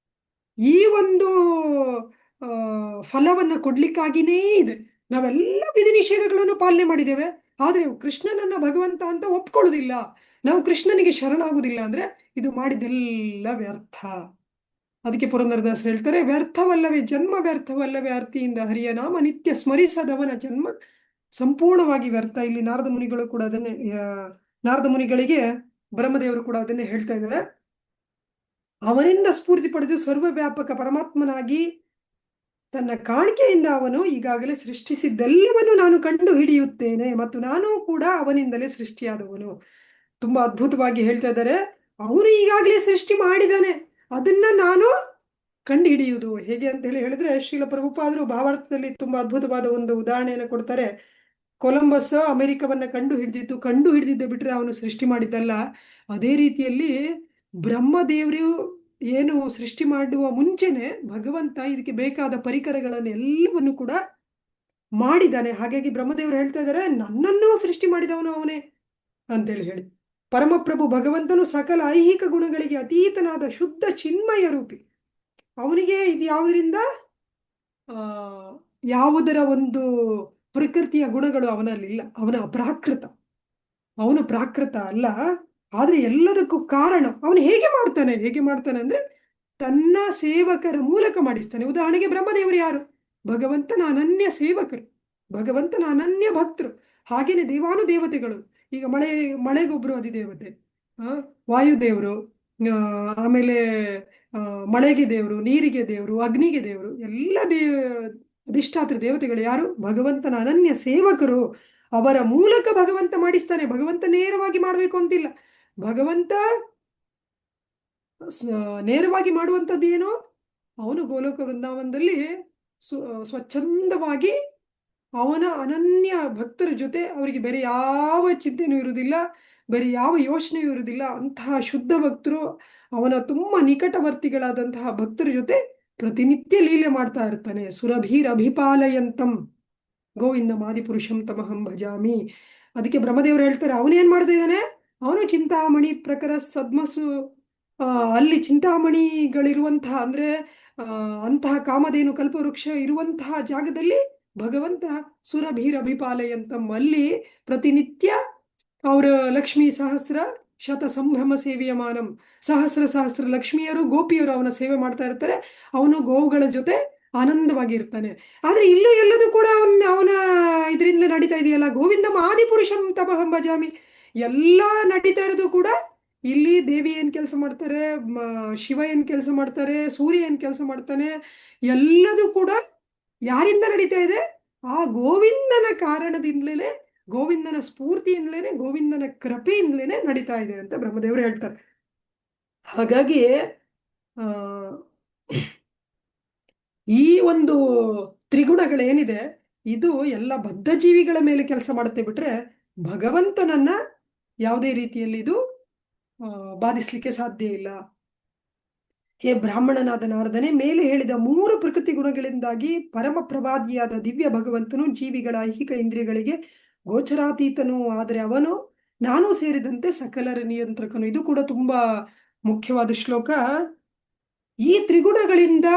ಈ ಒಂದು ಫಲವನ್ನ ಕೊಡ್ಲಿಕ್ಕಾಗಿನೇ ಇದೆ. ನಾವೆಲ್ಲ ವಿಧಿ ನಿಷೇಧಗಳನ್ನು ಪಾಲನೆ ಮಾಡಿದ್ದೇವೆ, ಆದ್ರೆ ಕೃಷ್ಣನನ್ನ ಭಗವಂತ ಅಂತ ಒಪ್ಕೊಳ್ಳುವುದಿಲ್ಲ, ನಾವು ಕೃಷ್ಣನಿಗೆ ಶರಣಾಗುವುದಿಲ್ಲ ಅಂದ್ರೆ ಇದು ಮಾಡಿದೆಲ್ಲ ವ್ಯರ್ಥ. ಅದಕ್ಕೆ ಪುರಂದರದಾಸರು ಹೇಳ್ತಾರೆ, ವ್ಯರ್ಥವಲ್ಲವೇ ಜನ್ಮ, ವ್ಯರ್ಥವಲ್ಲವೇ ಅರ್ತಿಯಿಂದ ಹರಿಯ ನಾಮ ನಿತ್ಯ ಸ್ಮರಿಸದವನ ಜನ್ಮ ಸಂಪೂರ್ಣವಾಗಿ ವ್ಯರ್ಥ. ಇಲ್ಲಿ ನಾರದ ಮುನಿಗಳು ಕೂಡ ಅದನ್ನೇ, ನಾರದ ಮುನಿಗಳಿಗೆ ಬ್ರಹ್ಮದೇವರು ಕೂಡ ಅದನ್ನೇ ಹೇಳ್ತಾ ಇದ್ದಾರೆ. ಅವನಿಂದ ಸ್ಫೂರ್ತಿ ಪಡೆದು ಸರ್ವವ್ಯಾಪಕ ಪರಮಾತ್ಮನಾಗಿ ತನ್ನ ಕಾಣಿಕೆಯಿಂದ ಅವನು ಈಗಾಗಲೇ ಸೃಷ್ಟಿಸಿದ್ದೆಲ್ಲವನ್ನು ನಾನು ಕಂಡು ಹಿಡಿಯುತ್ತೇನೆ ಮತ್ತು ನಾನು ಕೂಡ ಅವನಿಂದಲೇ ಸೃಷ್ಟಿಯಾದವನು. ತುಂಬಾ ಅದ್ಭುತವಾಗಿ ಹೇಳ್ತಾ ಇದ್ದಾರೆ, ಅವನು ಈಗಾಗಲೇ ಸೃಷ್ಟಿ ಮಾಡಿದಾನೆ, ಅದನ್ನ ನಾನು ಕಂಡು ಹಿಡಿಯುವುದು ಹೇಗೆ ಅಂತ ಹೇಳಿದ್ರೆ, ಶ್ರೀಲ ಪ್ರಭುಪಾದರು ಭಾವಾರ್ಥದಲ್ಲಿ ತುಂಬಾ ಅದ್ಭುತವಾದ ಒಂದು ಉದಾಹರಣೆಯನ್ನು ಕೊಡ್ತಾರೆ. ಕೊಲಂಬಸ್ ಅಮೆರಿಕವನ್ನ ಕಂಡು ಹಿಡಿದಿದ್ದೆ ಬಿಟ್ರೆ ಅವನು ಸೃಷ್ಟಿ ಮಾಡಿದ್ದಲ್ಲ. ಅದೇ ರೀತಿಯಲ್ಲಿ ಬ್ರಹ್ಮದೇವರು ಏನು ಸೃಷ್ಟಿ ಮಾಡುವ ಮುಂಚೆನೆ ಭಗವಂತ ಇದಕ್ಕೆ ಬೇಕಾದ ಪರಿಕರಗಳನ್ನು ಎಲ್ಲವನ್ನು ಕೂಡ ಮಾಡಿದ್ದಾನೆ. ಹಾಗಾಗಿ ಬ್ರಹ್ಮದೇವರು ಹೇಳ್ತಾ ಇದ್ದಾರೆ, ನನ್ನನ್ನೂ ಸೃಷ್ಟಿ ಮಾಡಿದವನು ಅವನೇ ಅಂತೇಳಿ ಹೇಳಿ. ಪರಮಪ್ರಭು ಭಗವಂತನು ಸಕಲ ಐಹಿಕ ಗುಣಗಳಿಗೆ ಅತೀತನಾದ ಶುದ್ಧ ಚಿನ್ಮಯ ರೂಪಿ. ಅವನಿಗೆ ಇದು ಯಾವುದರಿಂದ ಆ ಯಾವುದರ ಒಂದು ಪ್ರಕೃತಿಯ ಗುಣಗಳು ಅವನಲ್ಲಿಲ್ಲ. ಅವನ ಅಪ್ರಾಕೃತ, ಅವನು ಪ್ರಾಕೃತ ಅಲ್ಲ. ಆದ್ರೆ ಎಲ್ಲದಕ್ಕೂ ಕಾರಣ ಅವನು ಹೇಗೆ ಮಾಡ್ತಾನೆ ಅಂದ್ರೆ ತನ್ನ ಸೇವಕರ ಮೂಲಕ ಮಾಡಿಸ್ತಾನೆ. ಉದಾಹರಣೆಗೆ ಬ್ರಹ್ಮದೇವರು ಯಾರು? ಭಗವಂತನ ಅನನ್ಯ ಸೇವಕರು, ಭಗವಂತನ ಅನನ್ಯ ಭಕ್ತರು. ಹಾಗೇನೆ ದೇವಾನುದೇವತೆಗಳು. ಈಗ ಮಳೆಗೊಬ್ರು ಅಧಿದೇವತೆ, ವಾಯುದೇವರು, ಆಮೇಲೆ ಮಳೆಗೆ ದೇವರು, ನೀರಿಗೆ ದೇವರು, ಅಗ್ನಿಗೆ ದೇವರು, ಎಲ್ಲ ಅಧಿಷ್ಠಾತ್ರ ದೇವತೆಗಳು ಯಾರು? ಭಗವಂತನ ಅನನ್ಯ ಸೇವಕರು. ಅವರ ಮೂಲಕ ಭಗವಂತ ಮಾಡಿಸ್ತಾನೆ. ಭಗವಂತ ನೇರವಾಗಿ ಮಾಡಬೇಕು ಅಂತಿಲ್ಲ. ಭಗವಂತ ನೇರವಾಗಿ ಮಾಡುವಂಥದ್ದು ಏನೋ, ಅವನು ಗೋಲೋಕ ವೃಂದಾವನದಲ್ಲಿ ಸ್ವಚ್ಛಂದವಾಗಿ ಅವನ ಅನನ್ಯ ಭಕ್ತರ ಜೊತೆ, ಅವರಿಗೆ ಬೇರೆ ಯಾವ ಚಿಂತೆನೂ ಇರುವುದಿಲ್ಲ, ಬೇರೆ ಯಾವ ಯೋಚನೆಯೂ ಇರುವುದಿಲ್ಲ. ಅಂತಹ ಶುದ್ಧ ಭಕ್ತರು, ಅವನ ತುಂಬ ನಿಕಟವರ್ತಿಗಳಾದಂತಹ ಭಕ್ತರ ಜೊತೆ ಪ್ರತಿನಿತ್ಯ ಲೀಲೆ ಮಾಡ್ತಾ ಇರ್ತಾನೆ. ಸುರಭೀರಭಿಪಾಲಯಂತಂ ಗೋವಿಂದ ಮಾದಿಪುರುಷಂ ತಮಹಂ ಭಜಾಮಿ. ಅದಕ್ಕೆ ಬ್ರಹ್ಮದೇವರು ಹೇಳ್ತಾರೆ, ಅವನೇನ್ ಮಾಡ್ತಾ ಇದ್ದಾನೆ? ಅವನು ಚಿಂತಾಮಣಿ ಪ್ರಕರ ಸದ್ಮಸು, ಅಲ್ಲಿ ಚಿಂತಾಮಣಿಗಳಿರುವಂತಹ ಅಂದ್ರೆ ಅಂತಹ ಕಾಮಧೇನು ಕಲ್ಪವೃಕ್ಷ ಇರುವಂತಹ ಜಾಗದಲ್ಲಿ ಭಗವಂತ ಸುರಭೀರಭಿಪಾಲಯಂತಂ, ಅಲ್ಲಿ ಪ್ರತಿನಿತ್ಯ ಅವರ ಲಕ್ಷ್ಮೀ ಸಹಸ್ರ ಶತ ಸಂಭ್ರಮ ಸೇವಿಯಮಾನಂ, ಸಹಸ್ರ ಲಕ್ಷ್ಮಿಯರು ಗೋಪಿಯರು ಅವನ ಸೇವೆ ಮಾಡ್ತಾ ಇರ್ತಾರೆ. ಅವನು ಗೋವುಗಳ ಜೊತೆ ಆನಂದವಾಗಿರ್ತಾನೆ. ಆದ್ರೆ ಇಲ್ಲೂ ಎಲ್ಲದೂ ಕೂಡ ಅವನ ಇದರಿಂದ ನಡೀತಾ ಇದೆಯಲ್ಲ. ಗೋವಿಂದ ಆದಿಪುರುಷಂ ತಮಹಂ ಭಜಾಮಿ. ಎಲ್ಲ ನಡೀತಾ ಇರೋದು ಕೂಡ ಇಲ್ಲಿ ದೇವಿ ಏನ್ ಕೆಲಸ ಮಾಡ್ತಾರೆ, ಶಿವ ಏನ್ ಕೆಲಸ ಮಾಡ್ತಾರೆ, ಸೂರ್ಯ ಏನ್ ಕೆಲಸ ಮಾಡ್ತಾನೆ, ಎಲ್ಲದೂ ಕೂಡ ಯಾರಿಂದ ನಡೀತಾ ಇದೆ? ಆ ಗೋವಿಂದನ ಕಾರಣದಿಂದಲೇ, ಗೋವಿಂದನ ಸ್ಫೂರ್ತಿಯಿಂದಲೇ, ಗೋವಿಂದನ ಕೃಪೆಯಿಂದಲೇ ನಡೀತಾ ಇದೆ ಅಂತ ಬ್ರಹ್ಮದೇವರು ಹೇಳ್ತಾರೆ. ಹಾಗಾಗಿ ಈ ಒಂದು ತ್ರಿಗುಣಗಳೇನಿದೆ, ಇದು ಎಲ್ಲ ಬದ್ಧ ಜೀವಿಗಳ ಮೇಲೆ ಕೆಲಸ ಮಾಡುತ್ತೆ ಬಿಟ್ರೆ ಭಗವಂತನನ್ನ ಯಾವುದೇ ರೀತಿಯಲ್ಲಿ ಇದು ಬಾಧಿಸ್ಲಿಕ್ಕೆ ಸಾಧ್ಯ ಇಲ್ಲ. ಹೇ ಬ್ರಾಹ್ಮಣನಾದ ನಾರದನೇ, ಮೇಲೆ ಹೇಳಿದ 3 ಪ್ರಕೃತಿ ಗುಣಗಳಿಂದಾಗಿ ಪರಮ ಪ್ರವಾದಿಯಾದ ದಿವ್ಯ ಭಗವಂತನು ಜೀವಿಗಳ ಐಹಿಕ ಇಂದ್ರಿಯಗಳಿಗೆ ಗೋಚರಾತೀತನು. ಆದರೆ ಅವನು ನಾನು ಸೇರಿದಂತೆ ಸಕಲರ ನಿಯಂತ್ರಕನು. ಇದು ಕೂಡ ತುಂಬಾ ಮುಖ್ಯವಾದ ಶ್ಲೋಕ. ಈ ತ್ರಿಗುಣಗಳಿಂದ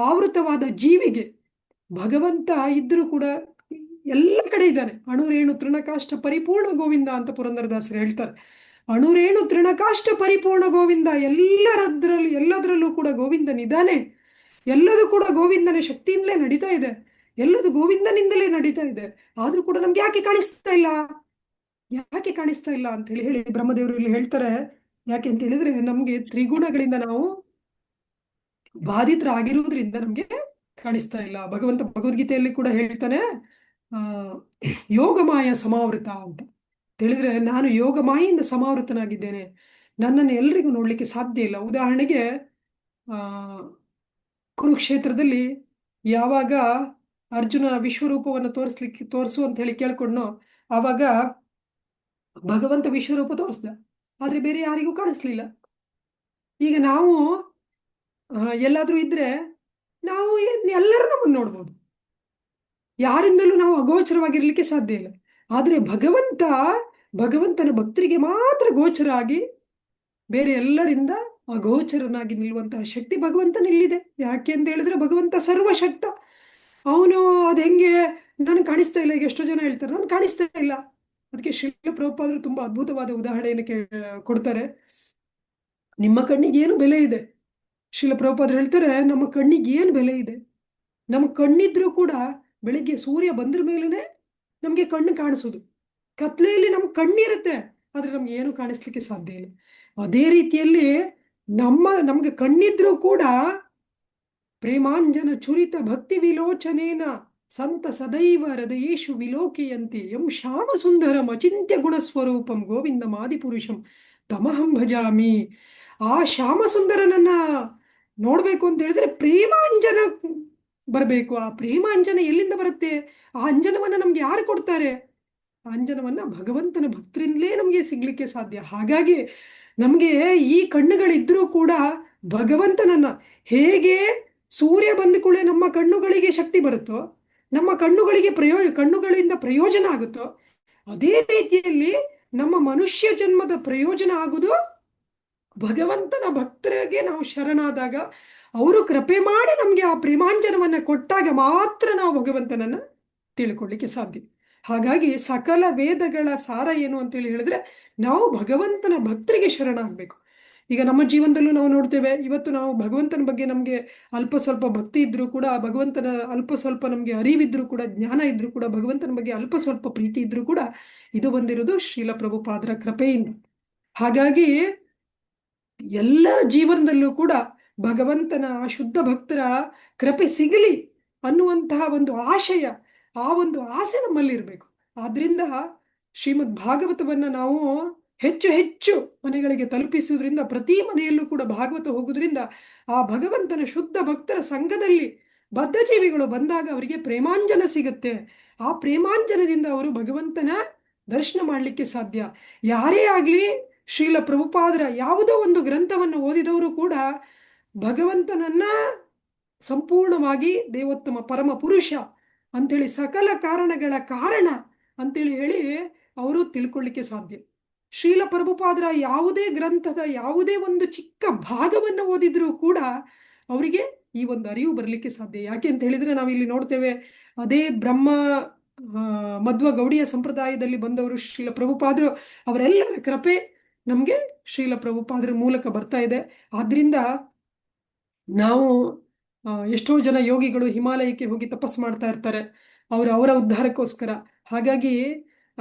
ಆವೃತವಾದ ಜೀವಿಗೆ ಭಗವಂತ ಇದ್ರೂ ಕೂಡ ಎಲ್ಲ ಕಡೆ ಇದ್ದಾನೆ. ಅಣುರೇಣು ತೃಣಕಾಷ್ಟ ಪರಿಪೂರ್ಣ ಗೋವಿಂದ ಅಂತ ಪುರಂದರದಾಸರು ಹೇಳ್ತಾರೆ. ಅಣುರೇಣು ತೃಣಕಾಷ್ಟ ಪರಿಪೂರ್ಣ ಗೋವಿಂದ, ಎಲ್ಲದರಲ್ಲೂ ಕೂಡ ಗೋವಿಂದನಿದ್ದಾನೆ. ಎಲ್ಲದೂ ಕೂಡ ಗೋವಿಂದನ ಶಕ್ತಿಯಿಂದಲೇ ನಡೀತಾ ಇದೆ, ಎಲ್ಲದು ಗೋವಿಂದನಿಂದಲೇ ನಡೀತಾ ಇದೆ. ಆದ್ರೂ ಕೂಡ ನಮ್ಗೆ ಯಾಕೆ ಕಾಣಿಸ್ತಾ ಇಲ್ಲ ಅಂತ ಹೇಳಿ ಬ್ರಹ್ಮದೇವರು ಇಲ್ಲಿ ಹೇಳ್ತಾರೆ. ಯಾಕೆ ಅಂತ ಹೇಳಿದ್ರೆ, ನಮ್ಗೆ ತ್ರಿಗುಣಗಳಿಂದ ನಾವು ಬಾಧಿತರಾಗಿರುವುದರಿಂದ ನಮ್ಗೆ ಕಾಣಿಸ್ತಾ ಇಲ್ಲ. ಭಗವಂತ ಭಗವದ್ಗೀತೆಯಲ್ಲಿ ಕೂಡ ಹೇಳ್ತಾನೆ, ಯೋಗಮಾಯ ಸಮಾವೃತ ಅಂತ ಹೇಳಿದ್ರೆ, ನಾನು ಯೋಗಮಾಯಿಂದ ಸಮಾವೃತನಾಗಿದ್ದೇನೆ, ನನ್ನನ್ನು ಎಲ್ರಿಗೂ ನೋಡ್ಲಿಕ್ಕೆ ಸಾಧ್ಯ ಇಲ್ಲ. ಉದಾಹರಣೆಗೆ ಕುರುಕ್ಷೇತ್ರದಲ್ಲಿ ಯಾವಾಗ ಅರ್ಜುನ ವಿಶ್ವರೂಪವನ್ನು ತೋರಿಸು ಅಂತ ಹೇಳಿ ಕೇಳ್ಕೊಂಡ್ನೋ, ಆವಾಗ ಭಗವಂತ ವಿಶ್ವರೂಪ ತೋರಿಸ್ದ, ಆದ್ರೆ ಬೇರೆ ಯಾರಿಗೂ ಕಾಣಿಸ್ಲಿಲ್ಲ. ಈಗ ನಾವು ಎಲ್ಲಾದ್ರೂ ಇದ್ರೆ ನಾವು ಎಲ್ಲರೂ ನಮ್ಮನ್ನು ನೋಡ್ಬೋದು, ಯಾರಿಂದಲೂ ನಾವು ಅಗೋಚರವಾಗಿರ್ಲಿಕ್ಕೆ ಸಾಧ್ಯ ಇಲ್ಲ. ಆದ್ರೆ ಭಗವಂತನ ಭಕ್ತರಿಗೆ ಮಾತ್ರ ಗೋಚರ ಆಗಿ ಬೇರೆ ಎಲ್ಲರಿಂದ ಅಗೋಚರನಾಗಿ ನಿಲ್ಲುವಂತಹ ಶಕ್ತಿ ಭಗವಂತನಲ್ಲಿದೆ. ಯಾಕೆ ಅಂತ ಹೇಳಿದ್ರೆ ಭಗವಂತ ಸರ್ವಶಕ್ತ. ಅವನು ಅದ್ ಹೆಂಗೆ ನನಗೆ ಕಾಣಿಸ್ತಾ ಇಲ್ಲ, ಈಗ ಎಷ್ಟೋ ಜನ ಹೇಳ್ತಾರೆ ನನ್ಗೆ ಕಾಣಿಸ್ತಾ ಇಲ್ಲ. ಅದಕ್ಕೆ ಶ್ರೀಲ ಪ್ರಭುಪಾದರು ತುಂಬಾ ಅದ್ಭುತವಾದ ಉದಾಹರಣೆಯನ್ನು ಕೊಡ್ತಾರೆ. ನಿಮ್ಮ ಕಣ್ಣಿಗೆ ಏನು ಬೆಲೆ ಇದೆ? ಶ್ರೀಲ ಪ್ರಭುಪಾದರು ಹೇಳ್ತಾರೆ, ನಮ್ಮ ಕಣ್ಣಿಗೆ ಏನು ಬೆಲೆ ಇದೆ? ನಮ್ಮ ಕಣ್ಣಿದ್ರೂ ಕೂಡ ಬೆಳಿಗ್ಗೆ ಸೂರ್ಯ ಬಂದ್ರ ಮೇಲೇನೆ ನಮ್ಗೆ ಕಣ್ಣು ಕಾಣಿಸೋದು. ಕತ್ಲೆಯಲ್ಲಿ ನಮ್ ಕಣ್ಣಿರುತ್ತೆ, ಆದ್ರೆ ನಮ್ಗೆ ಏನು ಕಾಣಿಸ್ಲಿಕ್ಕೆ ಸಾಧ್ಯ ಇಲ್ಲ. ಅದೇ ರೀತಿಯಲ್ಲಿ ನಮ್ಗೆ ಕಣ್ಣಿದ್ರೂ ಕೂಡ ಪ್ರೇಮಾಂಜನ ಚುರಿತ ಭಕ್ತಿ ವಿಲೋಚನೇನ ಸಂತ ಸದೈವ ಹೃದಯೇಶು ವಿಲೋಕಿಯಂತೆ ಎಂ ಶ್ಯಾಮ ಸುಂದರಂ ಅಚಿಂತ್ಯ ಗುಣಸ್ವರೂಪಂ ಗೋವಿಂದ ಮಾದಿಪುರುಷಂ ತಮಹಂ ಭಜಾಮಿ. ಆ ಶ್ಯಾಮ ಸುಂದರನನ್ನ ನೋಡ್ಬೇಕು ಅಂತ ಹೇಳಿದ್ರೆ ಪ್ರೇಮಾಂಜನ ಬರಬೇಕು. ಆ ಪ್ರೇಮಾಂಜನ ಎಲ್ಲಿಂದ ಬರುತ್ತೆ? ಆ ಅಂಜನವನ್ನ ನಮ್ಗೆ ಯಾರು ಕೊಡ್ತಾರೆ? ಆ ಅಂಜನವನ್ನ ಭಗವಂತನ ಭಕ್ತರಿಂದಲೇ ನಮ್ಗೆ ಸಿಗ್ಲಿಕ್ಕೆ ಸಾಧ್ಯ. ಹಾಗಾಗಿ ನಮ್ಗೆ ಈ ಕಣ್ಣುಗಳಿದ್ರೂ ಕೂಡ ಭಗವಂತನನ್ನ ಹೇಗೆ ಸೂರ್ಯ ಬಂದ ಕೂಡಲೇ ನಮ್ಮ ಕಣ್ಣುಗಳಿಗೆ ಶಕ್ತಿ ಬರುತ್ತೋ, ನಮ್ಮ ಕಣ್ಣುಗಳಿಂದ ಪ್ರಯೋಜನ ಆಗುತ್ತೋ, ಅದೇ ರೀತಿಯಲ್ಲಿ ನಮ್ಮ ಮನುಷ್ಯ ಜನ್ಮದ ಪ್ರಯೋಜನ ಆಗುವುದು ಭಗವಂತನ ಭಕ್ತರಿಗೆ ನಾವು ಶರಣಾದಾಗ, ಅವರು ಕೃಪೆ ಮಾಡಿ ನಮಗೆ ಆ ಪ್ರೇಮಾಂಜನವನ್ನ ಕೊಟ್ಟಾಗ ಮಾತ್ರ ನಾವು ಭಗವಂತನನ್ನ ತಿಳ್ಕೊಳ್ಳಿಕ್ಕೆ ಸಾಧ್ಯ. ಹಾಗಾಗಿ ಸಕಲ ವೇದಗಳ ಸಾರ ಏನು ಅಂತೇಳಿ ಹೇಳಿದ್ರೆ, ನಾವು ಭಗವಂತನ ಭಕ್ತರಿಗೆ ಶರಣಾಗಬೇಕು. ಈಗ ನಮ್ಮ ಜೀವನದಲ್ಲೂ ನಾವು ನೋಡ್ತೇವೆ, ಇವತ್ತು ನಾವು ಭಗವಂತನ ಬಗ್ಗೆ ನಮಗೆ ಅಲ್ಪ ಸ್ವಲ್ಪ ಭಕ್ತಿ ಇದ್ರೂ ಕೂಡ, ಭಗವಂತನ ಅಲ್ಪ ಸ್ವಲ್ಪ ನಮಗೆ ಅರಿವಿದ್ರೂ ಕೂಡ, ಜ್ಞಾನ ಇದ್ರೂ ಕೂಡ, ಭಗವಂತನ ಬಗ್ಗೆ ಅಲ್ಪ ಸ್ವಲ್ಪ ಪ್ರೀತಿ ಇದ್ರೂ ಕೂಡ, ಇದು ಬಂದಿರೋದು ಶ್ರೀಲ ಪ್ರಭುಪಾದರ ಕೃಪೆಯಿಂದ. ಹಾಗಾಗಿ ಎಲ್ಲರ ಜೀವನದಲ್ಲೂ ಕೂಡ ಭಗವಂತನ ಶುದ್ಧ ಭಕ್ತರ ಕೃಪೆ ಸಿಗಲಿ ಅನ್ನುವಂತಹ ಒಂದು ಆಶಯ, ಆ ಒಂದು ಆಸೆ ನಮ್ಮಲ್ಲಿ ಇರಬೇಕು. ಆದ್ರಿಂದ ಶ್ರೀಮದ್ ಭಾಗವತವನ್ನ ನಾವು ಹೆಚ್ಚು ಹೆಚ್ಚು ಮನೆಗಳಿಗೆ ತಲುಪಿಸುವುದರಿಂದ, ಪ್ರತಿ ಮನೆಯಲ್ಲೂ ಕೂಡ ಭಾಗವತ ಹೋಗುವುದರಿಂದ, ಆ ಭಗವಂತನ ಶುದ್ಧ ಭಕ್ತರ ಸಂಘದಲ್ಲಿ ಬದ್ಧಜೀವಿಗಳು ಬಂದಾಗ ಅವರಿಗೆ ಪ್ರೇಮಾಂಜನ ಸಿಗುತ್ತೆ. ಆ ಪ್ರೇಮಾಂಜನದಿಂದ ಅವರು ಭಗವಂತನ ದರ್ಶನ ಮಾಡಲಿಕ್ಕೆ ಸಾಧ್ಯ. ಯಾರೇ ಆಗಲಿ, ಶ್ರೀಲ ಪ್ರಭುಪಾದರ ಯಾವುದೋ ಒಂದು ಗ್ರಂಥವನ್ನು ಓದಿದವರು ಕೂಡ ಭಗವಂತನನ್ನ ಸಂಪೂರ್ಣವಾಗಿ ದೇವೋತ್ತಮ ಪರಮ ಪುರುಷ ಅಂತೇಳಿ, ಸಕಲ ಕಾರಣಗಳ ಕಾರಣ ಅಂತೇಳಿ ಹೇಳಿ ಅವರು ತಿಳ್ಕೊಳ್ಳಿಕ್ಕೆ ಸಾಧ್ಯ. ಶ್ರೀಲ ಪ್ರಭುಪಾದರ ಯಾವುದೇ ಗ್ರಂಥದ ಯಾವುದೇ ಒಂದು ಚಿಕ್ಕ ಭಾಗವನ್ನು ಓದಿದ್ರೂ ಕೂಡ ಅವರಿಗೆ ಈ ಒಂದು ಅರಿವು ಬರಲಿಕ್ಕೆ ಸಾಧ್ಯ. ಯಾಕೆ ಅಂತ ಹೇಳಿದ್ರೆ, ನಾವಿಲ್ಲಿ ನೋಡ್ತೇವೆ, ಅದೇ ಬ್ರಹ್ಮ ಮಧ್ವ ಗೌಡಿಯ ಸಂಪ್ರದಾಯದಲ್ಲಿ ಬಂದವರು ಶ್ರೀಲ ಪ್ರಭುಪಾದರು, ಅವರೆಲ್ಲರ ಕೃಪೆ ನಮಗೆ ಶ್ರೀಲ ಪ್ರಭುಪಾದರ ಮೂಲಕ ಬರ್ತಾ ಇದೆ. ಆದ್ರಿಂದ ನಾವು ಎಷ್ಟೋ ಜನ ಯೋಗಿಗಳು ಹಿಮಾಲಯಕ್ಕೆ ಹೋಗಿ ತಪಸ್ಸು ಮಾಡ್ತಾ ಇರ್ತಾರೆ, ಅವರ ಉದ್ಧಾರಕ್ಕೋಸ್ಕರ. ಹಾಗಾಗಿ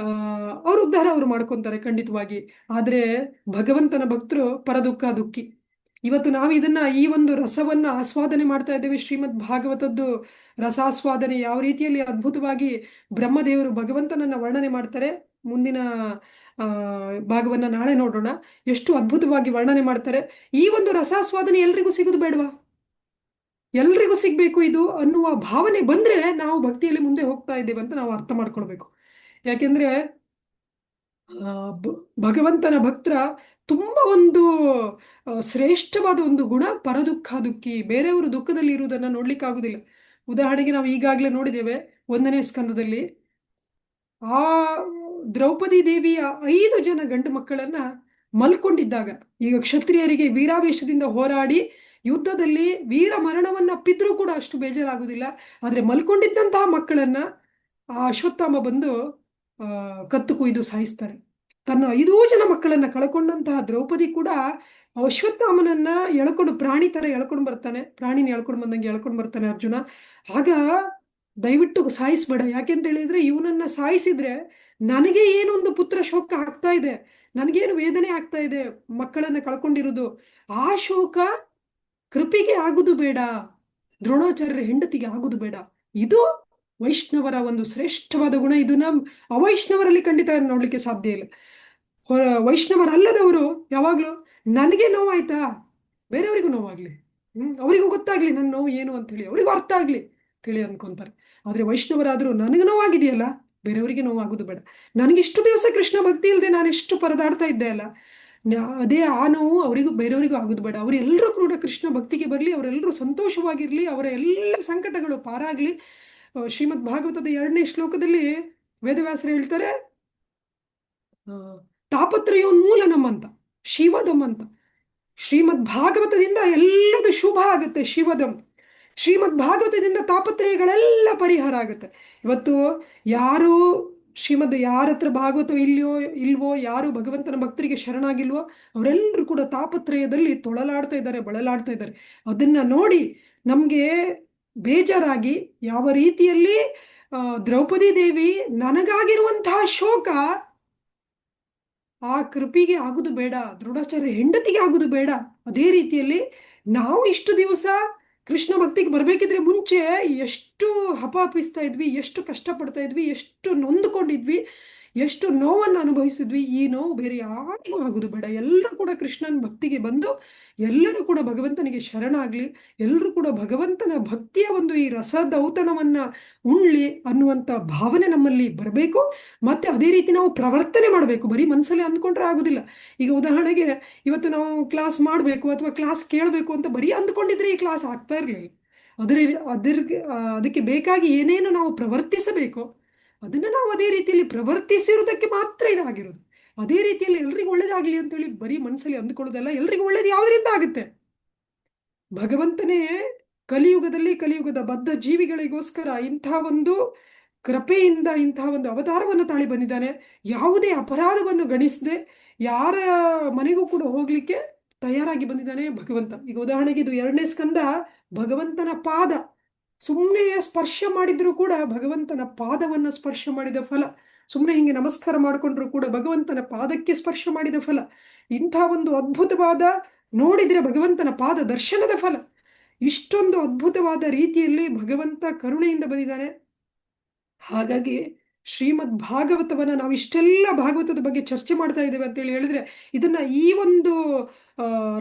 ಅವ್ರ ಉದ್ಧಾರ ಅವರು ಮಾಡ್ಕೊತಾರೆ ಖಂಡಿತವಾಗಿ. ಆದ್ರೆ ಭಗವಂತನ ಭಕ್ತರು ಪರದುಃಖ ದುಃಖಿ. ಇವತ್ತು ನಾವು ಈ ಒಂದು ರಸವನ್ನ ಆಸ್ವಾದನೆ ಮಾಡ್ತಾ ಇದ್ದೇವೆ. ಶ್ರೀಮದ್ ಭಾಗವತದ್ದು ರಸಾಸ್ವಾದನೆ ಯಾವ ರೀತಿಯಲ್ಲಿ ಅದ್ಭುತವಾಗಿ ಬ್ರಹ್ಮದೇವರು ಭಗವಂತನನ್ನ ವರ್ಣನೆ ಮಾಡ್ತಾರೆ, ಮುಂದಿನ ಭಾಗವನ್ನ ನಾಳೆ ನೋಡೋಣ. ಎಷ್ಟು ಅದ್ಭುತವಾಗಿ ವರ್ಣನೆ ಮಾಡ್ತಾರೆ. ಈ ಒಂದು ರಸಾಸ್ವಾದನೆ ಎಲ್ರಿಗೂ ಸಿಗೋದು ಬೇಡವಾ? ಎಲ್ರಿಗೂ ಸಿಗ್ಬೇಕು ಇದು ಅನ್ನುವ ಭಾವನೆ ಬಂದ್ರೆ ನಾವು ಭಕ್ತಿಯಲ್ಲಿ ಮುಂದೆ ಹೋಗ್ತಾ ಇದ್ದೇವೆ ಅಂತ ನಾವು ಅರ್ಥ ಮಾಡ್ಕೊಳ್ಬೇಕು. ಯಾಕೆಂದ್ರೆ ಭಗವಂತನ ಭಕ್ತರ ತುಂಬಾ ಒಂದು ಶ್ರೇಷ್ಠವಾದ ಒಂದು ಗುಣ ಪರದುಃಖ ದುಃಖಿ. ಬೇರೆಯವರು ದುಃಖದಲ್ಲಿ ಇರುವುದನ್ನ ನೋಡ್ಲಿಕ್ಕಾಗುದಿಲ್ಲ. ಉದಾಹರಣೆಗೆ ನಾವು ಈಗಾಗಲೇ ನೋಡಿದ್ದೇವೆ 1ನೇ ಸ್ಕಂದದಲ್ಲಿ, ಆ ದ್ರೌಪದಿ ದೇವಿಯ 5 ಜನ ಗಂಡು ಮಕ್ಕಳನ್ನ ಮಲ್ಕೊಂಡಿದ್ದಾಗ, ಈಗ ಕ್ಷತ್ರಿಯರಿಗೆ ವೀರಾವೇಶದಿಂದ ಹೋರಾಡಿ ಯುದ್ಧದಲ್ಲಿ ವೀರ ಮರಣವನ್ನಪ್ಪಿದ್ರೂ ಕೂಡ ಅಷ್ಟು ಬೇಜಾರಾಗುವುದಿಲ್ಲ. ಆದ್ರೆ ಮಲ್ಕೊಂಡಿದ್ದಂತಹ ಮಕ್ಕಳನ್ನ ಆ ಅಶ್ವತ್ಥಾಮ ಬಂದು ಕತ್ತು ಕೊಯ್ದು ಸಾಯಿಸ್ತಾರೆ. ತನ್ನ 5 ಜನ ಮಕ್ಕಳನ್ನ ಕಳ್ಕೊಂಡಂತಹ ದ್ರೌಪದಿ ಕೂಡ ಅಶ್ವತ್ಥಾಮನನ್ನ ಎಳ್ಕೊಂಡು, ಪ್ರಾಣಿ ತರ ಎಳ್ಕೊಂಡು ಬರ್ತಾನೆ, ಪ್ರಾಣಿನ ಎಳ್ಕೊಂಡು ಬಂದಂಗೆ ಎಳ್ಕೊಂಡು ಬರ್ತಾನೆ ಅರ್ಜುನ. ಆಗ ದಯವಿಟ್ಟು ಸಾಯಿಸ್ಬೇಡ, ಯಾಕೆಂತ ಹೇಳಿದ್ರೆ ಇವನನ್ನ ಸಾಯಿಸಿದ್ರೆ ನನಗೆ ಏನೊಂದು ಪುತ್ರ ಶೋಕ ಆಗ್ತಾ ಇದೆ, ನನಗೇನು ವೇದನೆ ಆಗ್ತಾ ಇದೆ, ಮಕ್ಕಳನ್ನ ಕಳ್ಕೊಂಡಿರುವುದು, ಆ ಶೋಕ ಕೃಪೆಗೆ ಆಗುದು ಬೇಡ, ದ್ರೋಣಾಚಾರ್ಯರ ಹೆಂಡತಿಗೆ ಆಗುದು ಬೇಡ. ಇದು ವೈಷ್ಣವರ ಒಂದು ಶ್ರೇಷ್ಠವಾದ ಗುಣ. ಇದು ಅವೈಷ್ಣವರಲ್ಲಿ ಖಂಡಿತ ನೋಡ್ಲಿಕ್ಕೆ ಸಾಧ್ಯ ಇಲ್ಲ. ವೈಷ್ಣವರಲ್ಲದವರು ಯಾವಾಗ್ಲೂ ನನಗೆ ನೋವಾಯ್ತಾ, ಬೇರೆಯವರಿಗೂ ನೋವಾಗ್ಲಿ, ಅವರಿಗೂ ಗೊತ್ತಾಗ್ಲಿ ನನ್ನ ನೋವು ಏನು ಅಂತ ಹೇಳಿ, ಅವರಿಗೂ ಅರ್ಥ ಆಗ್ಲಿ ತಿಳಿ ಅನ್ಕೊಂತಾರೆ. ಆದ್ರೆ ವೈಷ್ಣವರಾದ್ರೂ ನನಗೆ ನೋವಾಗಿದೆಯಲ್ಲ, ಬೇರೆಯವರಿಗೆ ನೋವಾಗುದು ಬೇಡ. ನನಗಿಷ್ಟು ದಿವಸ ಕೃಷ್ಣ ಭಕ್ತಿ ಇಲ್ಲದೆ ನಾನು ಎಷ್ಟು ಪರದಾಡ್ತಾ ಇದ್ದೆ ಅಲ್ಲ, ಅದೇ ಆ ನೋವು ಅವರಿಗೂ ಬೇರೆಯವರಿಗೂ ಆಗುದು ಬೇಡ. ಅವರೆಲ್ಲರೂ ಕೂಡ ಕೃಷ್ಣ ಭಕ್ತಿಗೆ ಬರಲಿ, ಅವರೆಲ್ಲರೂ ಸಂತೋಷವಾಗಿರ್ಲಿ, ಅವರ ಎಲ್ಲ ಸಂಕಟಗಳು ಪಾರಾಗ್ಲಿ. ಶ್ರೀಮದ್ ಭಾಗವತದ 2ನೇ ಶ್ಲೋಕದಲ್ಲಿ ವೇದವ್ಯಾಸರು ಹೇಳ್ತಾರೆ, ತಾಪತ್ರಯೋನ್ಮೂಲನಂ ಅಂತ, ಶಿವದಂ ಅಂತ. ಶ್ರೀಮದ್ ಭಾಗವತದಿಂದ ಎಲ್ಲದು ಶುಭ ಆಗುತ್ತೆ. ಶಿವದಂ, ಶ್ರೀಮದ್ ಭಾಗವತದಿಂದ ತಾಪತ್ರಯಗಳೆಲ್ಲ ಪರಿಹಾರ ಆಗುತ್ತೆ. ಇವತ್ತು ಯಾರು ಯಾರ ಹತ್ರ ಭಾಗವತ ಇಲ್ವೋ, ಯಾರು ಭಗವಂತನ ಭಕ್ತರಿಗೆ ಶರಣಾಗಿಲ್ವೋ, ಅವರೆಲ್ಲರೂ ಕೂಡ ತಾಪತ್ರಯದಲ್ಲಿ ತೊಳಲಾಡ್ತಾ ಇದ್ದಾರೆ, ಬಳಲಾಡ್ತಾ ಇದ್ದಾರೆ. ಅದನ್ನ ನೋಡಿ ನಮ್ಗೆ ಬೇಜಾರಾಗಿ, ಯಾವ ರೀತಿಯಲ್ಲಿ ದ್ರೌಪದಿ ದೇವಿ ನನಗಾಗಿರುವಂತಹ ಶೋಕ ಆ ಕೃಪಿಗೆ ಆಗುದು ಬೇಡ, ದ್ರೋಣಾಚಾರ್ಯ ಹೆಂಡತಿಗೆ ಆಗುದು ಬೇಡ. ಅದೇ ರೀತಿಯಲ್ಲಿ ನಾವು ಇಷ್ಟು ದಿವಸ ಕೃಷ್ಣ ಭಕ್ತಿಗೆ ಬರ್ಬೇಕಿದ್ರೆ ಮುಂಚೆ ಎಷ್ಟು ಹಪಾಪಿಸ್ತಾ ಇದ್ವಿ, ಎಷ್ಟು ಕಷ್ಟಪಡ್ತಾ ಇದ್ವಿ, ಎಷ್ಟು ನೊಂದುಕೊಂಡಿದ್ವಿ, ಎಷ್ಟು ನೋವನ್ನು ಅನುಭವಿಸಿದ್ವಿ. ಈ ನೋವು ಬೇರೆ ಯಾರಿಗೂ ಆಗುದು ಬೇಡ. ಎಲ್ಲರೂ ಕೂಡ ಕೃಷ್ಣನ ಭಕ್ತಿಗೆ ಬಂದು ಎಲ್ಲರೂ ಕೂಡ ಭಗವಂತನಿಗೆ ಶರಣಾಗ್ಲಿ, ಎಲ್ಲರೂ ಕೂಡ ಭಗವಂತನ ಭಕ್ತಿಯ ಒಂದು ಈ ರಸದೌತಣವನ್ನ ಉಣ್ಲಿ ಅನ್ನುವಂಥ ಭಾವನೆ ನಮ್ಮಲ್ಲಿ ಬರಬೇಕು. ಮತ್ತೆ ಅದೇ ರೀತಿ ನಾವು ಪ್ರವರ್ತನೆ ಮಾಡಬೇಕು. ಬರೀ ಮನಸ್ಸಲ್ಲಿ ಅಂದ್ಕೊಂಡ್ರೆ ಆಗುದಿಲ್ಲ. ಈಗ ಉದಾಹರಣೆಗೆ ಇವತ್ತು ನಾವು ಕ್ಲಾಸ್ ಮಾಡಬೇಕು ಅಥವಾ ಕ್ಲಾಸ್ ಕೇಳಬೇಕು ಅಂತ ಬರೀ ಅಂದ್ಕೊಂಡಿದ್ರೆ ಈ ಕ್ಲಾಸ್ ಆಗ್ತಾ ಇರಲಿಲ್ಲ. ಅದರ ಅದರ ಅದಕ್ಕೆ ಬೇಕಾಗಿ ಏನೇನು ನಾವು ಪ್ರವರ್ತಿಸಬೇಕು ಅದನ್ನು ನಾವು ಅದೇ ರೀತಿಯಲ್ಲಿ ಪ್ರವರ್ತಿಸಿರುವುದಕ್ಕೆ ಮಾತ್ರ ಇದಾಗಿರೋದು. ಅದೇ ರೀತಿಯಲ್ಲಿ ಎಲ್ರಿಗೂ ಒಳ್ಳೇದಾಗ್ಲಿ ಅಂತೇಳಿ ಬರೀ ಮನಸ್ಸಲ್ಲಿ ಅಂದ್ಕೊಳ್ಳೋದಲ್ಲ. ಎಲ್ರಿಗೂ ಒಳ್ಳೇದು ಯಾವುದರಿಂದ ಆಗುತ್ತೆ? ಭಗವಂತನೇ ಕಲಿಯುಗದ ಬದ್ಧ ಜೀವಿಗಳಿಗೋಸ್ಕರ ಇಂತಹ ಒಂದು ಕೃಪೆಯಿಂದ ಇಂತಹ ಒಂದು ಅವತಾರವನ್ನು ತಾಳಿ ಬಂದಿದ್ದಾನೆ. ಯಾವುದೇ ಅಪರಾಧವನ್ನು ಗಣಿಸದೆ ಯಾರ ಮನೆಗೂ ಕೂಡ ಹೋಗ್ಲಿಕ್ಕೆ ತಯಾರಾಗಿ ಬಂದಿದ್ದಾನೆ ಭಗವಂತ. ಈಗ ಉದಾಹರಣೆಗೆ ಇದು 2ನೇ ಸ್ಕಂದ. ಭಗವಂತನ ಪಾದ ಸುಮ್ಮನೆ ಸ್ಪರ್ಶ ಮಾಡಿದ್ರು ಕೂಡ ಭಗವಂತನ ಪಾದವನ್ನು ಸ್ಪರ್ಶ ಮಾಡಿದ ಫಲ. ಸುಮ್ಮನೆ ಹಿಂಗೆ ನಮಸ್ಕಾರ ಮಾಡಿಕೊಂಡ್ರು ಕೂಡ ಭಗವಂತನ ಪಾದಕ್ಕೆ ಸ್ಪರ್ಶ ಮಾಡಿದ ಫಲ. ಇಂಥ ಒಂದು ಅದ್ಭುತವಾದ ನೋಡಿದ್ರೆ ಭಗವಂತನ ಪಾದ ದರ್ಶನದ ಫಲ. ಇಷ್ಟೊಂದು ಅದ್ಭುತವಾದ ರೀತಿಯಲ್ಲಿ ಭಗವಂತ ಕರುಣೆಯಿಂದ ಬಂದಿದ್ದಾನೆ. ಹಾಗಾಗಿ ಶ್ರೀಮದ್ ಭಾಗವತವನ್ನ ನಾವು ಇಷ್ಟೆಲ್ಲ ಭಾಗವತದ ಬಗ್ಗೆ ಚರ್ಚೆ ಮಾಡ್ತಾ ಇದ್ದೇವೆ ಅಂತೇಳಿ ಹೇಳಿದ್ರೆ ಇದನ್ನ ಈ ಒಂದು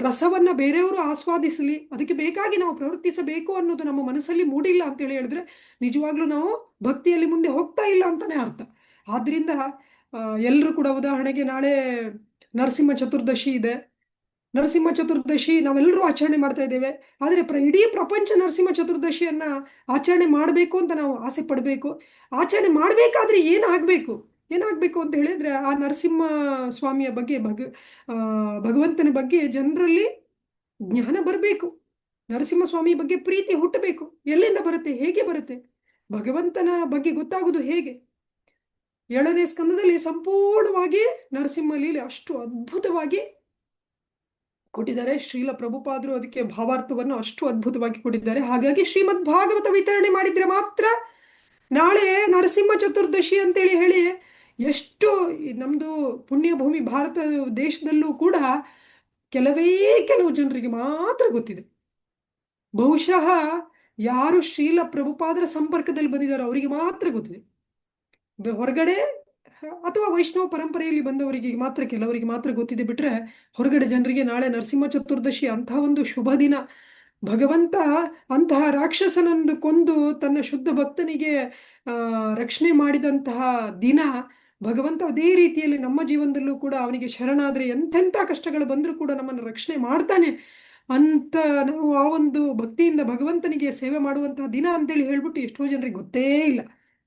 ರಸವನ್ನ ಬೇರೆಯವರು ಆಸ್ವಾದಿಸಲಿ, ಅದಕ್ಕೆ ಬೇಕಾಗಿ ನಾವು ಪ್ರವರ್ತಿಸಬೇಕು ಅನ್ನೋದು ನಮ್ಮ ಮನಸ್ಸಲ್ಲಿ ಮೂಡಿಲ್ಲ ಅಂತೇಳಿ ಹೇಳಿದ್ರೆ ನಿಜವಾಗ್ಲೂ ನಾವು ಭಕ್ತಿಯಲ್ಲಿ ಮುಂದೆ ಹೋಗ್ತಾ ಇಲ್ಲ ಅಂತಾನೆ ಅರ್ಥ. ಆದ್ರಿಂದ ಎಲ್ಲರೂ ಕೂಡ ಉದಾಹರಣೆಗೆ ನಾಳೆ ನರಸಿಂಹ ಚತುರ್ದಶಿ ಇದೆ. ನರಸಿಂಹ ಚತುರ್ದಶಿ ನಾವೆಲ್ಲರೂ ಆಚರಣೆ ಮಾಡ್ತಾ ಇದ್ದೇವೆ. ಆದರೆ ಇಡೀ ಪ್ರಪಂಚ ನರಸಿಂಹ ಚತುರ್ದಶಿಯನ್ನ ಆಚರಣೆ ಮಾಡಬೇಕು ಅಂತ ನಾವು ಆಸೆ ಪಡಬೇಕು. ಆಚರಣೆ ಮಾಡಬೇಕಾದ್ರೆ ಏನಾಗಬೇಕು ಅಂತ ಹೇಳಿದ್ರೆ ಆ ನರಸಿಂಹ ಸ್ವಾಮಿಯ ಬಗ್ಗೆ ಭಗವಂತನ ಬಗ್ಗೆ ಜನರಲ್ಲಿ ಜ್ಞಾನ ಬರಬೇಕು. ನರಸಿಂಹ ಸ್ವಾಮಿ ಬಗ್ಗೆ ಪ್ರೀತಿ ಹುಟ್ಟಬೇಕು. ಎಲ್ಲಿಂದ ಬರುತ್ತೆ? ಹೇಗೆ ಬರುತ್ತೆ? ಭಗವಂತನ ಬಗ್ಗೆ ಗೊತ್ತಾಗುವುದು ಹೇಗೆ? 7ನೇ ಸ್ಕಂದದಲ್ಲಿ ಸಂಪೂರ್ಣವಾಗಿ ನರಸಿಂಹ ಲೀಲೆ ಅಷ್ಟು ಅದ್ಭುತವಾಗಿ ಕೊಟ್ಟಿದ್ದಾರೆ. ಶ್ರೀಲ ಪ್ರಭುಪಾದರು ಅದಕ್ಕೆ ಭಾವಾರ್ಥವನ್ನು ಅಷ್ಟು ಅದ್ಭುತವಾಗಿ ಕೊಟ್ಟಿದ್ದಾರೆ. ಹಾಗಾಗಿ ಶ್ರೀಮದ್ ಭಾಗವತ ವಿತರಣೆ ಮಾಡಿದ್ರೆ ಮಾತ್ರ ನಾಳೆ ನರಸಿಂಹ ಚತುರ್ದಶಿ ಅಂತೇಳಿ ಹೇಳಿ ಎಷ್ಟು ನಮ್ದು ಪುಣ್ಯ ಭೂಮಿ ಭಾರತ ದೇಶದಲ್ಲೂ ಕೂಡ ಕೆಲವು ಜನರಿಗೆ ಮಾತ್ರ ಗೊತ್ತಿದೆ. ಬಹುಶಃ ಯಾರು ಶ್ರೀಲ ಪ್ರಭುಪಾದರ ಸಂಪರ್ಕದಲ್ಲಿ ಬಂದಿದ್ದಾರೋ ಅವರಿಗೆ ಮಾತ್ರ ಗೊತ್ತಿದೆ. ಹೊರಗಡೆ ಅಥವಾ ವೈಷ್ಣವ ಪರಂಪರೆಯಲ್ಲಿ ಬಂದವರಿಗೆ ಮಾತ್ರ, ಕೆಲವರಿಗೆ ಮಾತ್ರ ಗೊತ್ತಿದೆ. ಬಿಟ್ರೆ ಹೊರಗಡೆ ಜನರಿಗೆ ನಾಳೆ ನರಸಿಂಹ ಚತುರ್ದಶಿ ಅಂತಹ ಒಂದು ಶುಭ ದಿನ. ಭಗವಂತ ಅಂತಹ ರಾಕ್ಷಸನನ್ನು ಕೊಂದು ತನ್ನ ಶುದ್ಧ ಭಕ್ತನಿಗೆ ರಕ್ಷಣೆ ಮಾಡಿದಂತಹ ದಿನ. ಭಗವಂತ ಅದೇ ರೀತಿಯಲ್ಲಿ ನಮ್ಮ ಜೀವನದಲ್ಲೂ ಕೂಡ ಅವನಿಗೆ ಶರಣಾದ್ರೆ ಎಂತೆಂಥ ಕಷ್ಟಗಳು ಬಂದರೂ ಕೂಡ ನಮ್ಮನ್ನು ರಕ್ಷಣೆ ಮಾಡ್ತಾನೆ ಅಂತ ನಾವು ಆ ಒಂದು ಭಕ್ತಿಯಿಂದ ಭಗವಂತನಿಗೆ ಸೇವೆ ಮಾಡುವಂತಹ ದಿನ ಅಂತೇಳಿ ಹೇಳ್ಬಿಟ್ಟು ಎಷ್ಟೋ ಜನರಿಗೆ ಗೊತ್ತೇ ಇಲ್ಲ.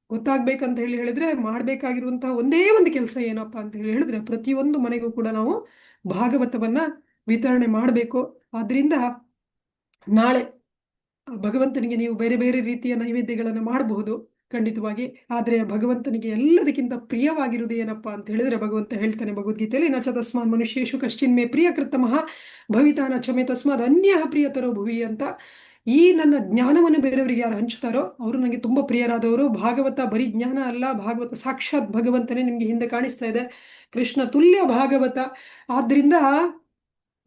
ಗೊತ್ತಾಗ್ಬೇಕಂತ ಹೇಳಿದ್ರೆ ಮಾಡಬೇಕಾಗಿರುವಂತಹ ಒಂದೇ ಒಂದು ಕೆಲಸ ಏನಪ್ಪಾ ಅಂತ ಹೇಳಿದ್ರೆ ಪ್ರತಿಯೊಂದು ಮನೆಗೂ ಕೂಡ ನಾವು ಭಾಗವತವನ್ನ ವಿತರಣೆ ಮಾಡಬೇಕು. ಆದ್ರಿಂದ ನಾಳೆ ಭಗವಂತನಿಗೆ ನೀವು ಬೇರೆ ಬೇರೆ ರೀತಿಯ ನೈವೇದ್ಯಗಳನ್ನು ಮಾಡಬಹುದು ಖಂಡಿತವಾಗಿ. ಆದರೆ ಭಗವಂತನಿಗೆ ಎಲ್ಲದಕ್ಕಿಂತ ಪ್ರಿಯವಾಗಿರುವುದು ಏನಪ್ಪಾ ಅಂತ ಹೇಳಿದ್ರೆ ಭಗವಂತ ಹೇಳ್ತಾನೆ ಭಗವದ್ಗೀತೆಯಲ್ಲಿ, ನ ಚ ತಸ್ಮಾನ್ ಮನುಷ್ಯೇಶು ಕಶ್ಚಿನ್ ಮೇ ಪ್ರಿಯ ಕೃತಮಃ ಭವಿತಾನ ಚಮೆ ತಸ್ಮಾದ್ ಅನ್ಯ ಪ್ರಿಯತರೋ ಭುವಿ ಅಂತ. ಈ ನನ್ನ ಜ್ಞಾನವನ್ನು ಬೇರೆಯವರಿಗೆ ಯಾರು ಹಂಚುತ್ತಾರೋ ಅವರು ನನಗೆ ತುಂಬಾ ಪ್ರಿಯರಾದವರು. ಭಾಗವತ ಬರೀ ಜ್ಞಾನ ಅಲ್ಲ, ಭಾಗವತ ಸಾಕ್ಷಾತ್ ಭಗವಂತನೇ ನಿಮ್ಗೆ ಹಿಂದೆ ಕಾಣಿಸ್ತಾ ಇದೆ, ಕೃಷ್ಣ ತುಲ್ಯ ಭಾಗವತ. ಆದ್ರಿಂದ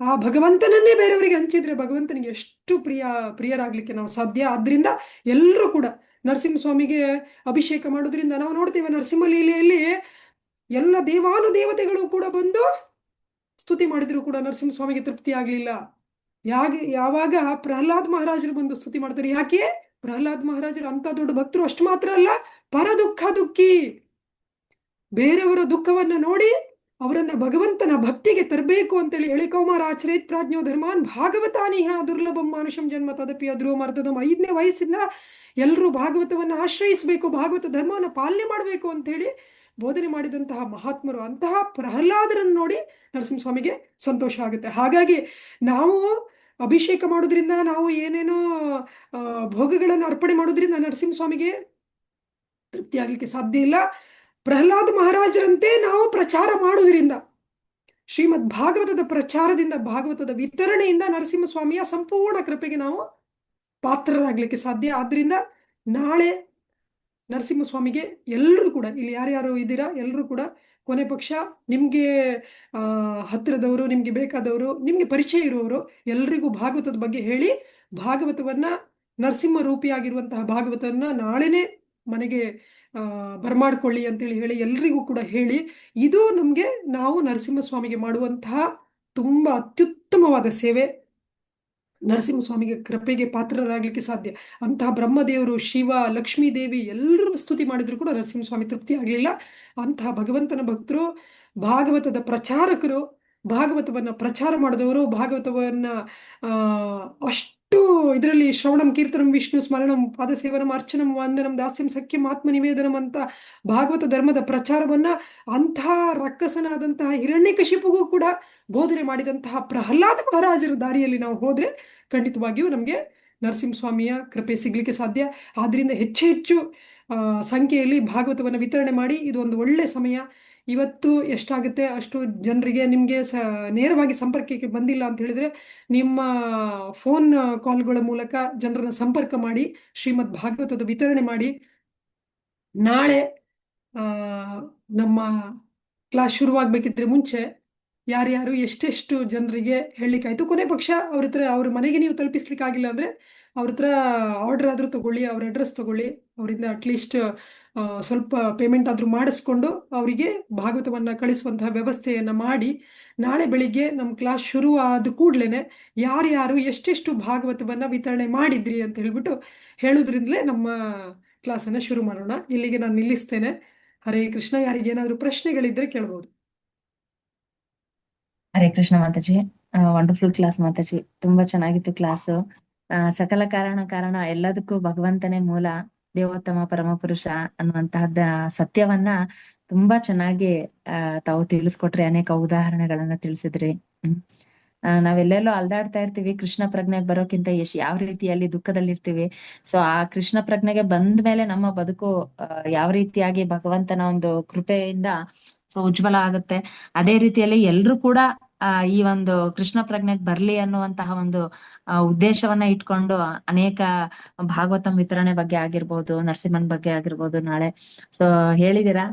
ಆ ಭಗವಂತನನ್ನೇ ಬೇರೆಯವರಿಗೆ ಹಂಚಿದ್ರೆ ಭಗವಂತನಿಗೆ ಎಷ್ಟು ಪ್ರಿಯರಾಗ್ಲಿಕ್ಕೆ ನಾವು ಸಾಧ್ಯ. ಆದ್ರಿಂದ ಎಲ್ಲರೂ ಕೂಡ ನರಸಿಂಹಸ್ವಾಮಿಗೆ ಅಭಿಷೇಕ ಮಾಡೋದ್ರಿಂದ ನಾವು ನೋಡ್ತೇವೆ ನರಸಿಂಹ ಲೀಲೆಯಲ್ಲಿ ಎಲ್ಲ ದೇವಾನುದೇವತೆಗಳು ಕೂಡ ಬಂದು ಸ್ತುತಿ ಮಾಡಿದ್ರು ಕೂಡ ನರಸಿಂಹಸ್ವಾಮಿಗೆ ತೃಪ್ತಿ ಆಗ್ಲಿಲ್ಲ. ಯಾವಾಗ ಪ್ರಹ್ಲಾದ್ ಮಹಾರಾಜರು ಬಂದು ಸ್ತುತಿ ಮಾಡ್ತಾರೆ. ಯಾಕೆ? ಪ್ರಹ್ಲಾದ್ ಮಹಾರಾಜರು ಅಂತ ದೊಡ್ಡ ಭಕ್ತರು. ಅಷ್ಟು ಮಾತ್ರ ಅಲ್ಲ, ಪರ ದುಃಖಿ. ಬೇರೆಯವರ ದುಃಖವನ್ನ ನೋಡಿ ಅವರನ್ನ ಭಗವಂತನ ಭಕ್ತಿಗೆ ತರಬೇಕು ಅಂತೇಳಿ ಎಳಿಕೌಮಾರ ಆಚರೇತ್ ಪ್ರಾಜ್ಞೋ ಧರ್ಮಾನ್ ಭಾಗವತಾನಿಹ ದುರ್ಲಭಂ ಮಾನುಷಂ ಜನ್ಮ ತದಪಿ ಅಧ್ರುವಮರ್ಧದಂ. 5ನೇ ವಯಸ್ಸಿಂದ ಎಲ್ಲರೂ ಭಾಗವತವನ್ನ ಆಶ್ರಯಿಸಬೇಕು, ಭಾಗವತ ಧರ್ಮವನ್ನು ಪಾಲನೆ ಮಾಡಬೇಕು ಅಂತ ಹೇಳಿ ಬೋಧನೆ ಮಾಡಿದಂತಹ ಮಹಾತ್ಮರು. ಅಂತಹ ಪ್ರಹ್ಲಾದರನ್ನು ನೋಡಿ ನರಸಿಂಹಸ್ವಾಮಿಗೆ ಸಂತೋಷ ಆಗುತ್ತೆ. ಹಾಗಾಗಿ ನಾವು ಅಭಿಷೇಕ ಮಾಡೋದ್ರಿಂದ, ನಾವು ಏನೇನೋ ಭೋಗಗಳನ್ನು ಅರ್ಪಣೆ ಮಾಡೋದ್ರಿಂದ ನರಸಿಂಹಸ್ವಾಮಿಗೆ ತೃಪ್ತಿ ಆಗ್ಲಿಕ್ಕೆ ಸಾಧ್ಯ ಇಲ್ಲ. ಪ್ರಹ್ಲಾದ್ ಮಹಾರಾಜರಂತೆ ನಾವು ಪ್ರಚಾರ ಮಾಡುವುದರಿಂದ, ಶ್ರೀಮದ್ ಭಾಗವತದ ಪ್ರಚಾರದಿಂದ, ಭಾಗವತದ ವಿತರಣೆಯಿಂದ ನರಸಿಂಹಸ್ವಾಮಿಯ ಸಂಪೂರ್ಣ ಕೃಪೆಗೆ ನಾವು ಪಾತ್ರರಾಗ್ಲಿಕ್ಕೆ ಸಾಧ್ಯ. ಆದ್ರಿಂದ ನಾಳೆ ನರಸಿಂಹಸ್ವಾಮಿಗೆ ಎಲ್ಲರೂ ಕೂಡ, ಇಲ್ಲಿ ಯಾರ್ಯಾರು ಇದ್ದೀರಾ ಎಲ್ಲರೂ ಕೂಡ ಕೊನೆ ಪಕ್ಷ ನಿಮ್ಗೆ ಹತ್ತಿರದವರು, ನಿಮ್ಗೆ ಬೇಕಾದವರು, ನಿಮ್ಗೆ ಪರಿಚಯ ಇರುವವರು ಎಲ್ರಿಗೂ ಭಾಗವತದ ಬಗ್ಗೆ ಹೇಳಿ, ಭಾಗವತವನ್ನ ನರಸಿಂಹ ರೂಪಿಯಾಗಿರುವಂತಹ ಭಾಗವತವನ್ನ ನಾಳೆನೆ ಮನೆಗೆ ಬರಮಾಡ್ಕೊಳ್ಳಿ ಅಂತೇಳಿ ಹೇಳಿ ಎಲ್ರಿಗೂ ಕೂಡ ಹೇಳಿ, ಇದು ನಮಗೆ ನಾವು ನರಸಿಂಹಸ್ವಾಮಿಗೆ ಮಾಡುವಂತಹ ತುಂಬಾ ಅತ್ಯುತ್ತಮವಾದ ಸೇವೆ. ನರಸಿಂಹಸ್ವಾಮಿಗೆ ಕೃಪೆಗೆ ಪಾತ್ರರಾಗಲಿಕ್ಕೆ ಸಾಧ್ಯ. ಅಂತಹ ಬ್ರಹ್ಮದೇವರು, ಶಿವ, ಲಕ್ಷ್ಮೀ ದೇವಿ ಎಲ್ಲರೂ ಸ್ತುತಿ ಮಾಡಿದ್ರು ಕೂಡ ನರಸಿಂಹಸ್ವಾಮಿ ತೃಪ್ತಿ ಆಗಲಿಲ್ಲ. ಅಂತಹ ಭಗವಂತನ ಭಕ್ತರು, ಭಾಗವತದ ಪ್ರಚಾರಕರು, ಭಾಗವತವನ್ನ ಪ್ರಚಾರ ಮಾಡಿದವರು, ಭಾಗವತವನ್ನ ಆ ಅಷ್ಟು ಇದರಲ್ಲಿ ಶ್ರವಣಂ ಕೀರ್ತನಂ ವಿಷ್ಣು ಸ್ಮರಣಂ ಪಾದಸೇವನಂ ಅರ್ಚನಂ ವಂದನಂ ದಾಸ್ಯಂ ಸಖ್ಯಂ ಆತ್ಮ ನಿವೇದನಂ ಅಂತ ಭಾಗವತ ಧರ್ಮದ ಪ್ರಚಾರವನ್ನ ಅಂತಹ ರಕ್ಕಸನಾದಂತಹ ಹಿರಣ್ಯಕಶಿಪುಗೂ ಕೂಡ ಬೋಧನೆ ಮಾಡಿದಂತಹ ಪ್ರಹ್ಲಾದ ಮಹಾರಾಜರ ದಾರಿಯಲ್ಲಿ ನಾವು ಹೋದ್ರೆ ಖಂಡಿತವಾಗಿಯೂ ನಮಗೆ ನರಸಿಂಹಸ್ವಾಮಿಯ ಕೃಪೆ ಸಿಗ್ಲಿಕ್ಕೆ ಸಾಧ್ಯ. ಆದ್ರಿಂದ ಹೆಚ್ಚು ಹೆಚ್ಚು ಸಂಖ್ಯೆಯಲ್ಲಿ ಭಾಗವತವನ್ನು ವಿತರಣೆ ಮಾಡಿ. ಇದು ಒಂದು ಒಳ್ಳೆ ಸಮಯ. ಇವತ್ತು ಎಷ್ಟಾಗುತ್ತೆ ಅಷ್ಟು ಜನರಿಗೆ, ನಿಮಗೆ ನೇರವಾಗಿ ಸಂಪರ್ಕಕ್ಕೆ ಬಂದಿಲ್ಲ ಅಂತ ಹೇಳಿದ್ರೆ ನಿಮ್ಮ ಫೋನ್ ಕಾಲ್ಗಳ ಮೂಲಕ ಜನರನ್ನ ಸಂಪರ್ಕ ಮಾಡಿ ಶ್ರೀಮದ್ ಭಾಗವತದ ವಿತರಣೆ ಮಾಡಿ. ನಾಳೆ ನಮ್ಮ ಕ್ಲಾಸ್ ಶುರುವಾಗಬೇಕಿದ್ರೆ ಮುಂಚೆ ಯಾರ್ಯಾರು ಎಷ್ಟೆಷ್ಟು ಜನರಿಗೆ ಹೇಳಲಿಕ್ಕಾಯ್ತು, ಕೊನೆ ಪಕ್ಷ ಅವ್ರ ಹತ್ರ ಅವ್ರ ಮನೆಗೆ ನೀವು ತಲುಪಿಸ್ಲಿಕ್ಕಾಗಿಲ್ಲ ಅಂದರೆ ಅವ್ರ ಹತ್ರ ಆರ್ಡರ್ ಆದರೂ ತಗೊಳ್ಳಿ, ಅವ್ರ ಅಡ್ರೆಸ್ ತಗೊಳ್ಳಿ, ಅವರಿಂದ ಅಟ್ಲೀಸ್ಟ್ ಸ್ವಲ್ಪ ಪೇಮೆಂಟ್ ಆದರೂ ಮಾಡಿಸ್ಕೊಂಡು ಅವರಿಗೆ ಭಾಗವತವನ್ನು ಕಳಿಸುವಂತಹ ವ್ಯವಸ್ಥೆಯನ್ನು ಮಾಡಿ. ನಾಳೆ ಬೆಳಿಗ್ಗೆ ನಮ್ಮ ಕ್ಲಾಸ್ ಶುರು ಆದ ಕೂಡಲೇ ಯಾರ್ಯಾರು ಎಷ್ಟೆಷ್ಟು ಭಾಗವತವನ್ನು ವಿತರಣೆ ಮಾಡಿದ್ರಿ ಅಂತ ಹೇಳ್ಬಿಟ್ಟು ಹೇಳೋದ್ರಿಂದಲೇ ನಮ್ಮ ಕ್ಲಾಸನ್ನು ಶುರು ಮಾಡೋಣ. ಇಲ್ಲಿಗೆ ನಾನು ನಿಲ್ಲಿಸ್ತೇನೆ. ಹರೇ ಕೃಷ್ಣ. ಯಾರಿಗೇನಾದರೂ ಪ್ರಶ್ನೆಗಳಿದ್ರೆ ಕೇಳ್ಬೋದು. ಹರೇ ಕೃಷ್ಣ ಮಾತಾಜಿ. ವಂಡರ್ಫುಲ್ ಕ್ಲಾಸ್ ಮಾತಾಜಿ, ತುಂಬಾ ಚೆನ್ನಾಗಿತ್ತು ಕ್ಲಾಸ್. ಸಕಲ ಕಾರಣ ಎಲ್ಲದಕ್ಕೂ ಭಗವಂತನೇ ಮೂಲ, ದೇವೋತ್ತಮ ಪರಮಪುರುಷ ಅನ್ನುವಂತಹದ್ದ ಸತ್ಯವನ್ನ ತುಂಬಾ ಚೆನ್ನಾಗಿ ತಾವು ತಿಳಿಸ್ಕೊಟ್ರಿ. ಅನೇಕ ಉದಾಹರಣೆಗಳನ್ನ ತಿಳಿಸಿದ್ರಿ. ನಾವೆಲ್ಲೆಲ್ಲೋ ಅಲ್ದಾಡ್ತಾ ಇರ್ತೀವಿ, ಕೃಷ್ಣ ಪ್ರಜ್ಞೆಗೆ ಬರೋಕ್ಕಿಂತ ಯಾವ ರೀತಿಯಲ್ಲಿ ದುಃಖದಲ್ಲಿರ್ತೀವಿ. ಸೊ ಆ ಕೃಷ್ಣ ಪ್ರಜ್ಞೆಗೆ ಬಂದ ಮೇಲೆ ನಮ್ಮ ಬದುಕು ಯಾವ ರೀತಿಯಾಗಿ ಭಗವಂತನ ಒಂದು ಕೃಪೆಯಿಂದ ಸೊ ಉಜ್ವಲ ಆಗುತ್ತೆ. ಅದೇ ರೀತಿಯಲ್ಲಿ ಎಲ್ರು ಕೂಡ ಈ ಒಂದು ಕೃಷ್ಣ ಪ್ರಜ್ಞೆಗೆ ಬರ್ಲಿ ಅನ್ನುವಂತಹ ಒಂದು ಉದ್ದೇಶವನ್ನ ಇಟ್ಕೊಂಡು ಅನೇಕ ಭಾಗವತಂ ವಿತರಣೆ ಬಗ್ಗೆ ಆಗಿರ್ಬೋದು, ನರಸಿಂಹನ್ ಬಗ್ಗೆ ಆಗಿರ್ಬೋದು ನಾಳೆ ಸೊ ಹೇಳಿದೀರಾ.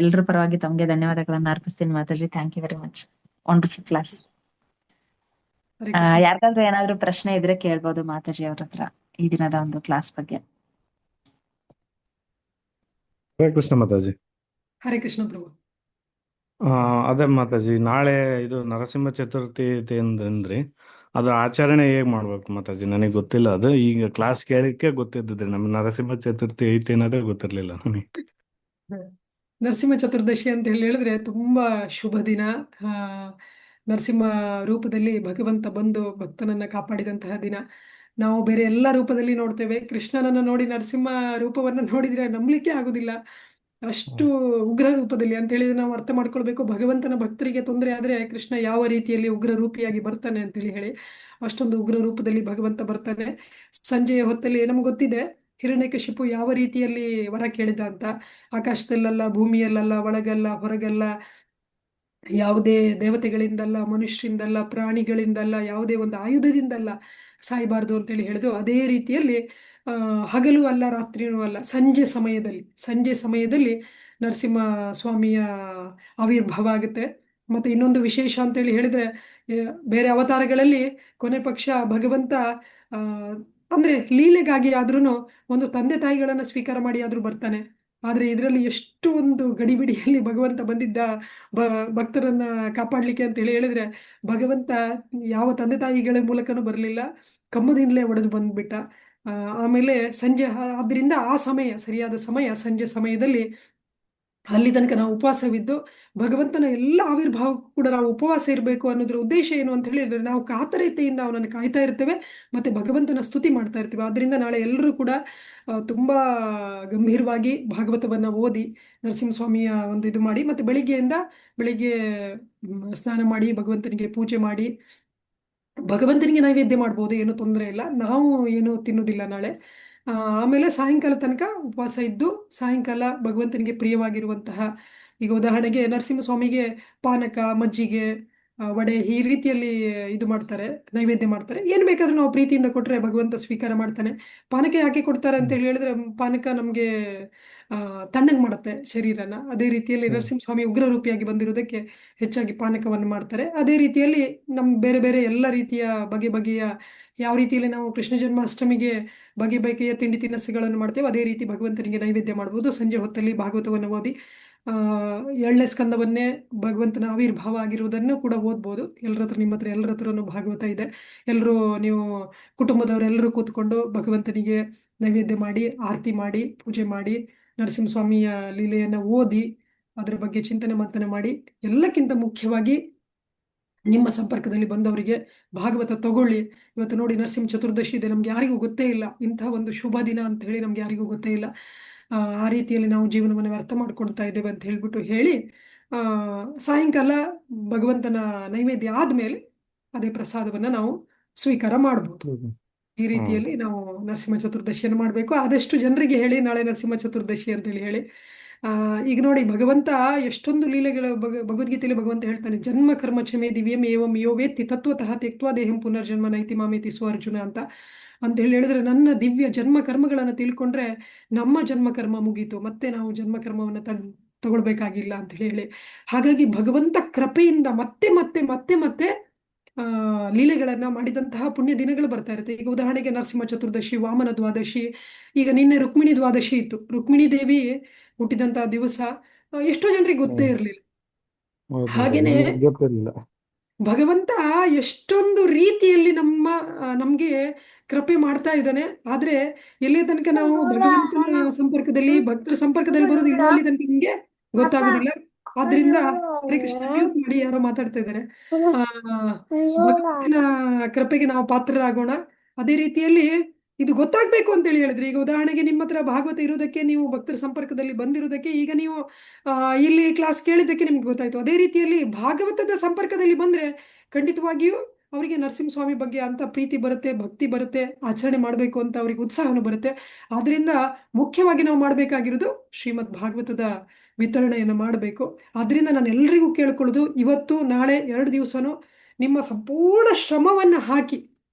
ಎಲ್ರ ಪರವಾಗಿ ತಮ್ಗೆ ಧನ್ಯವಾದಗಳನ್ನ ಅರ್ಪಿಸ್ತೀನಿ Mataji. Thank you very much. Wonderful class. ಯಾರಿಗಾದ್ರೂ ಏನಾದ್ರು ಪ್ರಶ್ನೆ ಇದ್ರೆ ಕೇಳ್ಬೋದು ಮಾತಾಜಿ ಅವ್ರ ಹತ್ರ ಈ ದಿನದ ಒಂದು ಕ್ಲಾಸ್ ಬಗ್ಗೆ. ಹರೇ ಕೃಷ್ಣ ಮಾತಾಜಿ. ಹರೇ ಕೃಷ್ಣ ಪ್ರಭು. ಅದೇ ಮಾತಾಜಿ, ನಾಳೆ ಇದು ನರಸಿಂಹ ಚತುರ್ಥಿ ಐತಿ ಅಂದ್ರಿ, ಅದ್ರ ಆಚರಣೆ ಹೇಗ್ ಮಾಡ್ಬೇಕು ಮಾತಾಜಿ? ನನಗೆ ಗೊತ್ತಿಲ್ಲ. ಅದು ಈಗ ಕ್ಲಾಸ್ ಕೇಳಿಕ್ಕೆ ಗೊತ್ತಿದ್ದಿದ್ರಿ, ನಮ್ಗೆ ನರಸಿಂಹ ಚತುರ್ಥಿ ಐತಿ ಅನ್ನೋದೇ ಗೊತ್ತಿರ್ಲಿಲ್ಲ ನನಗೆ. ನರಸಿಂಹ ಚತುರ್ದಶಿ ಅಂತ ಹೇಳಿದ್ರೆ ತುಂಬಾ ಶುಭ ದಿನ. ನರಸಿಂಹ ರೂಪದಲ್ಲಿ ಭಗವಂತ ಬಂದು ಭಕ್ತನನ್ನ ಕಾಪಾಡಿದಂತಹ ದಿನ. ನಾವು ಬೇರೆ ಎಲ್ಲ ರೂಪದಲ್ಲಿ ನೋಡ್ತೇವೆ, ಕೃಷ್ಣನನ್ನ ನೋಡಿ ನರಸಿಂಹ ರೂಪವನ್ನು ನೋಡಿದ್ರೆ ನಂಬಲಿಕ್ಕೆ ಆಗುದಿಲ್ಲ. ಅಷ್ಟು ಉಗ್ರ ರೂಪದಲ್ಲಿ ಅಂತ ಹೇಳಿದ್ರೆ ನಾವು ಅರ್ಥ ಮಾಡ್ಕೊಳ್ಬೇಕು, ಭಗವಂತನ ಭಕ್ತರಿಗೆ ತೊಂದರೆ ಆದ್ರೆ ಕೃಷ್ಣ ಯಾವ ರೀತಿಯಲ್ಲಿ ಉಗ್ರ ರೂಪಿಯಾಗಿ ಬರ್ತಾನೆ ಅಂತೇಳಿ ಹೇಳಿ. ಅಷ್ಟೊಂದು ಉಗ್ರ ರೂಪದಲ್ಲಿ ಭಗವಂತ ಬರ್ತಾನೆ. ಸಂಜೆಯ ಹೊತ್ತಲ್ಲಿ ನಮ್ಗೆ ಗೊತ್ತಿದೆ ಹಿರಣ್ಯಕಶಿಪು ಯಾವ ರೀತಿಯಲ್ಲಿ ವರ ಕೇಳಿದ ಅಂತ. ಆಕಾಶದಲ್ಲಲ್ಲ, ಭೂಮಿಯಲ್ಲ, ಒಳಗಲ್ಲ, ಹೊರಗಲ್ಲ, ಯಾವುದೇ ದೇವತೆಗಳಿಂದಲ್ಲ, ಮನುಷ್ಯರಿಂದಲ್ಲ, ಪ್ರಾಣಿಗಳಿಂದಲ್ಲ, ಯಾವುದೇ ಒಂದು ಆಯುಧದಿಂದಲ್ಲ ಸಾಯಬಾರ್ದು ಅಂತೇಳಿ ಹೇಳಿದ್ರು. ಅದೇ ರೀತಿಯಲ್ಲಿ ಹಗಲು ಅಲ್ಲ, ರಾತ್ರಿನೂ ಅಲ್ಲ, ಸಂಜೆ ಸಮಯದಲ್ಲಿ ನರಸಿಂಹ ಸ್ವಾಮಿಯ ಆವಿರ್ಭಾವ ಆಗುತ್ತೆ. ಮತ್ತೆ ಇನ್ನೊಂದು ವಿಶೇಷ ಅಂತೇಳಿ ಹೇಳಿದ್ರೆ, ಬೇರೆ ಅವತಾರಗಳಲ್ಲಿ ಕೊನೆ ಪಕ್ಷ ಭಗವಂತ ಅಂದ್ರೆ ಲೀಲೆಗಾಗಿ ಆದ್ರೂ ಒಂದು ತಂದೆ ತಾಯಿಗಳನ್ನ ಸ್ವೀಕಾರ ಮಾಡಿ ಆದ್ರೂ ಬರ್ತಾನೆ. ಆದ್ರೆ ಇದರಲ್ಲಿ ಎಷ್ಟು ಒಂದು ಗಡಿಬಿಡಿಯಲ್ಲಿ ಭಗವಂತ ಬಂದಿದ್ದ ಭಕ್ತರನ್ನ ಕಾಪಾಡ್ಲಿಕ್ಕೆ ಅಂತ ಹೇಳಿದ್ರೆ, ಭಗವಂತ ಯಾವ ತಂದೆ ತಾಯಿಗಳ ಮೂಲಕನೂ ಬರಲಿಲ್ಲ, ಕಂಬದಿಂದಲೇ ಒಡೆದು ಬಂದ್ಬಿಟ್ಟ. ಆಮೇಲೆ ಸಂಜೆ, ಆದ್ರಿಂದ ಆ ಸಮಯ ಸರಿಯಾದ ಸಮಯ ಸಂಜೆ ಸಮಯದಲ್ಲಿ ಅಲ್ಲಿ ತನಕ ನಾವು ಉಪವಾಸವಿದ್ದು ಭಗವಂತನ ಎಲ್ಲ ಆವಿರ್ಭಾವ ಕೂಡ ನಾವು ಉಪವಾಸ ಇರಬೇಕು ಅನ್ನೋದ್ರ ಉದ್ದೇಶ ಏನು ಅಂತ ಹೇಳಿದ್ರೆ, ನಾವು ಕಾತರತೆಯಿಂದ ಅವನನ್ನು ಕಾಯ್ತಾ ಇರ್ತೇವೆ ಮತ್ತೆ ಭಗವಂತನ ಸ್ತುತಿ ಮಾಡ್ತಾ ಇರ್ತೀವಿ. ಆದ್ರಿಂದ ನಾಳೆ ಎಲ್ಲರೂ ಕೂಡ ತುಂಬಾ ಗಂಭೀರವಾಗಿ ಭಾಗವತವನ್ನ ಓದಿ ನರಸಿಂಹಸ್ವಾಮಿಯ ಒಂದು ಇದು ಮಾಡಿ, ಮತ್ತೆ ಬೆಳಿಗ್ಗೆ ಸ್ನಾನ ಮಾಡಿ ಭಗವಂತನಿಗೆ ಪೂಜೆ ಮಾಡಿ ಭಗವಂತನಿಗೆ ನೈವೇದ್ಯ ಮಾಡ್ಬೋದು, ಏನು ತೊಂದರೆ ಇಲ್ಲ. ನಾವು ಏನು ತಿನ್ನೋದಿಲ್ಲ ನಾಳೆ. ಆಮೇಲೆ ಸಾಯಂಕಾಲ ತನಕ ಉಪವಾಸ ಇದ್ದು ಸಾಯಂಕಾಲ ಭಗವಂತನಿಗೆ ಪ್ರಿಯವಾಗಿರುವಂತಹ, ಈಗ ಉದಾಹರಣೆಗೆ ನರಸಿಂಹಸ್ವಾಮಿಗೆ ಪಾನಕ, ಮಜ್ಜಿಗೆ, ವಡೆ ಈ ರೀತಿಯಲ್ಲಿ ಇದು ಮಾಡ್ತಾರೆ, ನೈವೇದ್ಯ ಮಾಡ್ತಾರೆ. ಏನು ಬೇಕಾದ್ರೂ ನಾವು ಪ್ರೀತಿಯಿಂದ ಕೊಟ್ಟರೆ ಭಗವಂತ ಸ್ವೀಕಾರ ಮಾಡ್ತಾನೆ. ಪಾನಕ ಯಾಕೆ ಕೊಡ್ತಾರೆ ಅಂತ ಹೇಳಿದ್ರೆ, ಪಾನಕ ನಮಗೆ ತಣ್ಣಗೆ ಮಾಡುತ್ತೆ ಶರೀರನ. ಅದೇ ರೀತಿಯಲ್ಲಿ ಹ್ಮ್ ನರಸಿಂಹಸ್ವಾಮಿ ಉಗ್ರ ರೂಪಿಯಾಗಿ ಬಂದಿರೋದಕ್ಕೆ ಹೆಚ್ಚಾಗಿ ಪಾನಕವನ್ನು ಮಾಡ್ತಾರೆ. ಅದೇ ರೀತಿಯಲ್ಲಿ ನಮ್ಮ ಬೇರೆ ಬೇರೆ ಎಲ್ಲ ರೀತಿಯ ಬಗೆ ಬಗೆಯ, ಯಾವ ರೀತಿಯಲ್ಲಿ ನಾವು ಕೃಷ್ಣ ಜನ್ಮಾಷ್ಟಮಿಗೆ ಬಗೆ ಬಗೆಯ ತಿಂಡಿ ತಿನಿಸುಗಳನ್ನು ಮಾಡ್ತೇವೆ, ಅದೇ ರೀತಿ ಭಗವಂತನಿಗೆ ನೈವೇದ್ಯ ಮಾಡ್ಬೋದು. ಸಂಜೆ ಹೊತ್ತಲ್ಲಿ ಭಾಗವತವನ್ನು ಓದಿ 7ನೇ ಸ್ಕಂದವನ್ನೇ ಭಗವಂತನ ಆವಿರ್ಭಾವ ಆಗಿರುವುದನ್ನು ಕೂಡ ಓದ್ಬೋದು. ಎಲ್ಲರ ಹತ್ರ, ನಿಮ್ಮ ಹತ್ರ ಎಲ್ಲರ ಹತ್ರನೂ ಭಾಗವತ ಇದೆ. ಎಲ್ಲರೂ ನೀವು ಕುಟುಂಬದವರೆಲ್ಲರೂ ಕೂತ್ಕೊಂಡು ಭಗವಂತನಿಗೆ ನೈವೇದ್ಯ ಮಾಡಿ, ಆರತಿ ಮಾಡಿ, ಪೂಜೆ ಮಾಡಿ, ನರಸಿಂಹಸ್ವಾಮಿಯ ಲೀಲೆಯನ್ನು ಓದಿ, ಅದರ ಬಗ್ಗೆ ಚಿಂತನೆ ಮಂಥನ ಮಾಡಿ, ಎಲ್ಲಕ್ಕಿಂತ ಮುಖ್ಯವಾಗಿ ನಿಮ್ಮ ಸಂಪರ್ಕದಲ್ಲಿ ಬಂದವರಿಗೆ ಭಾಗವತ ತಗೊಳ್ಳಿ. ಇವತ್ತು ನೋಡಿ, ನರಸಿಂಹ ಚತುರ್ದಶಿ ಇದೆ, ನಮ್ಗೆ ಯಾರಿಗೂ ಗೊತ್ತೇ ಇಲ್ಲ. ಇಂಥ ಒಂದು ಶುಭ ದಿನ ಅಂತ ಹೇಳಿ ನಮ್ಗೆ ಯಾರಿಗೂ ಗೊತ್ತೇ ಇಲ್ಲ. ಆ ರೀತಿಯಲ್ಲಿ ನಾವು ಜೀವನವನ್ನು ವ್ಯರ್ಥ ಮಾಡ್ಕೊಳ್ತಾ ಇದ್ದೇವೆ ಅಂತ ಹೇಳ್ಬಿಟ್ಟು ಹೇಳಿ, ಆ, ಸಾಯಂಕಾಲ ಭಗವಂತನ ನೈವೇದ್ಯ ಆದ್ಮೇಲೆ ಅದೇ ಪ್ರಸಾದವನ್ನ ನಾವು ಸ್ವೀಕಾರ ಮಾಡ್ಬೋದು. ಹ್ಮ್ ಈ ಹ್ಮ್ ರೀತಿಯಲ್ಲಿ ನಾವು ನರಸಿಂಹ ಚತುರ್ದಶಿಯನ್ನು ಮಾಡಬೇಕು. ಆದಷ್ಟು ಜನರಿಗೆ ಹೇಳಿ, ನಾಳೆ ನರಸಿಂಹ ಚತುರ್ದಶಿ ಅಂತೇಳಿ ಹೇಳಿ. ಆ, ಈಗ ನೋಡಿ, ಭಗವಂತ ಎಷ್ಟೊಂದು ಲೀಲೆಗಳ ಭಗವದ್ಗೀತೆಯಲ್ಲಿ ಭಗವಂತ ಹೇಳ್ತಾನೆ, ಜನ್ಮ ಕರ್ಮ ಕ್ಷಮೆ ದಿವ್ಯಂ ಏವಂ ಯೋ ವೇತ್ತಿ ತತ್ವತಃ ತ್ಯಕ್ವಾ ದೇಹಂ ಪುನರ್ಜನ್ಮ ನೈತಿ ಮಾಮೇತಿ ಸ್ವ ಅರ್ಜುನ ಅಂತ ಹೇಳಿ ಹೇಳಿದ್ರೆ, ನನ್ನ ದಿವ್ಯ ಜನ್ಮ ಕರ್ಮಗಳನ್ನು ತಿಳ್ಕೊಂಡ್ರೆ ನಮ್ಮ ಜನ್ಮ ಕರ್ಮ ಮುಗೀತು, ಮತ್ತೆ ನಾವು ಜನ್ಮ ಕರ್ಮವನ್ನು ತಗೊಳ್ಬೇಕಾಗಿಲ್ಲ ಅಂತ ಹೇಳಿ. ಹಾಗಾಗಿ ಭಗವಂತ ಕೃಪೆಯಿಂದ ಮತ್ತೆ ಮತ್ತೆ ಮತ್ತೆ ಮತ್ತೆ ಲೀಲೆಗಳನ್ನ ಮಾಡಿದಂತಹ ಪುಣ್ಯ ದಿನಗಳು ಬರ್ತಾ ಇರುತ್ತೆ. ಈಗ ಉದಾಹರಣೆಗೆ ನರಸಿಂಹ ಚತುರ್ದಶಿ, ವಾಮನ ದ್ವಾದಶಿ, ಈಗ ನಿನ್ನೆ ರುಕ್ಮಿಣಿ ದ್ವಾದಶಿ ಇತ್ತು. ರುಕ್ಮಿಣಿ ದೇವಿ ಹುಟ್ಟಿದಂತಹ ದಿವಸ ಎಷ್ಟೋ ಜನರಿಗೆ ಗೊತ್ತೇ ಹ್ಮ್ ಇರಲಿಲ್ಲ. ಹೌದು ಮಾತಾಜಿ, ಹಾಗೇನೆ ನನಗೆ ಗೊತ್ತಿರಲಿಲ್ಲ. ಭಗವಂತ ಎಷ್ಟೊಂದು ರೀತಿಯಲ್ಲಿ ನಮ್ಗೆ ಕೃಪೆ ಮಾಡ್ತಾ ಇದ್ದಾನೆ. ಆದ್ರೆ ಎಲ್ಲಿ ತನಕ ನಾವು ಭಗವಂತನ ಸಂಪರ್ಕದಲ್ಲಿ, ಭಕ್ತರ ಸಂಪರ್ಕದಲ್ಲಿ ಬರೋದಿಲ್ವೋ ಅಲ್ಲಿ ತನಕ ನಿಮ್ಗೆ ಗೊತ್ತಾಗೋದಿಲ್ಲ. ಆದ್ರಿಂದ, ಹರೇ ಕೃಷ್ಣ, ಮ್ಯೂಟ್ ಮಾಡಿ, ಯಾರೋ ಮಾತಾಡ್ತಾ ಇದ್ದಾರೆ. ಆ ಭಗವಂತನ ಕೃಪೆಗೆ ನಾವು ಪಾತ್ರರಾಗೋಣ. ಅದೇ ರೀತಿಯಲ್ಲಿ ಇದು ಗೊತ್ತಾಗ್ಬೇಕು ಅಂತೇಳಿ ಹೇಳಿದ್ರೆ, ಈಗ ಉದಾಹರಣೆಗೆ ನಿಮ್ಮ ಹತ್ರ ಭಾಗವತ ಇರೋದಕ್ಕೆ, ನೀವು ಭಕ್ತರ ಸಂಪರ್ಕದಲ್ಲಿ ಬಂದಿರೋದಕ್ಕೆ, ಈಗ ನೀವು ಇಲ್ಲಿ ಕ್ಲಾಸ್ ಕೇಳಿದ್ದಕ್ಕೆ ನಿಮ್ಗೆ ಗೊತ್ತಾಯ್ತು. ಅದೇ ರೀತಿಯಲ್ಲಿ ಭಾಗವತದ ಸಂಪರ್ಕದಲ್ಲಿ ಬಂದ್ರೆ ಖಂಡಿತವಾಗಿಯೂ ಅವರಿಗೆ ನರಸಿಂಹಸ್ವಾಮಿ ಬಗ್ಗೆ ಅಂತ ಪ್ರೀತಿ ಬರುತ್ತೆ, ಭಕ್ತಿ ಬರುತ್ತೆ, ಆಚರಣೆ ಮಾಡಬೇಕು ಅಂತ ಅವ್ರಿಗೆ ಉತ್ಸಾಹನೂ ಬರುತ್ತೆ. ಆದ್ರಿಂದ ಮುಖ್ಯವಾಗಿ ನಾವು ಮಾಡಬೇಕಾಗಿರೋದು ಶ್ರೀಮದ್ ಭಾಗವತದ ವಿತರಣೆಯನ್ನು ಮಾಡಬೇಕು. ಆದ್ರಿಂದ ನಾನು ಎಲ್ರಿಗೂ ಕೇಳ್ಕೊಳ್ಳೋದು, ಇವತ್ತು ನಾಳೆ 2 ದಿವಸನೂ ನಿಮ್ಮ ಸಂಪೂರ್ಣ ಶ್ರಮವನ್ನು ಹಾಕಿ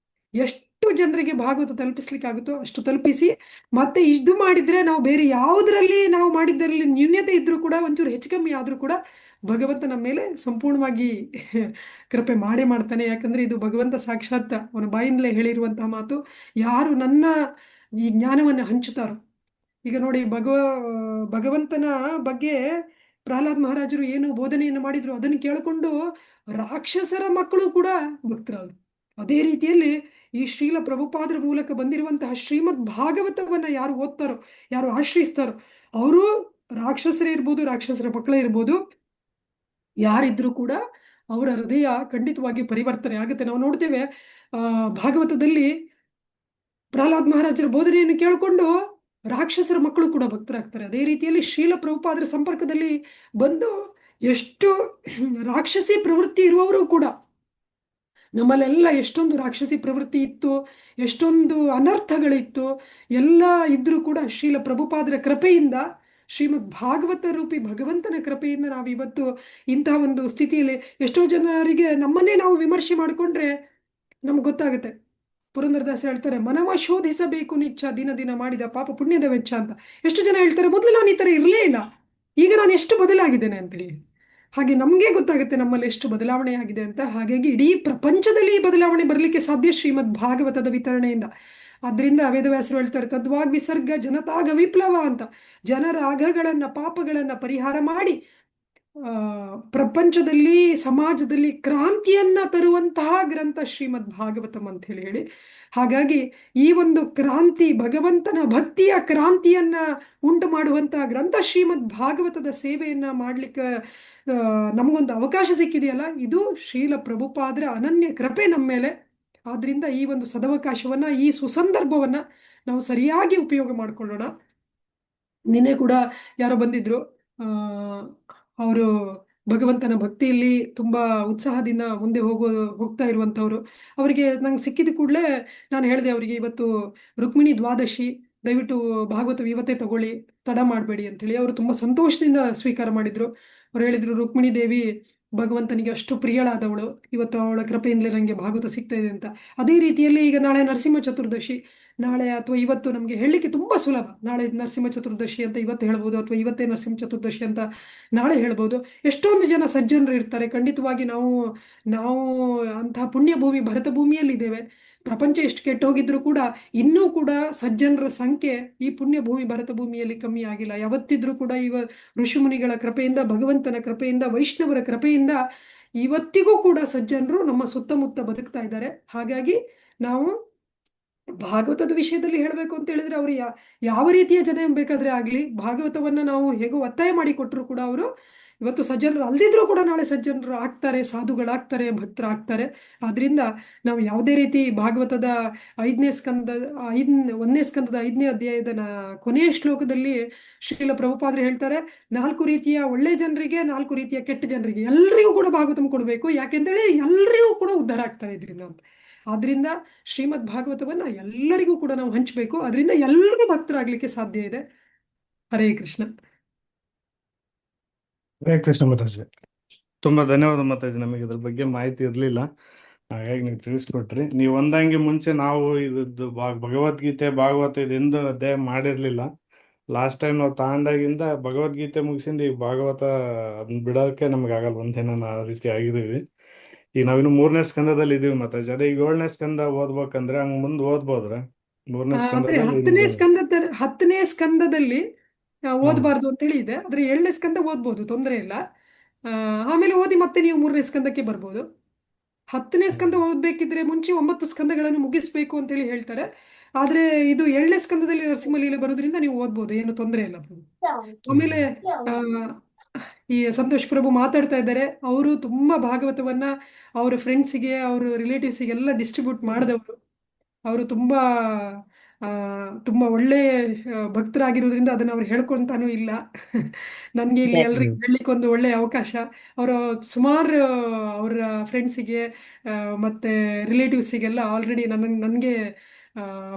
ಎಷ್ಟು ಜನರಿಗೆ ಭಾಗವತ ತಲುಪಿಸ್ಲಿಕ್ಕಾಗುತ್ತೋ ಅಷ್ಟು ತಲುಪಿಸಿ. ಮತ್ತೆ ಇದು ಮಾಡಿದ್ರೆ, ನಾವು ಬೇರೆ ಯಾವುದರಲ್ಲಿ ನಾವು ಮಾಡಿದ್ದರಲ್ಲಿ ನ್ಯೂನ್ಯತೆ ಇದ್ರೂ ಕೂಡ, ಒಂಚೂರು ಹೆಚ್ಚು ಕಮ್ಮಿ ಆದ್ರೂ ಕೂಡ ಭಗವಂತ ನಮ್ಮ ಮೇಲೆ ಸಂಪೂರ್ಣವಾಗಿ ಕೃಪೆ ಮಾಡೇ ಮಾಡ್ತಾನೆ. ಯಾಕಂದ್ರೆ ಇದು ಭಗವಂತ ಸಾಕ್ಷಾತ್ ಅವನ ಬಾಯಿಂದಲೇ ಹೇಳಿರುವಂತಹ ಮಾತು. ಯಾರು ನನ್ನ ಈ ಜ್ಞಾನವನ್ನು ಹಂಚುತ್ತಾರೋ, ಈಗ ನೋಡಿ, ಭಗವಂತನ ಬಗ್ಗೆ ಪ್ರಹ್ಲಾದ್ ಮಹಾರಾಜರು ಏನು ಬೋಧನೆಯನ್ನು ಮಾಡಿದ್ರು ಅದನ್ನು ಕೇಳಿಕೊಂಡು ರಾಕ್ಷಸರ ಮಕ್ಕಳು ಕೂಡ ಭಕ್ತರಾದರು. ಅದೇ ರೀತಿಯಲ್ಲಿ ಈ ಶ್ರೀಲ ಪ್ರಭುಪಾದರ ಮೂಲಕ ಬಂದಿರುವಂತಹ ಶ್ರೀಮದ್ ಭಾಗವತವನ್ನ ಯಾರು ಓದ್ತಾರೋ, ಯಾರು ಆಶ್ರಯಿಸ್ತಾರೋ, ಅವರು ರಾಕ್ಷಸರೇ ಇರ್ಬೋದು, ರಾಕ್ಷಸರ ಮಕ್ಕಳೇ ಇರ್ಬೋದು, ಯಾರಿದ್ರೂ ಕೂಡ ಅವರ ಹೃದಯ ಖಂಡಿತವಾಗಿ ಪರಿವರ್ತನೆ ಆಗುತ್ತೆ. ನಾವು ನೋಡ್ತೇವೆ, ಭಾಗವತದಲ್ಲಿ ಪ್ರಹ್ಲಾದ್ ಮಹಾರಾಜರ ಬೋಧನೆಯನ್ನು ಕೇಳಿಕೊಂಡು ರಾಕ್ಷಸರ ಮಕ್ಕಳು ಕೂಡ ಭಕ್ತರಾಗ್ತಾರೆ. ಅದೇ ರೀತಿಯಲ್ಲಿ ಶ್ರೀಲ ಪ್ರಭುಪಾದರ ಸಂಪರ್ಕದಲ್ಲಿ ಬಂದು ಎಷ್ಟು ರಾಕ್ಷಸಿ ಪ್ರವೃತ್ತಿ ಇರುವವರು ಕೂಡ, ನಮ್ಮಲ್ಲೆಲ್ಲ ಎಷ್ಟೊಂದು ರಾಕ್ಷಸಿ ಪ್ರವೃತ್ತಿ ಇತ್ತು, ಎಷ್ಟೊಂದು ಅನರ್ಥಗಳಿತ್ತು, ಎಲ್ಲ ಇದ್ರೂ ಕೂಡ ಶ್ರೀಲ ಪ್ರಭುಪಾದರ ಕೃಪೆಯಿಂದ, ಶ್ರೀಮದ್ ಭಾಗವತ ರೂಪಿ ಭಗವಂತನ ಕೃಪೆಯಿಂದ ನಾವಿವತ್ತು ಇಂತಹ ಒಂದು ಸ್ಥಿತಿಯಲ್ಲಿ, ಎಷ್ಟೋ ಜನರಿಗೆ ನಮ್ಮನ್ನೇ ನಾವು ವಿಮರ್ಶೆ ಮಾಡಿಕೊಂಡ್ರೆ ನಮ್ಗೆ ಗೊತ್ತಾಗುತ್ತೆ. ಪುರಂದರದಾಸ ಹೇಳ್ತಾರೆ, ಮನವ ಶೋಧಿಸಬೇಕು ನಿಚ್ಚ, ದಿನ ದಿನ ಮಾಡಿದ ಪಾಪ ಪುಣ್ಯದ ವೆಚ್ಚ ಅಂತ. ಎಷ್ಟು ಜನ ಹೇಳ್ತಾರೆ, ಮೊದಲು ನಾನು ಈ ಥರ ಇರಲೇ ಇಲ್ಲ, ಈಗ ನಾನು ಎಷ್ಟು ಬದಲಾಗಿದ್ದೇನೆ ಅಂತೇಳಿ. ಹಾಗೆ ನಮಗೆ ಗೊತ್ತಾಗುತ್ತೆ ನಮ್ಮಲ್ಲಿ ಎಷ್ಟು ಬದಲಾವಣೆ ಆಗಿದೆ ಅಂತ. ಹಾಗಾಗಿ ಇಡೀ ಪ್ರಪಂಚದಲ್ಲಿ ಈ ಬದಲಾವಣೆ ಬರಲಿಕ್ಕೆ ಸಾಧ್ಯ ಶ್ರೀಮದ್ ಭಾಗವತದ ವಿತರಣೆಯಿಂದ. ಆದ್ರಿಂದ ವೇದವ್ಯಾಸರು ಹೇಳ್ತಾರೆ, ತದ್ವಾಗ್ ವಿಸರ್ಗ ಜನತಾಗ ವಿಪ್ಲವ ಅಂತ. ಜನರ ಅಘಗಳನ್ನ, ಪಾಪಗಳನ್ನ ಪರಿಹಾರ ಮಾಡಿ ಪ್ರಪಂಚದಲ್ಲಿ, ಸಮಾಜದಲ್ಲಿ ಕ್ರಾಂತಿಯನ್ನ ತರುವಂತಹ ಗ್ರಂಥ ಶ್ರೀಮದ್ ಭಾಗವತಂ ಅಂತ ಹೇಳಿ. ಹಾಗಾಗಿ ಈ ಒಂದು ಕ್ರಾಂತಿ, ಭಗವಂತನ ಭಕ್ತಿಯ ಕ್ರಾಂತಿಯನ್ನ ಉಂಟು ಮಾಡುವಂತಹ ಗ್ರಂಥ ಶ್ರೀಮದ್ ಭಾಗವತದ ಸೇವೆಯನ್ನ ಮಾಡ್ಲಿಕ್ಕೆ ನಮಗೊಂದು ಅವಕಾಶ ಸಿಕ್ಕಿದೆಯಲ್ಲ, ಇದು ಶ್ರೀಲ ಪ್ರಭುಪಾದರ ಅನನ್ಯ ಕೃಪೆ ನಮ್ಮ ಮೇಲೆ. ಆದ್ರಿಂದ ಈ ಒಂದು ಸದವಕಾಶವನ್ನ, ಈ ಸುಸಂದರ್ಭವನ್ನ ನಾವು ಸರಿಯಾಗಿ ಉಪಯೋಗ ಮಾಡಿಕೊಳ್ಳೋಣ. ನಿನ್ನೆ ಕೂಡ ಯಾರೋ ಬಂದಿದ್ರು, ಅವರು ಭಗವಂತನ ಭಕ್ತಿಯಲ್ಲಿ ತುಂಬಾ ಉತ್ಸಾಹದಿಂದ ಮುಂದೆ ಹೋಗ್ತಾ ಇರುವಂತವ್ರು. ಅವರಿಗೆ ನಂಗೆ ಸಿಕ್ಕಿದ ಕೂಡಲೇ ನಾನು ಹೇಳಿದೆ ಅವರಿಗೆ, ಇವತ್ತು ರುಕ್ಮಿಣಿ ದ್ವಾದಶಿ, ದಯವಿಟ್ಟು ಭಾಗವತ ಇವತ್ತೇ ತಗೊಳ್ಳಿ, ತಡ ಮಾಡಬೇಡಿ ಅಂತೇಳಿ. ಅವರು ತುಂಬಾ ಸಂತೋಷದಿಂದ ಸ್ವೀಕಾರ ಮಾಡಿದ್ರು. ಅವ್ರು ಹೇಳಿದ್ರು, ರುಕ್ಮಿಣಿ ದೇವಿ ಭಗವಂತನಿಗೆ ಅಷ್ಟು ಪ್ರಿಯಳಾದವಳು, ಇವತ್ತು ಅವಳ ಕೃಪೆಯಿಂದಲೇ ನನಗೆ ಭಾಗವತ ಸಿಗ್ತಾ ಇದೆ ಅಂತ. ಅದೇ ರೀತಿಯಲ್ಲಿ ಈಗ ನಾಳೆ ನರಸಿಂಹ ಚತುರ್ದಶಿ, ನಾಳೆ ಅಥವಾ ಇವತ್ತು ನಮಗೆ ಹೇಳಲಿಕ್ಕೆ ತುಂಬ ಸುಲಭ. ನಾಳೆ ನರಸಿಂಹ ಚತುರ್ದಶಿ ಅಂತ ಇವತ್ತು ಹೇಳ್ಬೋದು, ಅಥವಾ ಇವತ್ತೇ ನರಸಿಂಹ ಚತುರ್ದಶಿ ಅಂತ ನಾಳೆ ಹೇಳ್ಬೋದು. ಎಷ್ಟೊಂದು ಜನ ಸಜ್ಜನರು ಇರ್ತಾರೆ. ಖಂಡಿತವಾಗಿ ನಾವು ನಾವು ಅಂತಹ ಪುಣ್ಯ ಭೂಮಿ ಭರತ ಭೂಮಿಯಲ್ಲಿದ್ದೇವೆ. ಪ್ರಪಂಚ ಎಷ್ಟು ಕೆಟ್ಟೋಗಿದ್ರು ಕೂಡ ಇನ್ನೂ ಕೂಡ ಸಜ್ಜನರ ಸಂಖ್ಯೆ ಈ ಪುಣ್ಯ ಭೂಮಿ ಭರತ ಭೂಮಿಯಲ್ಲಿ ಕಮ್ಮಿ ಆಗಿಲ್ಲ. ಯಾವತ್ತಿದ್ರೂ ಕೂಡ ಋಷಿಮುನಿಗಳ ಕೃಪೆಯಿಂದ, ಭಗವಂತನ ಕೃಪೆಯಿಂದ, ವೈಷ್ಣವರ ಕೃಪೆಯಿಂದ ಇವತ್ತಿಗೂ ಕೂಡ ಸಜ್ಜನರು ನಮ್ಮ ಸುತ್ತಮುತ್ತ ಬದುಕ್ತಾ ಇದ್ದಾರೆ. ಹಾಗಾಗಿ ನಾವು ಭಾಗವತದ ವಿಷಯದಲ್ಲಿ ಹೇಳಬೇಕು ಅಂತ ಹೇಳಿದ್ರೆ, ಅವರು ಯಾವ ರೀತಿಯ ಜನ ಬೇಕಾದ್ರೆ ಆಗ್ಲಿ, ಭಾಗವತವನ್ನ ನಾವು ಹೇಗೋ ಒತ್ತಾಯ ಮಾಡಿ ಕೊಟ್ಟರು ಕೂಡ ಅವರು ಇವತ್ತು ಸಜ್ಜನರು ಅಲ್ದಿದ್ರು ಕೂಡ ನಾಳೆ ಸಜ್ಜನರು ಆಗ್ತಾರೆ, ಸಾಧುಗಳಾಗ್ತಾರೆ, ಭಕ್ತರಾಗ್ತಾರೆ. ಆದ್ರಿಂದ ನಾವು ಯಾವುದೇ ರೀತಿ ಭಾಗವತದ 5ನೇ ಸ್ಕಂದ 1ನೇ ಸ್ಕಂದದ 5ನೇ ಅಧ್ಯಾಯದ ಕೊನೆಯ ಶ್ಲೋಕದಲ್ಲಿ ಶ್ರೀಲ ಪ್ರಭುಪಾದರು ಹೇಳ್ತಾರೆ, 4 ರೀತಿಯ ಒಳ್ಳೆ ಜನರಿಗೆ, 4 ರೀತಿಯ ಕೆಟ್ಟ ಜನರಿಗೆ ಎಲ್ರಿಗೂ ಕೂಡ ಭಾಗವತಂ ಕೊಡಬೇಕು. ಯಾಕೆಂತೇಳಿ ಎಲ್ರಿಗೂ ಕೂಡ ಉದ್ಧಾರ ಆಗ್ತಾರೆ ಇದರಿಂದ ಅಂತ. ಆದ್ರಿಂದ ಶ್ರೀಮದ್ ಭಾಗವತವನ್ನ ಎಲ್ಲರಿಗೂ ಕೂಡ ನಾವು ಹಂಚಬೇಕು. ಅದರಿಂದ ಎಲ್ಲರೂ ಭಕ್ತರಾಗ್ಲಿಕ್ಕೆ ಸಾಧ್ಯ ಇದೆ. ಹರೇ ಕೃಷ್ಣ. ಹರೇ ಕೃಷ್ಣ ಮಾತಾಜಿ. ತುಂಬಾ ಧನ್ಯವಾದ ಮಾತಾಜಿ. ನಮಗೆ ಇದ್ರ ಬಗ್ಗೆ ಮಾಹಿತಿ ಇರಲಿಲ್ಲ, ಹಾಗಾಗಿ ನೀವು ತಿಳಿಸ್ಕೊಟ್ರಿ. ನೀವು ಒಂದಂಗೆ ಮುಂಚೆ ನಾವು ಇದ್ದು ಭಗವದ್ಗೀತೆ ಭಾಗವತ ಇದೆಂದು ಅಧ್ಯಾಯ ಮಾಡಿರ್ಲಿಲ್ಲ. ಲಾಸ್ಟ್ ಟೈಮ್ ನಾವು ತಗೊಂಡಾಗಿಂದ ಭಗವದ್ಗೀತೆ ಮುಗಿಸಿಂದ ಈಗ ಭಾಗವತ ಅದನ್ನ ಬಿಡೋಕೆ ನಮ್ಗೆ ಆಗಲ್ಲ, ಒಂದಿನ ಆ ರೀತಿ ಆಗಿದೀವಿ. ಈಗ ನಾವಿನ್ನು 3ನೇ ಸ್ಕಂದದಲ್ಲಿ ಇದೀವಿ ಮಾತಾಜಿ. ಅದೇ ಈಗ 7ನೇ ಸ್ಕಂದ ಓದ್ಬೇಕಂದ್ರೆ ಹಂಗ ಮುಂದೆ ಓದ್ಬೋದ್ರ? 3ನೇ ಅಂದ್ರೆ ಸ್ಕಂದದಲ್ಲಿ 10ನೇ ಸ್ಕಂದದಲ್ಲಿ ಹ್ಮ್ ಓದಬಾರ್ದು ಅಂತೇಳಿ ಇದೆ. ಆದ್ರೆ 7ನೇ ಸ್ಕಂದ ಓದ್ಬೋದು, ತೊಂದರೆ ಇಲ್ಲ. ಆಮೇಲೆ ಓದಿ ಮತ್ತೆ ನೀವು 3ನೇ ಸ್ಕಂದಕ್ಕೆ ಬರ್ಬೋದು. 10ನೇ ಸ್ಕಂದ ಓದ್ಬೇಕಿದ್ರೆ ಮುಂಚೆ 9 ಸ್ಕಂದಗಳನ್ನು ಮುಗಿಸ್ಬೇಕು ಅಂತೇಳಿ ಹೇಳ್ತಾರೆ. ಆದ್ರೆ ಇದು 7ನೇ ಸ್ಕಂದದಲ್ಲಿ ನರಸಿಂಹಲೀಲೆ ಬರೋದ್ರಿಂದ ನೀವು ಓದ್ಬೋದು, ಏನು ತೊಂದರೆ ಇಲ್ಲ ಪ್ರಭು. ಆಮೇಲೆ ಆ, ಈ ಸಂತೋಷ್ ಪ್ರಭು ಮಾತಾಡ್ತಾ ಇದ್ದಾರೆ. ಅವರು ತುಂಬಾ ಭಾಗವತವನ್ನ ಅವ್ರ ಫ್ರೆಂಡ್ಸಿಗೆ, ಅವ್ರ ರಿಲೇಟಿವ್ಸಿಗೆಲ್ಲ ಡಿಸ್ಟ್ರಿಬ್ಯೂಟ್ ಮಾಡಿದವರು. ಅವರು ತುಂಬಾ ಆ, ತುಂಬಾ ಒಳ್ಳೆ ಭಕ್ತರಾಗಿರೋದ್ರಿಂದ ಅದನ್ನ ಅವ್ರು ಹೇಳ್ಕೊಂತಾನೂ ಇಲ್ಲ. ನನಗೆ ಇಲ್ಲಿ ಎಲ್ರಿಗೂ ಹೇಳಲಿಕ್ಕೆ ಒಂದು ಒಳ್ಳೆ ಅವಕಾಶ. ಅವರು ಸುಮಾರು ಅವರ ಫ್ರೆಂಡ್ಸಿಗೆ ಮತ್ತೆ ರಿಲೇಟಿವ್ಸಿಗೆಲ್ಲ ಆಲ್ರೆಡಿ ನನಗೆ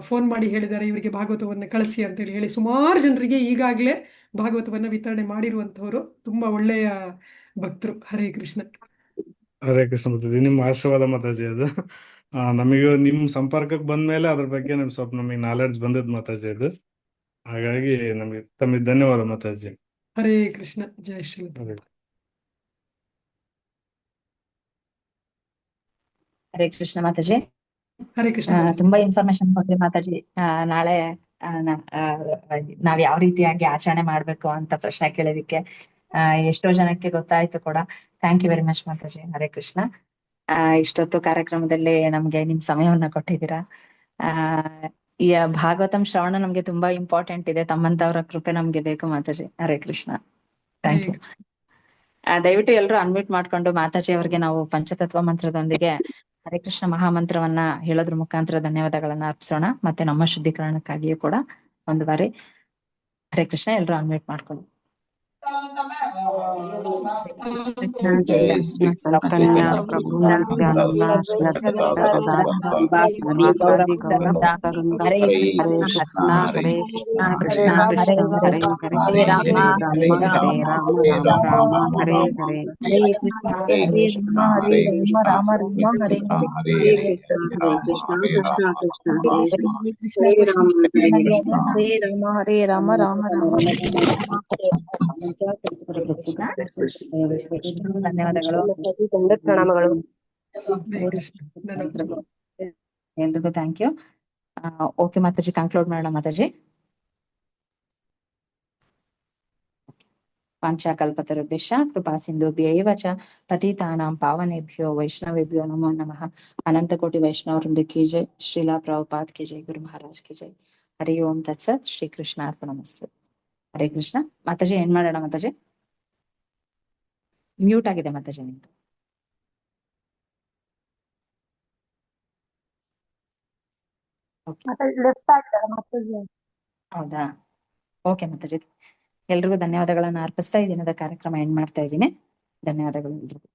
ಫೋನ್ ಮಾಡಿ ಹೇಳಿದ್ದಾರೆ, ಇವರಿಗೆ ಭಾಗವತವನ್ನು ಕಳಿಸಿ ಅಂತೇಳಿ ಹೇಳಿ ಸುಮಾರು ಜನರಿಗೆ ಈಗಾಗಲೇ ಭಾಗವತವನ್ನ ವಿತರಣೆ ಮಾಡಿರುವಂತವರು. ತುಂಬಾ ಒಳ್ಳೆಯ ಭಕ್ತರು. ಹರೇ ಕೃಷ್ಣ. ಹರೇ ಕೃಷ್ಣ ಮಾತಾಜಿ. ನಿಮ್ಮ ಆಶೀರ್ವಾದ ಮಾತಾಜಿ ಅದು. ನಮಗೆ ನಿಮ್ ಸಂಪರ್ಕಕ್ಕೆ ಬಂದ್ಮೇಲೆ ಅದ್ರ ಬಗ್ಗೆ ಸ್ವಲ್ಪ ನಮಗೆ ನಾಲೆಡ್ಜ್ ಬಂದದ್ ಮಾತಾಜಿ ಅದು. ಹಾಗಾಗಿ ತಮಗೆ ಧನ್ಯವಾದ ಮಾತಾಜಿ. ಹರೇ ಕೃಷ್ಣ. ಜಯ ಶ್ರೀ. ಹರೇ ಹರೇ ಕೃಷ್ಣ ಮಾತಾಜಿ. ಹರೇ ಕೃಷ್ಣ. ತುಂಬಾ ಇನ್ಫಾರ್ಮೇಶನ್ ಕೊಟ್ರಿ ಮಾತಾಜಿ. ನಾಳೆ ನಾವ್ ಯಾವ ರೀತಿಯಾಗಿ ಆಚರಣೆ ಮಾಡ್ಬೇಕು ಅಂತ ಪ್ರಶ್ನೆ ಕೇಳೋದಿಕ್ಕೆ ಎಷ್ಟೋ ಜನಕ್ಕೆ ಗೊತ್ತಾಯ್ತು ಕೂಡ. Thank you very much Mataji. Hare Krishna. ಇಷ್ಟೊತ್ತು ಕಾರ್ಯಕ್ರಮದಲ್ಲಿ ನಮ್ಗೆ ನಿಮ್ ಸಮಯವನ್ನ ಕೊಟ್ಟಿದ್ದೀರಾ. ಈ ಭಾಗವತಂ ಶ್ರವಣ ನಮ್ಗೆ ತುಂಬಾ ಇಂಪಾರ್ಟೆಂಟ್ ಇದೆ. ತಮ್ಮಂತವರ ಕೃಪೆ ನಮ್ಗೆ ಬೇಕು ಮಾತಾಜಿ. ಹರೇ ಕೃಷ್ಣ. Thank you. ದಯವಿಟ್ಟು ಎಲ್ಲರೂ ಅನ್ಮ್ಯೂಟ್ ಮಾಡ್ಕೊಂಡು ಮಾತಾಜಿ ಅವರಿಗೆ ನಾವು ಪಂಚತತ್ವ ಮಂತ್ರದೊಂದಿಗೆ ಹರೇ ಕೃಷ್ಣ ಮಹಾಮಂತ್ರವನ್ನ ಹೇಳೋದ್ರ ಮುಖಾಂತರ ಧನ್ಯವಾದಗಳನ್ನ ಅರ್ಪಿಸೋಣ. ಮತ್ತೆ ನಮ್ಮ ಶುದ್ಧೀಕರಣಕ್ಕಾಗಿಯೂ ಕೂಡ ಒಂದು ಬಾರಿ ಹರೇ ಕೃಷ್ಣ. ಎಲ್ಲರೂ ಅನ್ಮ್ಯೂಟ್ ಮಾಡ್ಕೊಂಡು जय श्री चैतन्य प्रभु नित्यानंद श्री अद्वैत गदाधर गौर वृंद हरे हरे कृष्णा हरे कृष्णा हरे कृष्णा हरे हरे हरे हरे राम राम हरे हरे हरे कृष्णा हरे कृष्णा हरे राम हरे हरे हरे कृष्णा कृष्णा कृष्णा हरे हरे राम हरे राम राम ಧನ್ಯವಾದಗಳು. ಪ್ರಣಾಮಗಳು. ಎಲ್ರಿಗೂ thank you. Okay Mataji, conclude ಮಾಡೋಣ ಮಾತಾಜಿ. ಪಾಂಚಾಕಲ್ಪತರುಭ್ಯಶ್ಚ ಕೃಪಾ ಸಿಂಧುಭ್ಯೈವ ಚ ಪತಿತಾನಾಂ ಪಾವನೇಭ್ಯೋ ವೈಷ್ಣವೇಭ್ಯೋ ನಮೋ ನಮಃ. ಅನಂತ ಕೋಟಿ ವೈಷ್ಣವ ವೃಂದ ಕಿ ಜೈ. ಶ್ರೀಲಾ ಪ್ರಭುಪಾದ್ ಕಿ ಜೈ. ಗುರು ಮಹಾರಾಜ್ ಕಿ ಜೈ. ಹರಿ ಓಂ ತತ್ಸತ್. ಶ್ರೀ ಕೃಷ್ಣ ಅರ್ಪಣಮಸ್ತು. ಹರೇ ಕೃಷ್ಣ. ಮಾತಾಜಿ ಏನ್ ಮಾಡೋಣ ಮಾತಾಜಿ? ಮ್ಯೂಟ್ ಆಗಿದೆ ಮಾತಾಜಿ ನಿಮ್ದು. ಹೌದಾ? ಓಕೆ ಮಾತಾಜಿ. ಎಲ್ರಿಗೂ ಧನ್ಯವಾದಗಳನ್ನ ಅರ್ಪಿಸ್ತಾ ಈ ದಿನದ ಕಾರ್ಯಕ್ರಮ ಎಂಡ್ ಮಾಡ್ತಾ ಇದ್ದೀನಿ. ಧನ್ಯವಾದಗಳು ಎಲ್ರಿಗೂ.